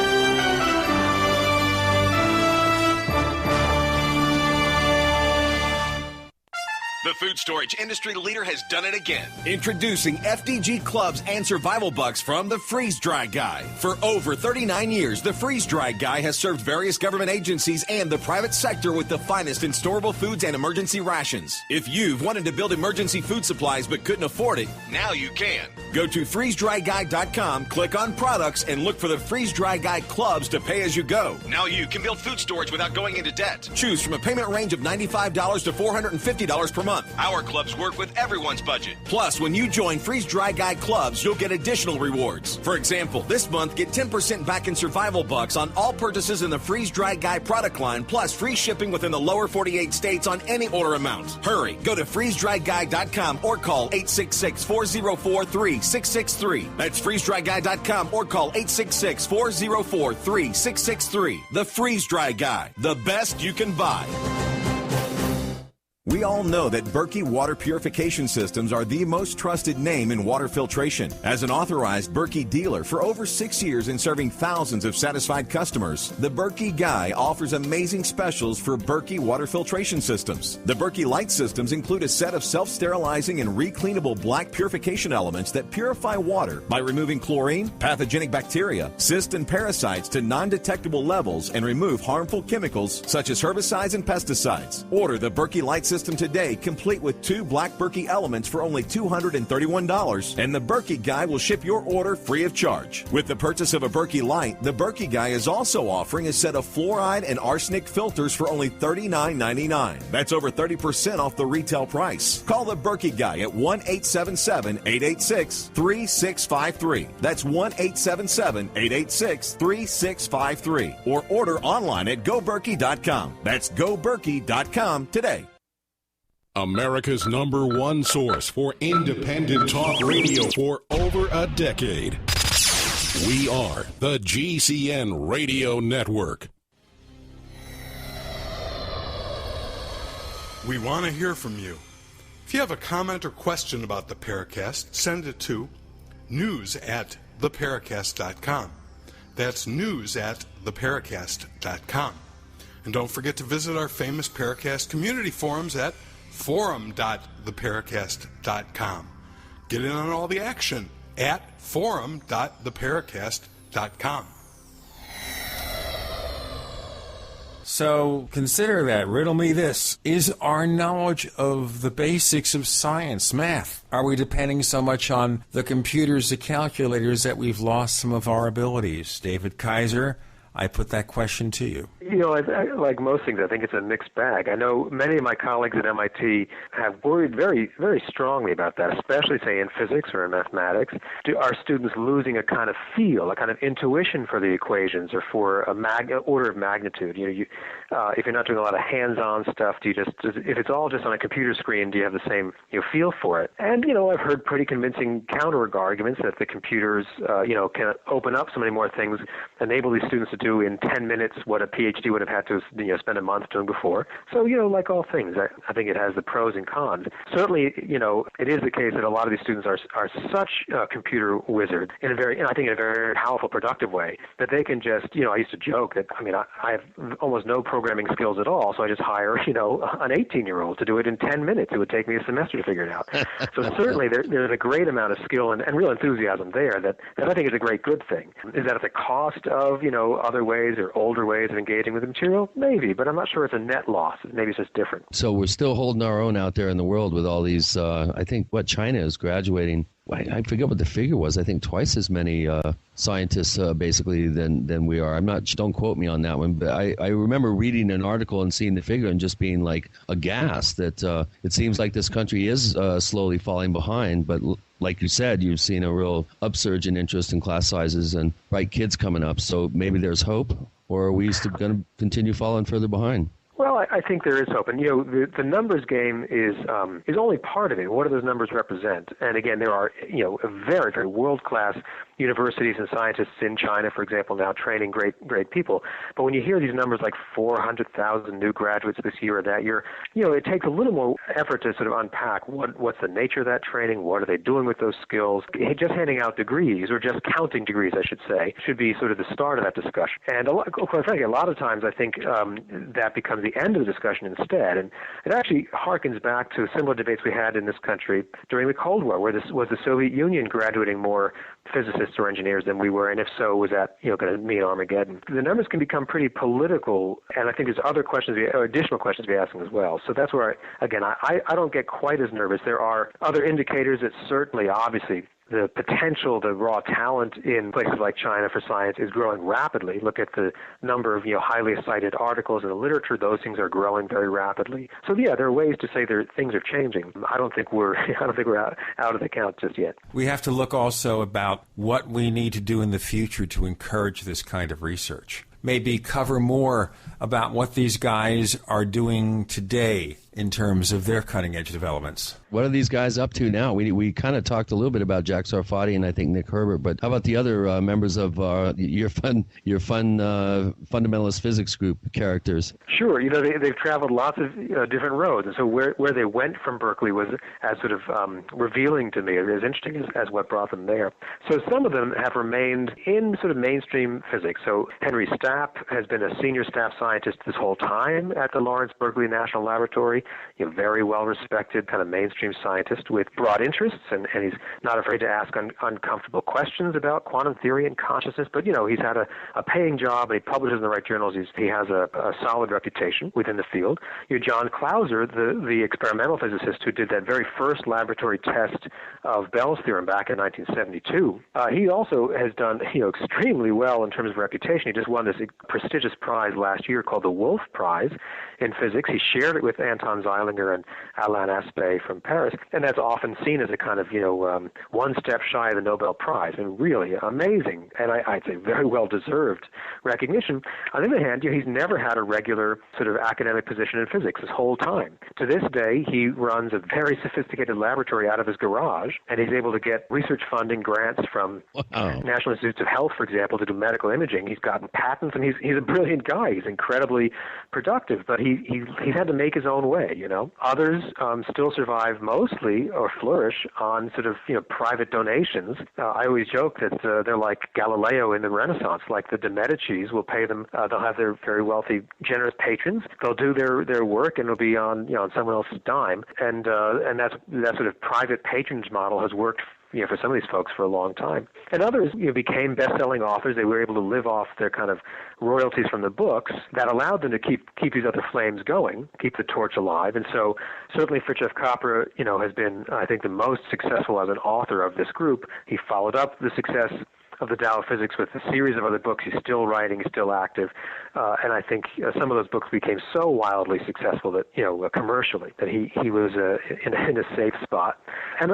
The food storage industry leader has done it again. Introducing FDG Clubs and Survival Bucks from the Freeze Dry Guy. For over 39 years, the Freeze Dry Guy has served various government agencies and the private sector with the finest in storable foods and emergency rations. If you've wanted to build emergency food supplies but couldn't afford it, now you can. Go to freezedryguy.com, click on products, and look for the Freeze Dry Guy Clubs to pay as you go. Now you can build food storage without going into debt. Choose from a payment range of $95 to $450 per month. Our clubs work with everyone's budget. Plus, when you join Freeze Dry Guy Clubs, you'll get additional rewards. For example, this month, get 10% back in Survival Bucks on all purchases in the Freeze Dry Guy product line, plus free shipping within the lower 48 states on any order amount. Hurry, go to freezedryguy.com or call 866-404-3663. That's freezedryguy.com or call 866-404-3663. The Freeze Dry Guy, the best you can buy. We all know that Berkey Water Purification Systems are the most trusted name in water filtration. As an authorized Berkey dealer for over 6 years and serving thousands of satisfied customers, the Berkey Guy offers amazing specials for Berkey Water Filtration Systems. The Berkey Light Systems include a set of self-sterilizing and recleanable black purification elements that purify water by removing chlorine, pathogenic bacteria, cysts, and parasites to non-detectable levels and remove harmful chemicals such as herbicides and pesticides. Order the Berkey Light System today, complete with 2 black Berkey elements for only $231, and the Berkey Guy will ship your order free of charge. With the purchase of a Berkey Light, the Berkey Guy is also offering a set of fluoride and arsenic filters for only $39.99. That's over 30% off the retail price. Call the Berkey Guy at 1-877-886-3653. That's 1-877-886-3653. Or order online at goberkey.com. That's goberkey.com today. America's #1 source for independent talk radio for over a decade. We are the GCN Radio Network. We want to hear from you. If you have a comment or question about the Paracast, send it to news@theparacast.com. That's news@theparacast.com. And don't forget to visit our famous Paracast community forums at forum.theparacast.com. Get in on all the action at forum.theparacast.com. So consider that. Riddle me this. Is our knowledge of the basics of science, math, are we depending so much on the computers, the calculators, that we've lost some of our abilities? David Kaiser, I put that question to you. You know, like most things, I think it's a mixed bag. I know many of my colleagues at MIT have worried very, very strongly about that, especially, say, in physics or in mathematics. Are students losing a kind of feel, a kind of intuition for the equations or for order of magnitude? You know, if you're not doing a lot of hands-on stuff, if it's all just on a computer screen, do you have the same feel for it? And, you know, I've heard pretty convincing counter-arguments that the computers, can open up so many more things, enable these students to do in 10 minutes what a PhD would have had to spend a month doing before. So, like all things, I think it has the pros and cons. Certainly, it is the case that a lot of these students are such computer wizards in a very powerful, productive way that they can just, I used to joke that, I have almost no programming skills at all, so I just hire, an 18-year-old to do it in 10 minutes. It would take me a semester to figure it out. So certainly there's a great amount of skill and real enthusiasm there that I think is a great good thing. Is that at the cost of, other ways or older ways of engaging with the material? Maybe, but I'm not sure it's a net loss. Maybe it's just different. So we're still holding our own out there in the world with all these, I think, China is graduating. I forget what the figure was. I think twice as many scientists basically than we are. Don't quote me on that one, but I remember reading an article and seeing the figure and just being like aghast that it seems like this country is slowly falling behind. But like you said, you've seen a real upsurge in interest in class sizes and bright kids coming up. So maybe there's hope, or are we still going to continue falling further behind? Well, I think there is hope, and the numbers game is only part of it. What do those numbers represent? And again, there are very, very world-class universities and scientists in China, for example, now training great people. But when you hear these numbers like 400,000 new graduates this year or that year, it takes a little more effort to sort of unpack what's the nature of that training, what are they doing with those skills. Just handing out degrees, or just counting degrees, I should say, should be sort of the start of that discussion. And quite frankly, a lot of times I think that becomes the end of the discussion instead. And it actually harkens back to similar debates we had in this country during the Cold War, where this was the Soviet Union graduating more physicists or engineers than we were, and if so, was that going to mean Armageddon? The numbers can become pretty political, and I think there's other questions, additional questions to be asking as well. So that's where, I don't get quite as nervous. There are other indicators that certainly, obviously, the potential, the raw talent in places like China for science is growing rapidly. Look at the number of highly cited articles in the literature; those things are growing very rapidly. So yeah, there are ways to say things are changing. I don't think we're out of the count just yet. We have to look also about what we need to do in the future to encourage this kind of research. Maybe cover more about what these guys are doing today in terms of their cutting-edge developments. What are these guys up to now? We kind of talked a little bit about Jack Sarfati and I think Nick Herbert, but how about the other members of your fun fundamentalist physics group characters? Sure. They've traveled lots of different roads, and so where they went from Berkeley was as sort of revealing to me, as interesting as what brought them there. So some of them have remained in sort of mainstream physics. So Henry Stapp has been a senior staff scientist this whole time at the Lawrence Berkeley National Laboratory. Very well-respected kind of mainstream scientist with broad interests, and he's not afraid to ask uncomfortable questions about quantum theory and consciousness. But, he's had a paying job, and he publishes in the right journals. He has a solid reputation within the field. John Clauser, the experimental physicist who did that very first laboratory test of Bell's theorem back in 1972, he also has done, extremely well in terms of reputation. He just won this prestigious prize last year called the Wolf Prize in physics. He shared it with Anton Zeilinger and Alain Aspect from Paris, and that's often seen as a kind of, one step shy of the Nobel Prize, and really amazing, and I'd say very well-deserved recognition. On the other hand, he's never had a regular sort of academic position in physics his whole time. To this day, he runs a very sophisticated laboratory out of his garage, and he's able to get research funding grants from National Institutes of Health, for example, to do medical imaging. He's gotten patents, and he's a brilliant guy. He's incredibly productive, but he's had to make his own way. Others still survive mostly or flourish on sort of private donations. I always joke that they're like Galileo in the Renaissance. Like the de Medicis will pay them. They'll have their very wealthy, generous patrons. They'll do their work, and it'll be on someone else's dime. And that sort of private patronage model has worked for some of these folks for a long time. And others became best-selling authors. They were able to live off their kind of royalties from the books that allowed them to keep these other flames going, keep the torch alive. And so certainly Fritjof Capra, has been, I think, the most successful as an author of this group. He followed up the success of the Tao of Physics with a series of other books. He's still writing, he's still active, and I think some of those books became so wildly successful that, commercially, that he was in a safe spot. And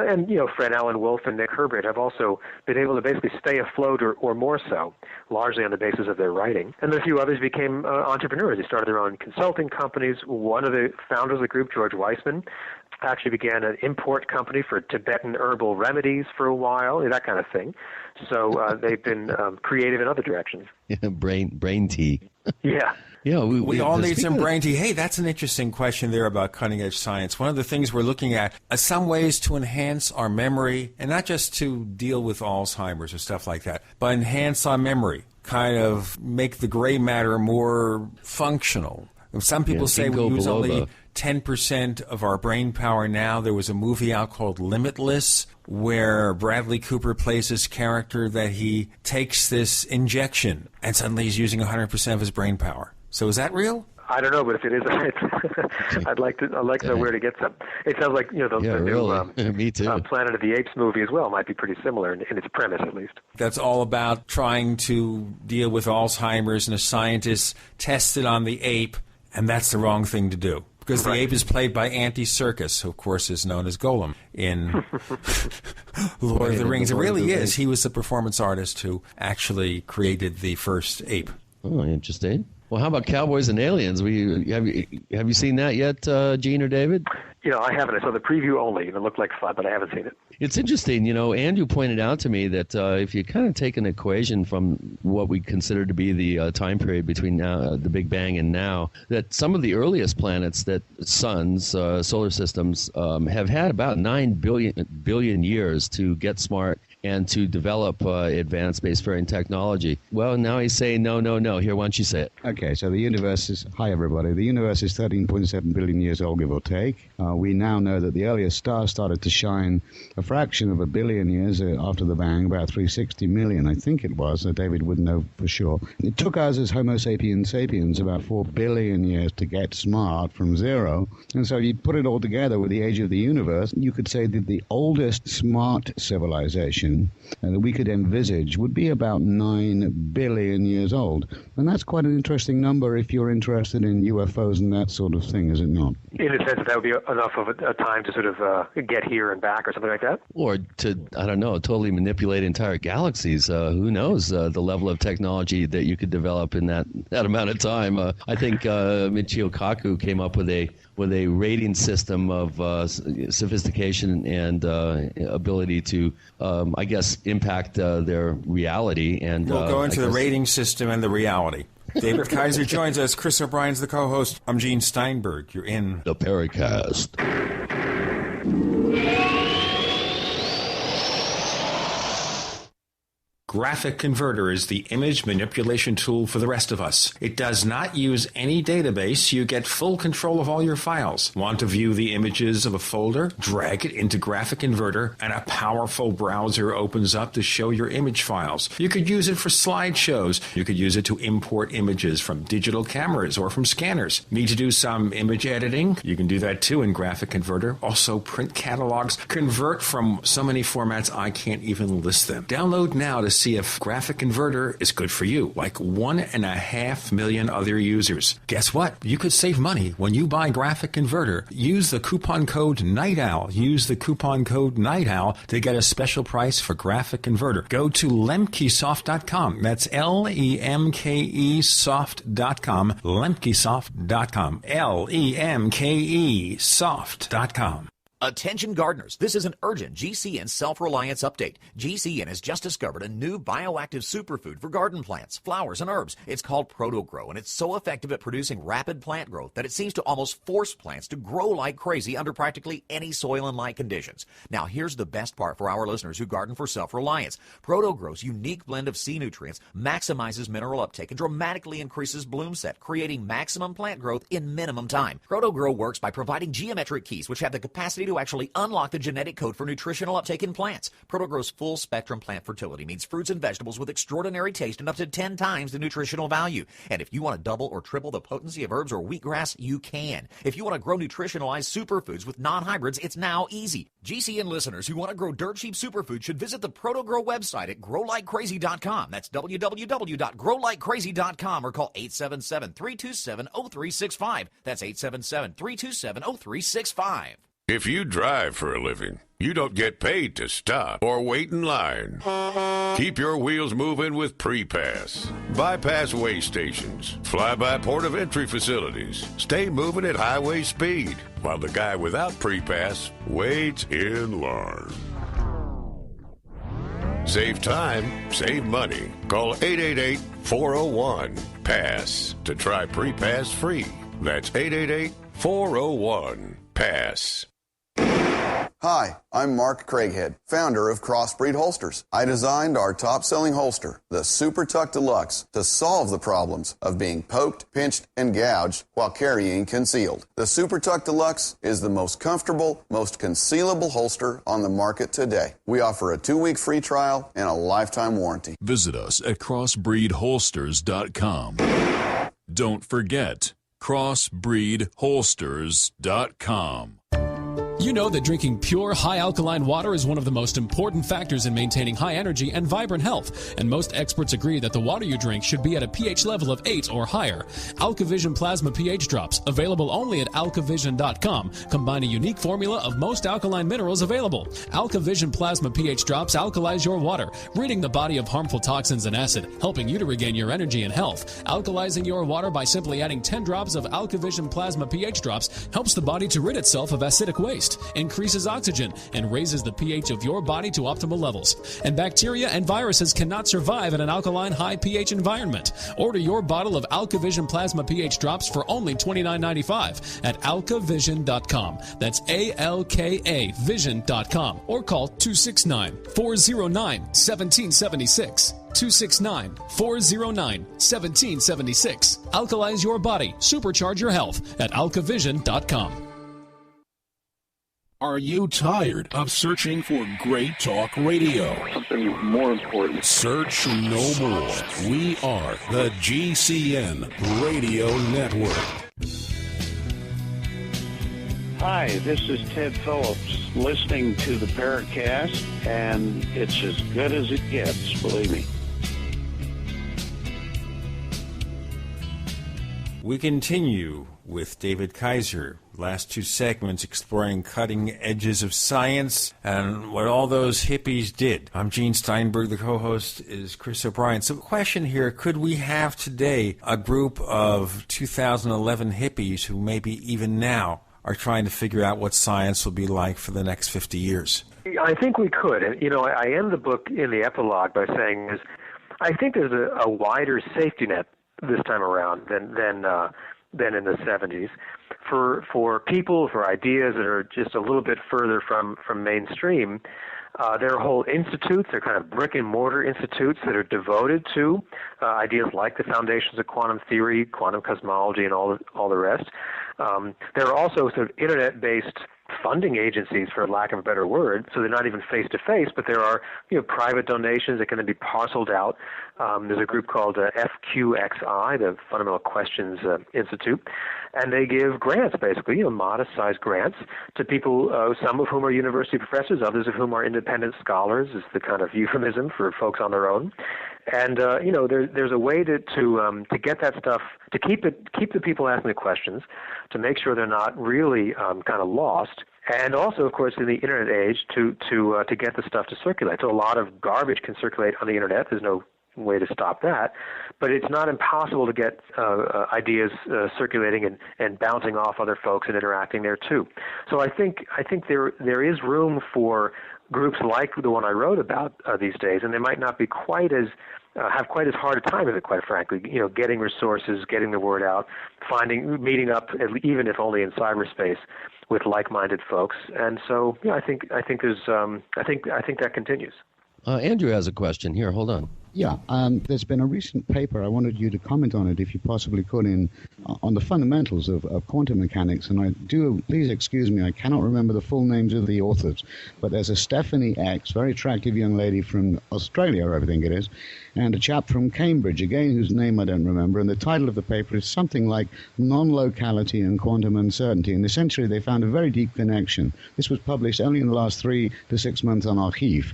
Fred Alan Wolf and Nick Herbert have also been able to basically stay afloat or more so, largely on the basis of their writing. And then a few others became entrepreneurs. They started their own consulting companies. One of the founders of the group, George Weissman, actually began an import company for Tibetan herbal remedies for a while, that kind of thing. So they've been creative in other directions. Yeah, brain tea. Yeah. Yeah, we all need some brain tea. Hey, that's an interesting question there about cutting-edge science. One of the things we're looking at are some ways to enhance our memory, and not just to deal with Alzheimer's or stuff like that, but enhance our memory, kind of make the gray matter more functional. Some people say we use only 10% of our brain power now. There was a movie out called Limitless where Bradley Cooper plays this character that he takes this injection and suddenly he's using 100% of his brain power. So is that real? I don't know, but if it is, I'd like to know where to get some. It sounds like the new Me too. Planet of the Apes movie as well might be pretty similar in its premise, at least. That's all about trying to deal with Alzheimer's, and a scientist tested on the ape, and that's the wrong thing to do. Because the ape is played by Andy Serkis, who, of course, is known as Golem in Lord of the Rings. It really is. He was the performance artist who actually created the first ape. Oh, interesting. Well, how about Cowboys and Aliens? Have you seen that yet, Gene or David? I haven't. I saw the preview only. It looked like fun, but I haven't seen it. It's interesting. Andrew pointed out to me that if you kind of take an equation from what we consider to be the time period between now, the Big Bang and now, that some of the earliest planets, suns, solar systems, have had about 9 billion years to get smart and to develop advanced spacefaring technology. Well, now he's saying no. Here, why don't you say it? Okay, so the universe is... Hi, everybody. The universe is 13.7 billion years old, give or take. We now know that the earliest stars started to shine a fraction of a billion years after the bang, about 360 million, I think it was. David would know for sure. It took us as Homo sapiens about 4 billion years to get smart from zero. And so you put it all together with the age of the universe, you could say that the oldest smart civilization that we could envisage would be about 9 billion years old. And that's quite an interesting number if you're interested in UFOs and that sort of thing, is it not? In a sense that would be enough of a time to sort of get here and back or something like that? Or to, I don't know, totally manipulate entire galaxies. Who knows the level of technology that you could develop in that amount of time. I think Michio Kaku came up with a rating system of sophistication and ability to, I guess, impact their reality. And we'll go into the rating system and the reality. David Kaiser joins us. Chris O'Brien's the co-host. I'm Gene Steinberg. You're in the Paracast. Graphic Converter is the image manipulation tool for the rest of us. It does not use any database. You get full control of all your files. Want to view the images of a folder? Drag it into Graphic Converter, and a powerful browser opens up to show your image files. You could use it for slideshows. You could use it to import images from digital cameras or from scanners. Need to do some image editing? You can do that too in Graphic Converter. Also print catalogs. Convert from so many formats I can't even list them. Download now to see if Graphic Converter is good for you, like 1.5 million other users. Guess what? You could save money when you buy Graphic Converter. Use the coupon code Night Owl. Use the coupon code Night Owl to get a special price for Graphic Converter. Go to lemkesoft.com. That's Lemke soft.com. Lemkesoft.com. Lemkesoft.com. Attention gardeners, this is an urgent GCN self-reliance update. GCN has just discovered a new bioactive superfood for garden plants, flowers, and herbs. It's called ProtoGrow, and it's so effective at producing rapid plant growth that it seems to almost force plants to grow like crazy under practically any soil and light conditions. Now, here's the best part for our listeners who garden for self-reliance. ProtoGrow's unique blend of C nutrients maximizes mineral uptake and dramatically increases bloom set, creating maximum plant growth in minimum time. ProtoGrow works by providing geometric keys which have the capacity to to actually unlock the genetic code for nutritional uptake in plants. ProtoGrow's full-spectrum plant fertility means fruits and vegetables with extraordinary taste and up to 10 times the nutritional value. And if you want to double or triple the potency of herbs or wheatgrass, you can. If you want to grow nutritionalized superfoods with non-hybrids, it's now easy. GCN listeners who want to grow dirt cheap superfoods should visit the ProtoGrow website at growlikecrazy.com. That's www.growlikecrazy.com or call 877-327-0365. That's 877-327-0365. If you drive for a living, you don't get paid to stop or wait in line. Keep your wheels moving with Pre-Pass. Bypass way stations, fly-by port of entry facilities. Stay moving at highway speed while the guy without Pre-Pass waits in line. Save time, save money. Call 888-401-PASS to try Pre-Pass free. That's 888-401-PASS. Hi, I'm Mark Craighead, founder of Crossbreed Holsters. I designed our top-selling holster, the Super Tuck Deluxe, to solve the problems of being poked, pinched, and gouged while carrying concealed. The Super Tuck Deluxe is the most comfortable, most concealable holster on the market today. We offer a 2-week free trial and a lifetime warranty. Visit us at crossbreedholsters.com. Don't forget, crossbreedholsters.com. You know that drinking pure, high-alkaline water is one of the most important factors in maintaining high energy and vibrant health, and most experts agree that the water you drink should be at a pH level of 8 or higher. AlkaVision Plasma pH Drops, available only at alkavision.com, combine a unique formula of most alkaline minerals available. AlkaVision Plasma pH Drops alkalize your water, ridding the body of harmful toxins and acid, helping you to regain your energy and health. Alkalizing your water by simply adding 10 drops of AlkaVision Plasma pH Drops helps the body to rid itself of acidic waste, increases oxygen, and raises the pH of your body to optimal levels. And bacteria and viruses cannot survive in an alkaline high pH environment. Order your bottle of AlkaVision Plasma pH Drops for only $29.95 at alkavision.com. That's ALKA vision.com, or call 269-409-1776. 269-409-1776. Alkalize your body. Supercharge your health at alkavision.com. Are you tired of searching for great talk radio? Something more important. Search no more. We are the GCN Radio Network. Hi, this is Ted Phillips, listening to the Paracast, and it's as good as it gets, believe me. We continue with David Kaiser. Last 2 segments exploring cutting edges of science and what all those hippies did. I'm Gene Steinberg. The co-host is Chris O'Brien. So the question here, could we have today a group of 2011 hippies who maybe even now are trying to figure out what science will be like for the next 50 years? I think we could. And, I end the book in the epilogue by saying I think there's a wider safety net this time around than in the 70s. For people, for ideas that are just a little bit further from mainstream, there are whole institutes, they're kind of brick-and-mortar institutes that are devoted to ideas like the foundations of quantum theory, quantum cosmology, and all the rest. There are also sort of internet-based funding agencies, for lack of a better word, so they're not even face-to-face, but there are private donations that can be parceled out. There's a group called FQXI, the Fundamental Questions Institute, and they give grants, basically, modest-sized grants to people, some of whom are university professors, others of whom are independent scholars, is the kind of euphemism for folks on their own. And there's a way to get that stuff, to keep the people asking the questions, to make sure they're not really kind of lost, and also, of course, in the internet age, to get the stuff to circulate. So a lot of garbage can circulate on the internet. There's no way to stop that, but it's not impossible to get ideas circulating and bouncing off other folks and interacting there too. So I think there is room for groups like the one I wrote about these days, and they might not be quite as have quite as hard a time with it, quite frankly. Getting resources, getting the word out, meeting up, even if only in cyberspace, with like-minded folks. And so, I think there's I think that continues. Andrew has a question here. Hold on. Yeah, there's been a recent paper. I wanted you to comment on it, if you possibly could, on the fundamentals of quantum mechanics. And please excuse me, I cannot remember the full names of the authors, but there's a Stephanie X, very attractive young lady from Australia, I think it is, and a chap from Cambridge, again, whose name I don't remember. And the title of the paper is something like Non-Locality and Quantum Uncertainty. And essentially, they found a very deep connection. This was published only in the last 3 to 6 months on Archive.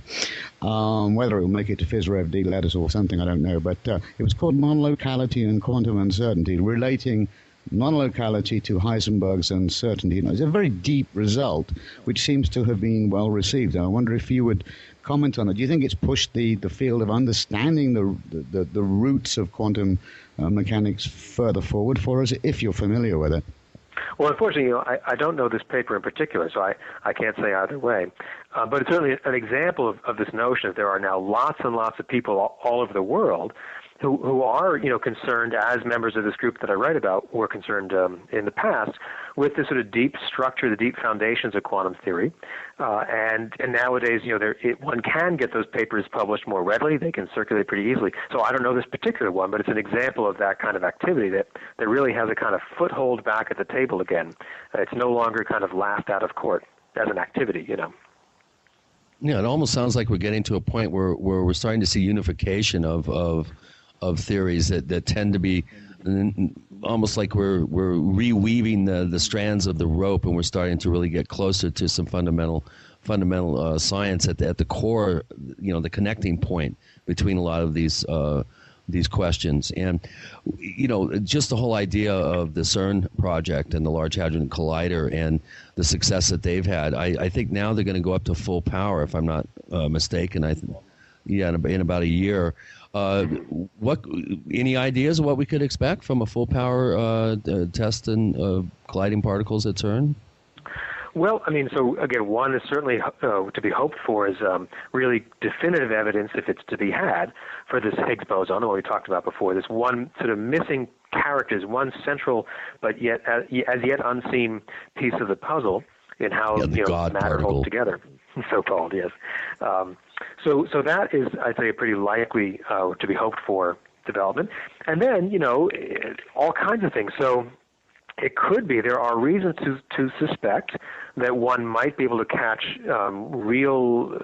Whether it will make it to FISREV-D letters or something, I don't know. But it was called Non-Locality and Quantum Uncertainty, relating non-locality to Heisenberg's uncertainty. It's a very deep result, which seems to have been well received. I wonder if you would comment on it. Do you think it's pushed the field of understanding the roots of quantum mechanics further forward for us, if you're familiar with it? Well, unfortunately, I don't know this paper in particular, so I can't say either way. But it's certainly an example of this notion that there are now lots and lots of people all over the world who are, concerned, as members of this group that I write about were concerned in the past, with the sort of deep structure, the deep foundations of quantum theory. And nowadays, one can get those papers published more readily. They can circulate pretty easily. So I don't know this particular one, but it's an example of that kind of activity that really has a kind of foothold back at the table again. It's no longer kind of laughed out of court as an activity, Yeah, it almost sounds like we're getting to a point where we're starting to see unification of theories that tend to be almost like we're reweaving the strands of the rope, and we're starting to really get closer to some fundamental science at the core, the connecting point between a lot of these questions. And just the whole idea of the CERN project and the Large Hadron Collider and the success that they've had, I think now they're going to go up to full power, if I'm not mistaken. In about a year. Any ideas of what we could expect from a full power test and colliding particles at CERN? Well, so again, one is certainly to be hoped for is really definitive evidence, if it's to be had, for this Higgs boson, what we talked about before. This one sort of missing character, one central but yet as yet unseen piece of the puzzle in how matter holds together, so-called, yes. So that is, I'd say, a pretty likely to be hoped for development. And then, all kinds of things. So it could be there are reasons to suspect that one might be able to catch real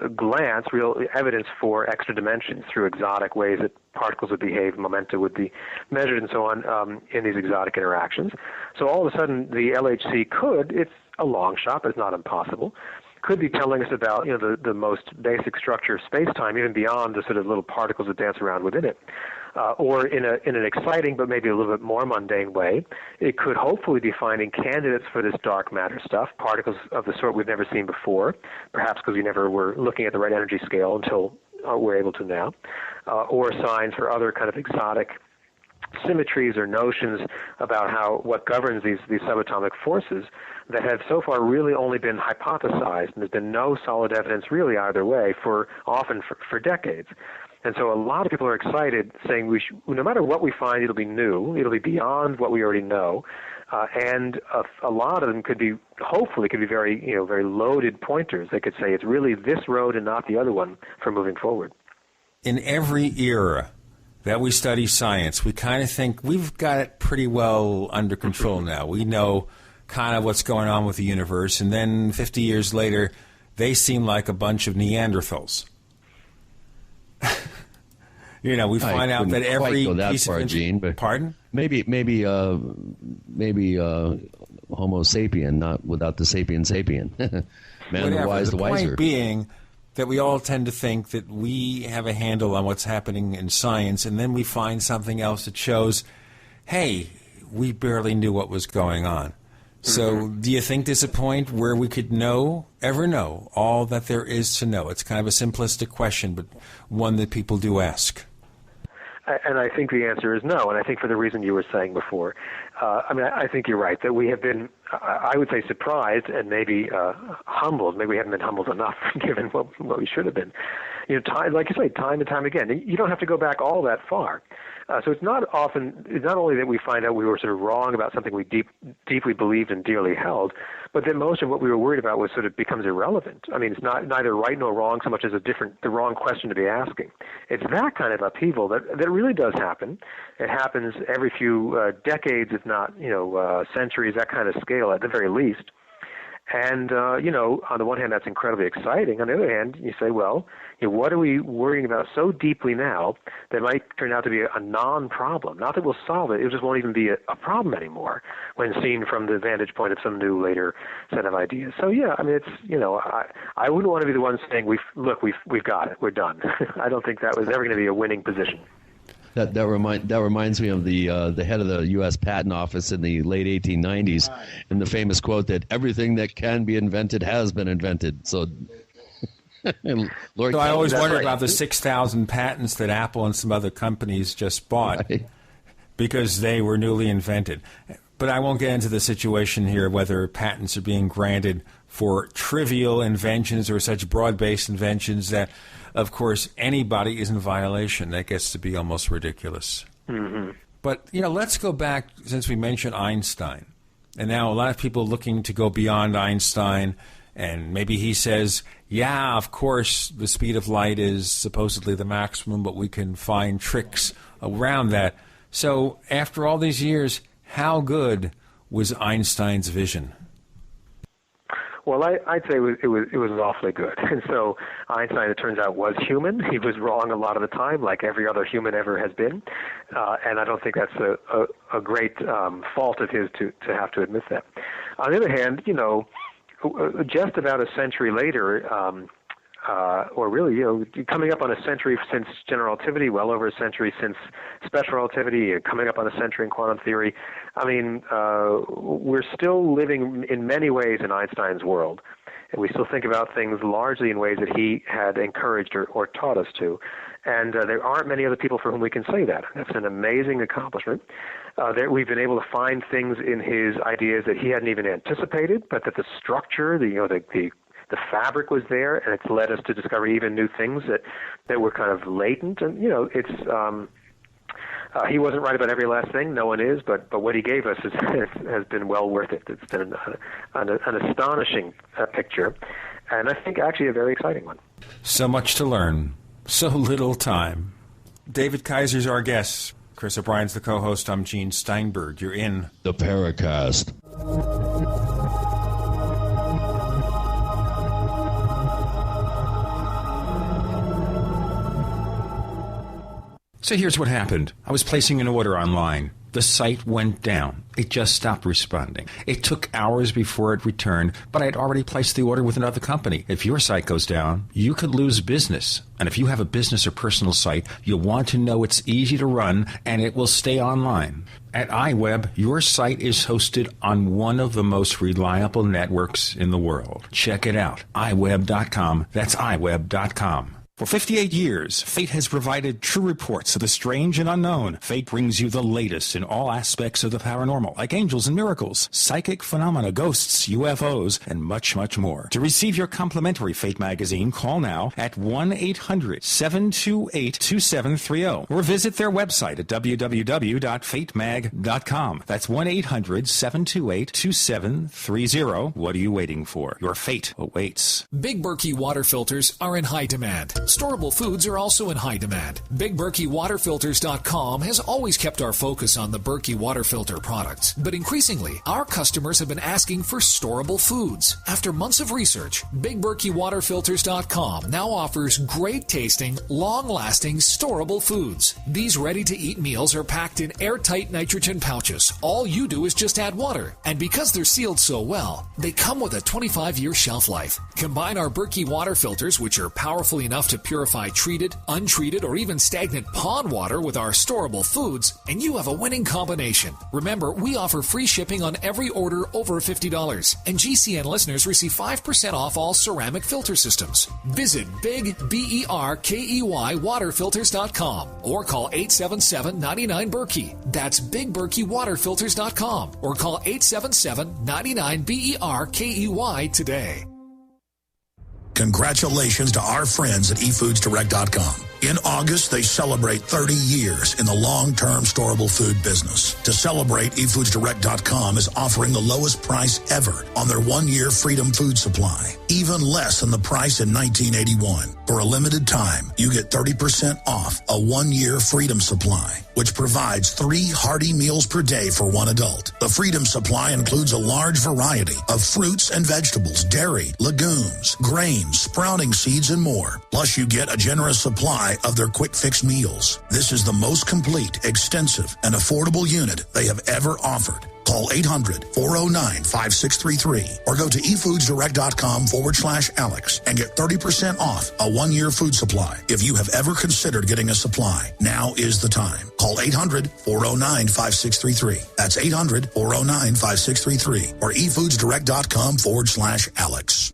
evidence for extra dimensions through exotic ways that particles would behave, momenta would be measured, and so on in these exotic interactions. So all of a sudden, the LHC it's a long shot, but it's not impossible, could be telling us about the most basic structure of space-time, even beyond the sort of little particles that dance around within it. Or in an exciting but maybe a little bit more mundane way, it could hopefully be finding candidates for this dark matter stuff, particles of the sort we've never seen before, perhaps because we never were looking at the right energy scale until we're able to now, or signs for other kind of exotic symmetries or notions about what governs these subatomic forces that have so far really only been hypothesized, and there's been no solid evidence really either way for decades. And so a lot of people are excited, saying no matter what we find, it'll be new, it'll be beyond what we already know, and a lot of them hopefully could be very very loaded pointers. They could say it's really this road and not the other one for moving forward. In every era that we study science, we kind of think we've got it pretty well under control now. We know kind of what's going on with the universe, and then 50 years later, they seem like a bunch of Neanderthals. We find out that every piece of Gene, but pardon? Maybe Homo sapien, not without the sapien. Man, the wise, the wiser. The point being that we all tend to think that we have a handle on what's happening in science, and then we find something else that shows, hey, we barely knew what was going on. So do you think there's a point where we could ever know all that there is to know? It's kind of a simplistic question, but one that people do ask. And I think the answer is no, and I think for the reason you were saying before. I think you're right, that we have been, I would say, surprised and maybe humbled. Maybe we haven't been humbled enough given what we should have been. time, like you say, time and time again. You don't have to go back all that far. So it's not only that we find out we were sort of wrong about something we deeply believed and dearly held, but that most of what we were worried about was sort of becomes irrelevant. I mean, it's not neither right nor wrong so much as the wrong question to be asking. It's that kind of upheaval that really does happen. It happens every few decades, if not centuries, that kind of scale at the very least. And, on the one hand, that's incredibly exciting. On the other hand, you say, well, what are we worrying about so deeply now that might turn out to be a non-problem? Not that we'll solve it. It just won't even be a problem anymore when seen from the vantage point of some new later set of ideas. So, yeah, I mean, it's, I wouldn't want to be the one saying, we've got it. We're done. I don't think that was ever going to be a winning position. That reminds me of the head of the U.S. Patent Office in the late 1890s, and the famous quote that everything that can be invented has been invented. So, I always wondered about the 6,000 patents that Apple and some other companies just bought because they were newly invented. But I won't get into the situation here whether patents are being granted for trivial inventions or such broad-based inventions that, of course, anybody is in violation. That gets to be almost ridiculous. Mm-hmm. But, let's go back, since we mentioned Einstein. And now a lot of people looking to go beyond Einstein, and maybe he says, yeah, of course, the speed of light is supposedly the maximum, but we can find tricks around that. So after all these years, how good was Einstein's vision? Well, I'd say it was awfully good. And so Einstein, it turns out, was human. He was wrong a lot of the time, like every other human ever has been. And I don't think that's a great fault of his to have to admit that. On the other hand, just about a century later, or really, coming up on a century since general relativity, well over a century since special relativity, coming up on a century in quantum theory. I mean, we're still living in many ways in Einstein's world, and we still think about things largely in ways that he had encouraged or taught us to. And there aren't many other people for whom we can say that. That's an amazing accomplishment. We've been able to find things in his ideas that he hadn't even anticipated, but that the structure, the fabric was there, and it's led us to discover even new things that were kind of latent. And it's he wasn't right about every last thing. No one is, but what he gave us has been well worth it. It's been an astonishing picture, and I think actually a very exciting one. So much to learn, so little time. David Kaiser's our guest. Chris O'Brien's the co-host. I'm Gene Steinberg. You're in the Paracast. So here's what happened. I was placing an order online. The site went down. It just stopped responding. It took hours before it returned, but I'd already placed the order with another company. If your site goes down, you could lose business. And if you have a business or personal site, you'll want to know it's easy to run and it will stay online. At iWeb, your site is hosted on one of the most reliable networks in the world. Check it out. iWeb.com. That's iWeb.com. For 58 years, Fate has provided true reports of the strange and unknown. Fate brings you the latest in all aspects of the paranormal, like angels and miracles, psychic phenomena, ghosts, UFOs, and much, much more. To receive your complimentary Fate magazine, call now at 1-800-728-2730 or visit their website at www.fatemag.com. That's 1-800-728-2730. What are you waiting for? Your fate awaits. Big Berkey water filters are in high demand. Storable foods are also in high demand. BigBerkeyWaterFilters.com has always kept our focus on the Berkey water filter products, but increasingly, our customers have been asking for storable foods. After months of research, BigBerkeyWaterFilters.com now offers great tasting, long-lasting, storable foods. These ready-to-eat meals are packed in airtight nitrogen pouches. All you do is just add water, and because they're sealed so well, they come with a 25-year shelf life. Combine our Berkey water filters, which are powerful enough to purify treated, untreated, or even stagnant pond water with our storable foods, and you have a winning combination. Remember, we offer free shipping on every order over $50, and GCN listeners receive 5% off all ceramic filter systems. Visit BigBerkeyWaterFilters.com or call 877-99-BERKEY. That's BigBerkeyWaterFilters.com or call 877-99-BERKEY today. Congratulations to our friends at eFoodsDirect.com. In August, they celebrate 30 years in the long-term storable food business. To celebrate, eFoodsDirect.com is offering the lowest price ever on their one-year Freedom Food Supply, even less than the price in 1981. For a limited time, you get 30% off a one-year Freedom Supply, which provides 3 hearty meals per day for one adult. The Freedom Supply includes a large variety of fruits and vegetables, dairy, legumes, grains, sprouting seeds, and more. Plus, you get a generous supply of their quick fix meals. This is the most complete, extensive, and affordable unit they have ever offered. Call 800-409-5633 or go to efoodsdirect.com/Alex and get 30% off a one-year food supply. If you have ever considered getting a supply, now is the time. Call 800-409-5633. That's 800-409-5633 or efoodsdirect.com/Alex.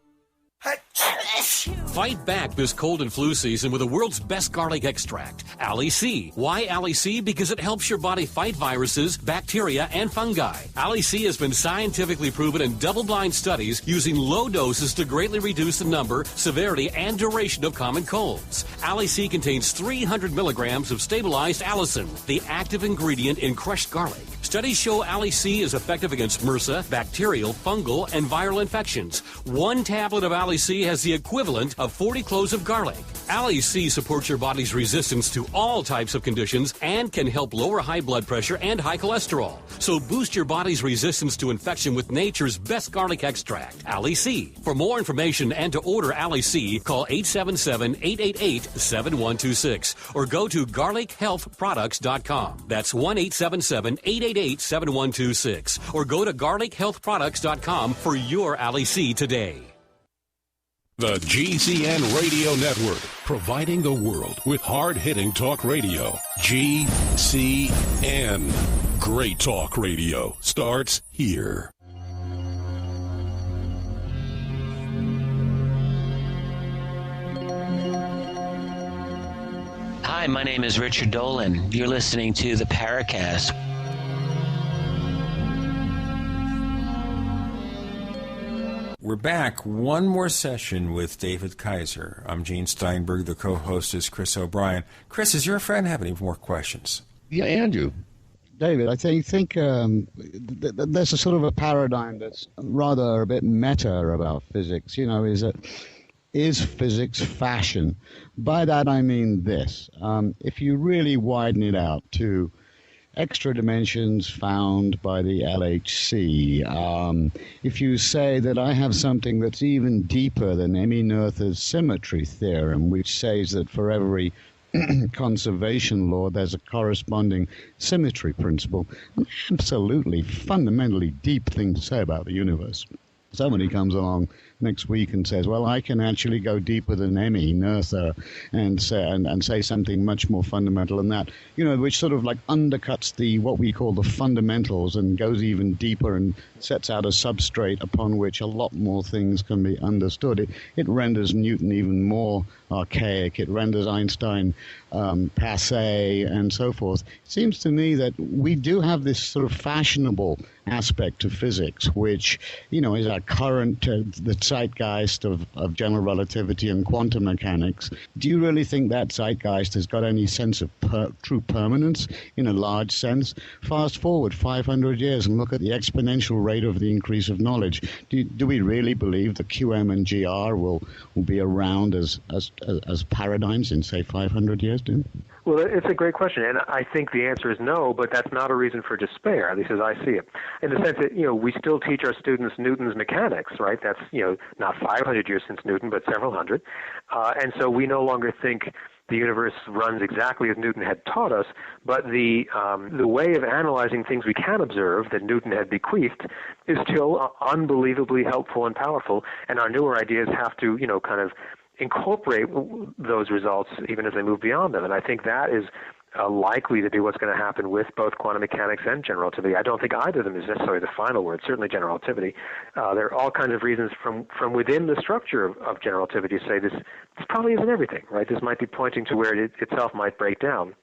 Fight back this cold and flu season with the world's best garlic extract, Ali C. Why Ali C? Because it helps your body fight viruses, bacteria, and fungi. Ali C has been scientifically proven in double-blind studies using low doses to greatly reduce the number, severity, and duration of common colds. Ali C contains 300 milligrams of stabilized allicin, the active ingredient in crushed garlic. Studies show Ali C is effective against MRSA, bacterial, fungal, and viral infections. One tablet of Ali C has the equivalent of 40 cloves of garlic. Ali C supports your body's resistance to all types of conditions and can help lower high blood pressure and high cholesterol. So boost your body's resistance to infection with nature's best garlic extract, Ali C. For more information and to order Ali C, call 877-888-7126 or go to garlichealthproducts.com. That's 1-877-888-7126 or go to garlichealthproducts.com for your Ali C today. The GCN Radio Network, providing the world with hard-hitting talk radio. GCN. Great talk radio starts here. Hi, my name is Richard Dolan. You're listening to the Paracast. We're back. One more session with David Kaiser. I'm Gene Steinberg. The co-host is Chris O'Brien. Chris, does your friend have any more questions? Yeah, Andrew. David, I think there's a sort of a paradigm that's rather a bit meta about physics. You know, is physics fashion? By that I mean this. If you really widen it out to extra dimensions found by the LHC. If you say that I have something that's even deeper than Emmy-Noether's symmetry theorem, which says that for every conservation law there's a corresponding symmetry principle, an absolutely fundamentally deep thing to say about the universe. Somebody comes along next week and says, well, I can actually go deeper than Emmy-Noether and say something much more fundamental than that, you know, which sort of like undercuts what we call the fundamentals and goes even deeper and sets out a substrate upon which a lot more things can be understood. It renders Newton even more archaic. It renders Einstein passé and so forth. It seems to me that we do have this sort of fashionable aspect of physics, which, you know, is our current, the zeitgeist of general relativity and quantum mechanics. Do you really think that zeitgeist has got any sense of true permanence in a large sense? Fast forward 500 years and look at the exponential rate of the increase of knowledge. Do we really believe that QM and GR will be around as paradigms in, say, 500 years, do you? Well, it's a great question, and I think the answer is no, but that's not a reason for despair, at least as I see it. In the sense that, you know, we still teach our students Newton's mechanics, right? That's, you know, not 500 years since Newton, but several hundred. And so we no longer think the universe runs exactly as Newton had taught us, but the way of analyzing things we can observe that Newton had bequeathed is still unbelievably helpful and powerful, and our newer ideas have to, you know, kind of incorporate those results even as they move beyond them. And I think that is likely to be what's going to happen with both quantum mechanics and general relativity. I don't think either of them is necessarily the final word, certainly general relativity. There are all kinds of reasons from within the structure of general relativity to say this probably isn't everything, right? This might be pointing to where it itself might break down.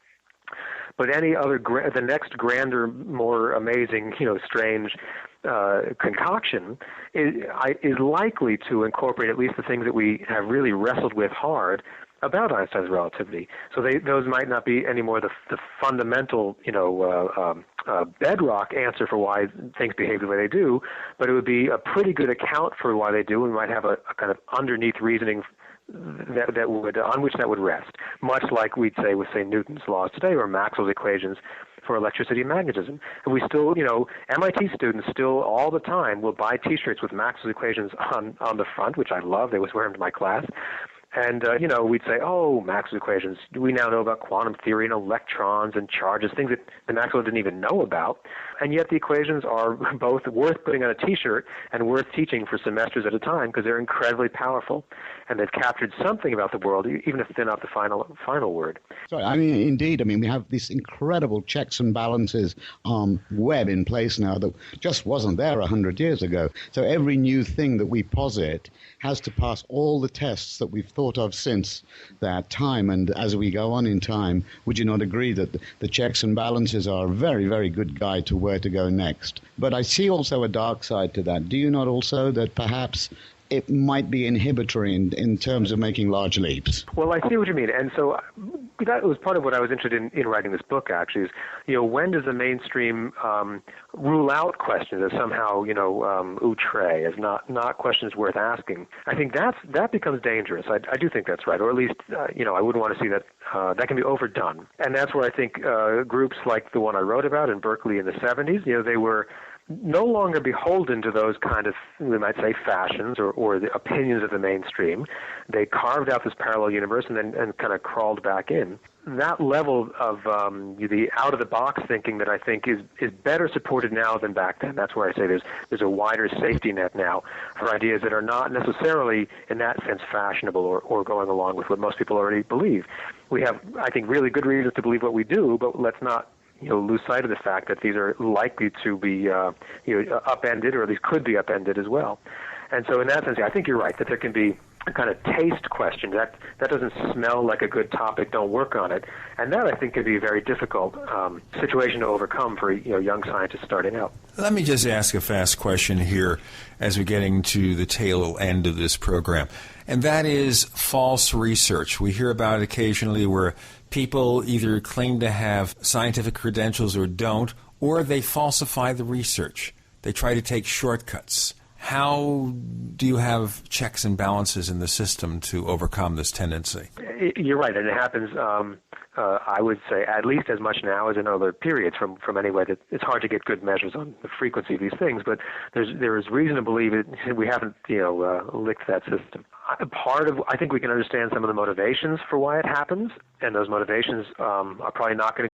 But any other, the next grander, more amazing, you know, strange concoction is likely to incorporate at least the things that we have really wrestled with hard about Einstein's relativity. So those might not be anymore the fundamental, bedrock answer for why things behave the way they do, but it would be a pretty good account for why they do, and might have a kind of underneath reasoning that would on which that would rest, much like we'd say with, say, Newton's laws today or Maxwell's equations for electricity and magnetism. And we still, MIT students still all the time will buy T-shirts with Maxwell's equations on the front, which I love. They always wear them to my class. And, we'd say, oh, Maxwell's equations, we now know about quantum theory and electrons and charges, things that Maxwell didn't even know about. And yet the equations are both worth putting on a T-shirt and worth teaching for semesters at a time because they're incredibly powerful. And they've captured something about the world, even if they're not the final word. So, indeed, we have this incredible checks and balances web in place now that just wasn't there 100 years ago. So every new thing that we posit has to pass all the tests that we've thought of since that time. And as we go on in time, would you not agree that the checks and balances are a very, very good guide to where to go next? But I see also a dark side to that. Do you not also that perhaps it might be inhibitory in terms of making large leaps? Well, I see what you mean. And so that was part of what I was interested in writing this book, actually, is, when does the mainstream rule out questions as somehow, outre, as not questions worth asking? I think that becomes dangerous. I do think that's right, or at least, I wouldn't want to see that that can be overdone. And that's where I think groups like the one I wrote about in Berkeley in the 70s, they were no longer beholden to those kind of, we might say, fashions or the opinions of the mainstream. They carved out this parallel universe and kind of crawled back in. That level of the out-of-the-box thinking that I think is better supported now than back then. That's where I say there's a wider safety net now for ideas that are not necessarily, in that sense, fashionable or going along with what most people already believe. We have, I think, really good reasons to believe what we do, but let's not lose sight of the fact that these are likely to be upended, or at least could be upended as well. And so in that sense, I think you're right, that there can be a kind of taste question. That doesn't smell like a good topic, don't work on it. And that, I think, could be a very difficult situation to overcome for young scientists starting out. Let me just ask a fast question here as we're getting to the tail end of this program. And that is false research. We hear about it occasionally where people either claim to have scientific credentials or don't, or they falsify the research. They try to take shortcuts. How do you have checks and balances in the system to overcome this tendency? You're right, and it happens, I would say, at least as much now as in other periods from anyway. That it's hard to get good measures on the frequency of these things, but there is reason to believe we haven't licked that system. I think we can understand some of the motivations for why it happens, and those motivations are probably not going to